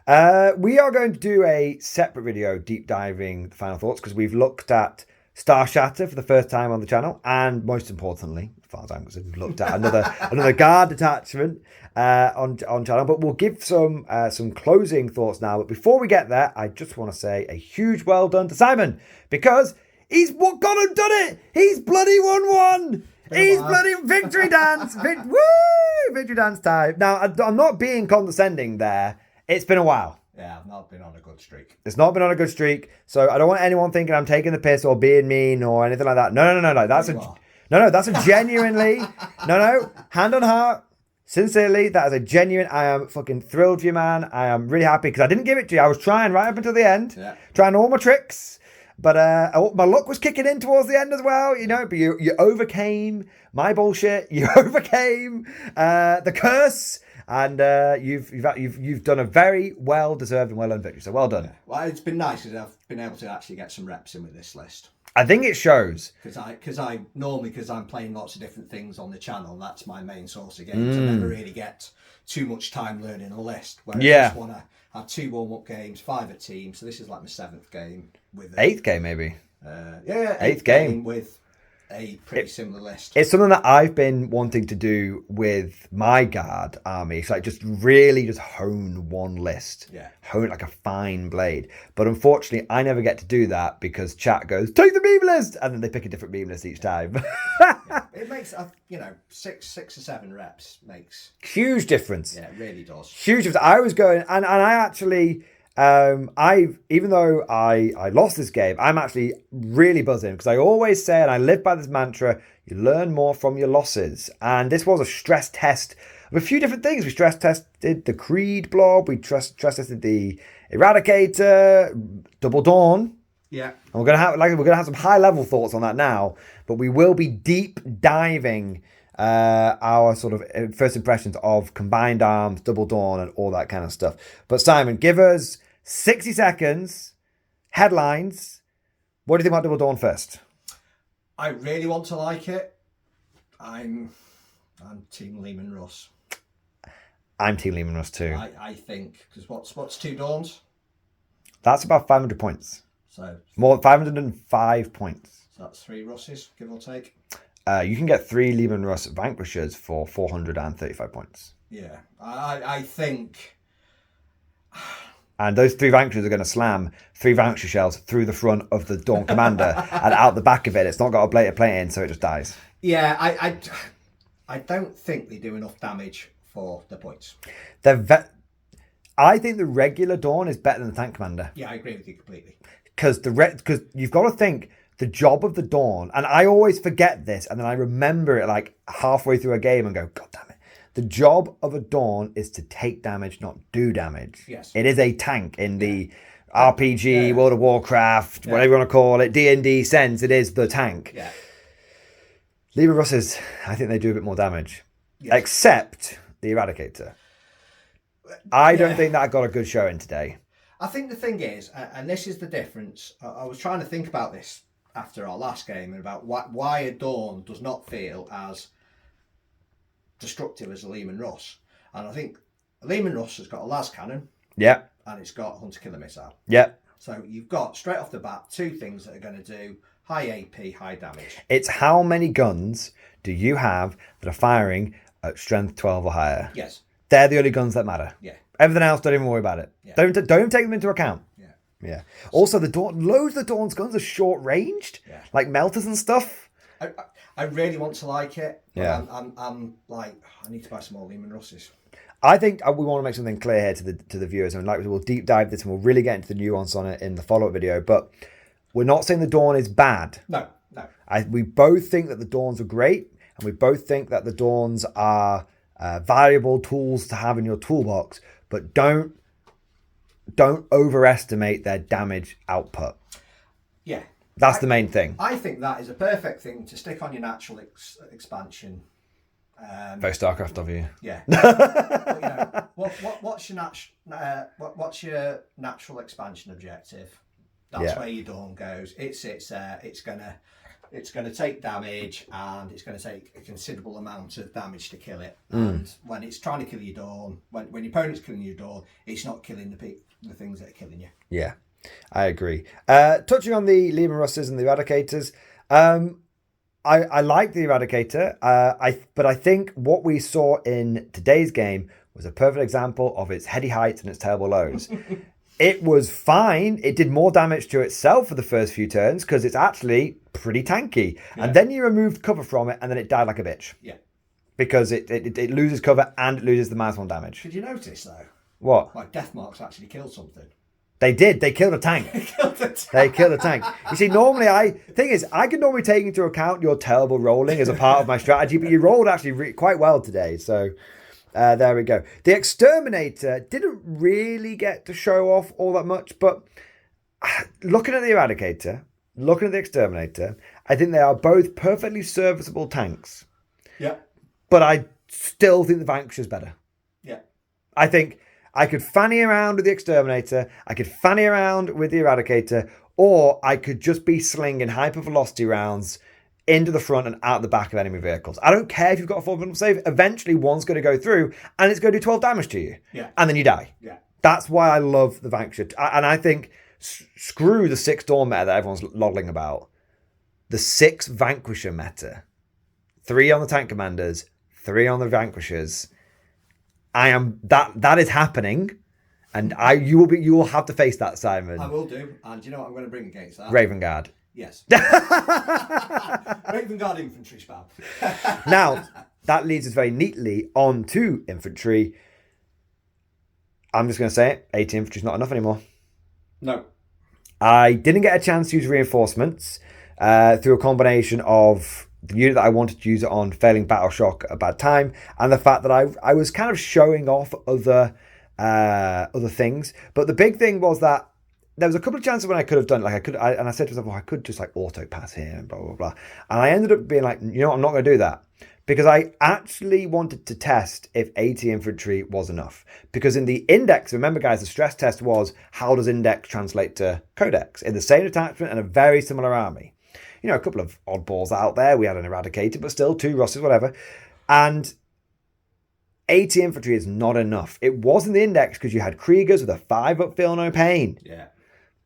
We are going to do a separate video deep diving the final thoughts, because we've looked at Starshatter for the first time on the channel, and most importantly, as far as I'm concerned, we've looked at another guard detachment on channel. But we'll give some closing thoughts now. But before we get there, I just want to say a huge well done to Simon, because he's gone and done it. He's bloody won. He's bloody victory dance. Woo! Victory dance time. Now, I'm not being condescending there. It's been a while. Yeah, I've not been on a good streak. It's not been on a good streak, so I don't want anyone thinking I'm taking the piss or being mean or anything like that. No. That's a genuinely hand on heart. Sincerely, that is a genuine. I am fucking thrilled for you, man. I am really happy because I didn't give it to you. I was trying right up until the end, trying all my tricks. But my luck was kicking in towards the end as well, But you overcame my bullshit. You overcame the curse, and you've done a very well deserved and well earned victory. So well done. Yeah. Well, it's been nice because I've been able to actually get some reps in with this list. I think it shows because I'm playing lots of different things on the channel. That's my main source of games. I never really get too much time learning a list. Whereas I just want to have 2 warm-up games, 5 at team. So this is like my 7th game with 8th game maybe. 8th game with a pretty similar list. It's something that I've been wanting to do with my guard army. So like just really just hone one list. Yeah. Hone it like a fine blade. But unfortunately, I never get to do that because chat goes, take the meme list! And then they pick a different meme list each time. It makes, 6 or 7 reps makes... Huge difference. Yeah, it really does. Huge difference. I was going, and I actually... even though I lost this game, I'm actually really buzzing because I always say, and I live by this mantra, you learn more from your losses. And this was a stress test of a few different things. We stress tested the Creed blob, we stress tested the Eradicator, Double Dawn. Yeah. And we're gonna have some high level thoughts on that now, but we will be deep diving our sort of first impressions of Combined Arms, Double Dawn, and all that kind of stuff. But Simon, give us 60 seconds, headlines. What do you think about Double Dawn first? I really want to like it. I'm Team Lehman Russ. I'm Team Lehman Russ too. I think, because what's 2 Dawns? That's about 500 points. So more 505 points. So that's 3 Russes, give or take. You can get 3 Lehman Russ Vanquishers for 435 points. Yeah, I think... And those 3 Vanquishers are going to slam 3 Vanquisher shells through the front of the Dawn Commander and out the back of it. It's not got a blade to play in, so it just dies. Yeah, I don't think they do enough damage for the points. I think the regular Dawn is better than the Tank Commander. Yeah, I agree with you completely. Because you've got to think... The job of the Dawn, and I always forget this, and then I remember it like halfway through a game and go, God damn it. The job of a Dawn is to take damage, not do damage. Yes. It is a tank in the RPG, World of Warcraft, whatever you want to call it, D&D sense, it is the tank. Yeah. Lehman Russes, I think they do a bit more damage. Yes. Except the Eradicator. I don't think that got a good showing today. I think the thing is, and this is the difference, I was trying to think about this after our last game and about why a Dawn does not feel as destructive as a Lehman Russ. And I think a Lehman Russ has got a las cannon. Yeah. And it's got hunter killer missile. Yeah. So you've got straight off the bat 2 things that are going to do high AP, high damage. It's how many guns do you have that are firing at strength 12 or higher? Yes. They're the only guns that matter. Yeah. Everything else, don't even worry about it. Yeah. Don't take them into account. Yeah. Yeah. Also, loads of the Dawn's guns are short ranged, like melters and stuff. I really want to like it. Yeah. I'm like, I need to buy some more Lehman Russes. I think we want to make something clear here to the viewers, and like we'll deep dive this and we'll really get into the nuance on it in the follow-up video. But we're not saying the Dawn is bad. No. We both think that the Dawns are great, and we both think that the Dawns are valuable tools to have in your toolbox. But don't overestimate their damage output. Yeah. That's the main thing. I think that is a perfect thing to stick on your natural expansion. Very StarCraft of you. Yeah. But, what's your natural expansion objective? That's where your Dawn goes. It sits there. It's gonna take damage, and it's gonna take a considerable amount of damage to kill it. And when it's trying to kill your Dawn, when your opponent's killing your Dawn, it's not killing the things that are killing you. Yeah, I agree. Touching on the Lehman Russes and the Eradicators, I like the Eradicator, but I think what we saw in today's game was a perfect example of its heady heights and its terrible lows. It was fine. It did more damage to itself for the first few turns because it's actually pretty tanky. Yeah. And then you removed cover from it, and then it died like a bitch. Yeah. Because it loses cover and it loses the -1 damage. Did you notice, though? What? Like, death marks actually killed something. They did. They killed a tank. They killed a tank. You see, normally I can normally take into account your terrible rolling as a part of my strategy, but you rolled actually quite well today. So there we go. The Exterminator didn't really get to show off all that much, but looking at the Eradicator, looking at the Exterminator, I think they are both perfectly serviceable tanks. Yeah. But I still think the Vanquisher's better. Yeah. I think I could fanny around with the Exterminator, I could fanny around with the Eradicator, or I could just be slinging hypervelocity rounds into the front and out the back of enemy vehicles. I don't care if you've got a 4 save. Eventually, one's going to go through, and it's going to do 12 damage to you. Yeah. And then you die. Yeah. That's why I love the Vanquisher. And I think, screw the 6 Dawn meta that everyone's lolling about. The 6 Vanquisher meta. 3 on the tank commanders, 3 on the Vanquishers. That is happening, and you will have to face that, Simon. I will do, and you know what I'm going to bring against that? Raven Guard. Yes. Raven Guard infantry spam. Now that leads us very neatly on to infantry. I'm just going to say it: 80 infantry is not enough anymore. No. I didn't get a chance to use reinforcements through a combination of the unit that I wanted to use it on failing battle shock at a bad time, and the fact that I was kind of showing off other things. But the big thing was that there was a couple of chances when I could have done it. And I said to myself, well, I could just like auto pass here and blah blah blah. And I ended up being like, you know what, I'm not going to do that, because I actually wanted to test if 80 infantry was enough. Because in the index, remember guys, the stress test was how does index translate to Codex in the same detachment and a very similar army. You know, a couple of oddballs out there. We had an Eradicator, but still 2 Russes, whatever. And 80 infantry is not enough. It was in the index because you had Kriegers with a 5 up feel no pain. Yeah.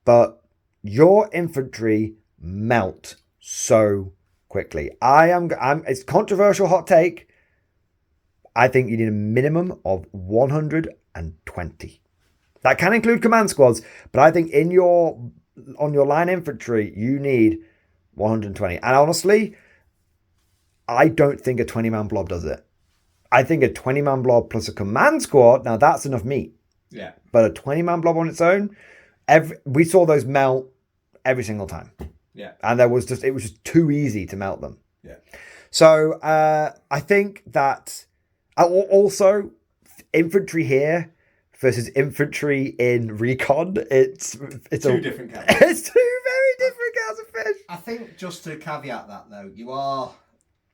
But your infantry melt so quickly. It's a controversial hot take. I think you need a minimum of 120. That can include command squads, but I think on your line infantry, you need 120. And honestly, I don't think a 20-man blob does it. I think a 20-man blob plus a command squad, now that's enough meat. Yeah. But a 20-man blob on its own, we saw those melt every single time. Yeah. And it was just too easy to melt them. Yeah. So I think that also infantry here versus infantry in recon, it's two different cows. It's 2 very different cows of fish. I think just to caveat that though,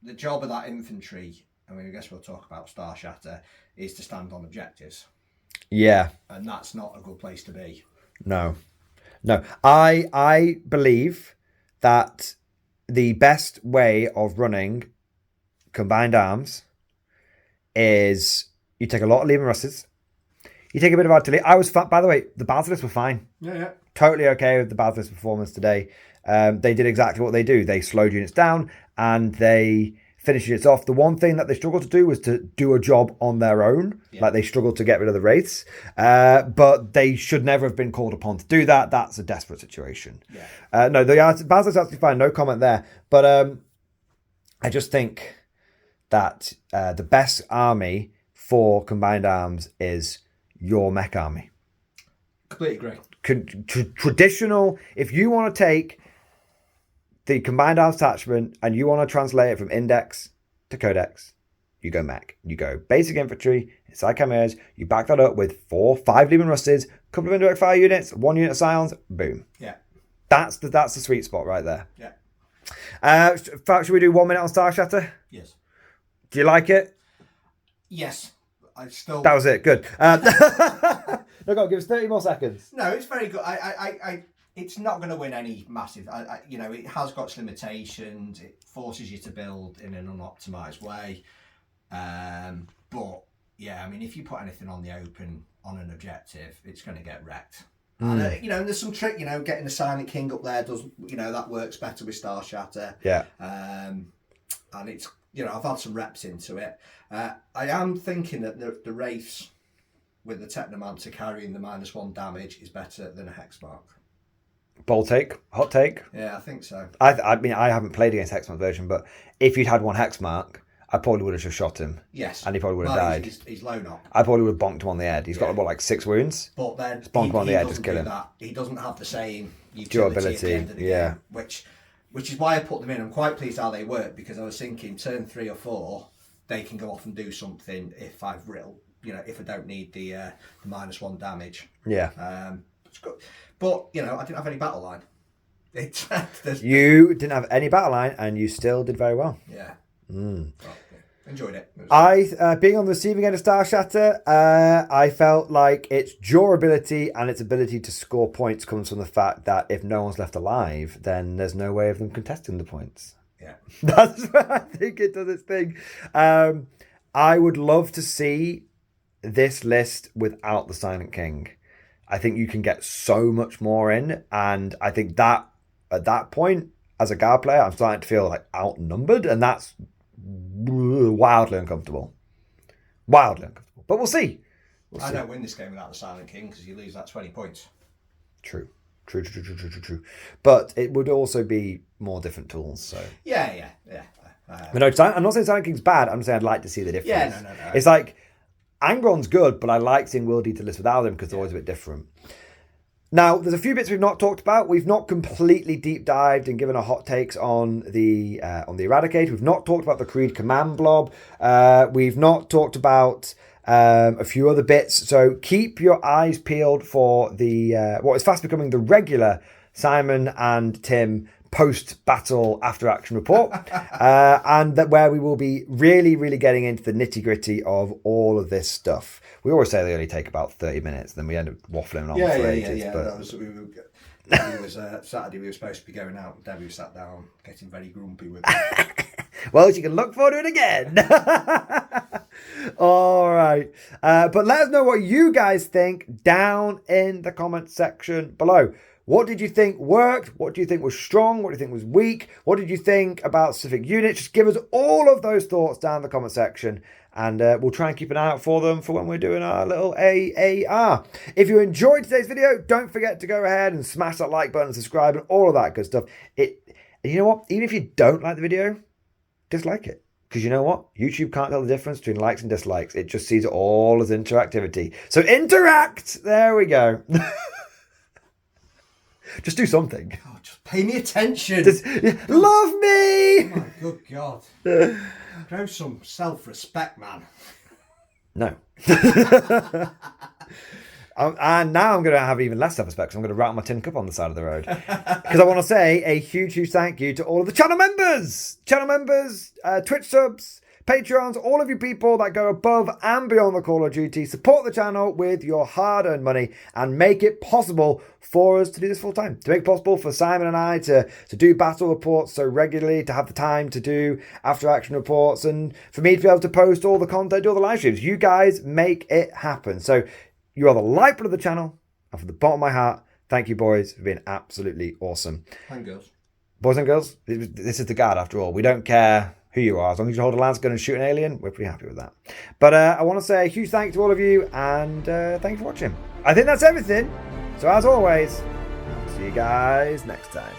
the job of that infantry, I mean, I guess we'll talk about Starshatter, is to stand on objectives. Yeah. And that's not a good place to be. No. I believe that the best way of running combined arms is you take a lot of Lehman Russes, you take a bit of artillery. By the way, the Basilisk were fine. Yeah. Totally okay with the Basilisk performance today. They did exactly what they do. They slowed units down and they finish units off. The one thing that they struggled to do was to do a job on their own. Yeah. Like they struggled to get rid of the wraiths. But they should never have been called upon to do that. That's a desperate situation. Yeah. No, the Basil's absolutely fine. No comment there. But I just think that the best army for Combined Arms is your mech army. Completely agree. Traditional, if you want to take the Combined Arms attachment and you want to translate it from Index to Codex, you go mech. You go basic infantry, inside chimeras, you back that up with 5 Leman Rusteds, couple of indirect fire units, 1 unit of Scions, boom. Yeah. That's the sweet spot right there. Yeah. Should we do 1 minute on Starshatter? Yes. Do you like it? Yes. I still. That was it. Good. No, go on, give us 30 more seconds. No, it's very good. It's not going to win any massive. It has got its limitations. It forces you to build in an unoptimized way. But yeah, I mean, if you put anything on the open on an objective, it's going to get wrecked. And, and there's some trick. Getting the Silent King up there does. That works better with Starshatter. Yeah. And it's. I've had some reps into it. I am thinking that the Wraiths with the Technomancer carrying the -1 damage is better than a Hexmark. Bold take, hot take. Yeah, I think so. I mean, I haven't played against Hexmark version, but if you'd had one Hexmark, I probably would have just shot him. Yes. And he probably would have died. He's low knock. I probably would have bonked him on the head. He's got, 6 wounds? But then just bonk him on the head, just kill him. He doesn't have the same durability at the end of the game, which is why I put them in. I'm quite pleased how they work, because I was thinking turn 3 or 4, they can go off and do something if I've if I don't need the -1 damage. Yeah. It's good. But, I didn't have any battle line. You didn't have any battle line, and you still did very well. Yeah. Mm. But, enjoyed it. Being on the receiving end of Starshatter, I felt like its durability and its ability to score points comes from the fact that if no one's left alive, then there's no way of them contesting the points. Yeah. That's where I think it does its thing. I would love to see this list without the Silent King. I think you can get so much more in, and I think that at that point, as a guard player, I'm starting to feel like outnumbered, and that's wildly uncomfortable. Wildly uncomfortable. But we'll see. I don't win this game without the Silent King, because you lose that 20 points. True. But it would also be more different tools. So Yeah. But no, I'm not saying Silent King's bad. I'm saying I'd like to see the difference. Yeah, no. It's like Angron's good, but I like seeing World Eater list without him because they're always a bit different. Now, there's a few bits we've not talked about. We've not completely deep dived and given our hot takes on the Eradicator. We've not talked about the Creed Command Blob. We've not talked about a few other bits. So keep your eyes peeled for the what is fast becoming the regular Simon and Tim post-battle after-action report, and that where we will be really, really getting into the nitty-gritty of all of this stuff. We always say they only take about 30 minutes, then we end up waffling on for ages. Yeah. But... That was, Saturday we were supposed to be going out, and Debbie sat down, getting very grumpy with me. Well, you can look forward to it again. All right. But let us know what you guys think down in the comment section below. What did you think worked? What do you think was strong? What do you think was weak? What did you think about specific units? Just give us all of those thoughts down in the comment section, and we'll try and keep an eye out for them for when we're doing our little AAR. If you enjoyed today's video, don't forget to go ahead and smash that like button, subscribe, and all of that good stuff. And you know what? Even if you don't like the video, dislike it. Because you know what? YouTube can't tell the difference between likes and dislikes. It just sees it all as interactivity. So interact! There we go. Just do something. Oh, just pay me attention. Love me! Oh my good God. Grow some self-respect, man. No. And now I'm going to have even less self-respect, because I'm going to rattle my tin cup on the side of the road. Because I want to say a huge, huge thank you to all of the channel members, Twitch subs, Patreons, all of you people that go above and beyond the Call of Duty, support the channel with your hard-earned money and make it possible for us to do this full time. To make it possible for Simon and I to do battle reports so regularly, to have the time to do after-action reports, and for me to be able to post all the content, do all the live streams. You guys make it happen. So you are the lifeblood of the channel, and from the bottom of my heart, thank you, boys, for being absolutely awesome. And girls. Boys and girls, this is the guard after all. We don't care who you are. As long as you hold a lance gun and shoot an alien, we're pretty happy with that. But I want to say a huge thank you to all of you, and thanks for watching. I think that's everything. So as always, see you guys next time.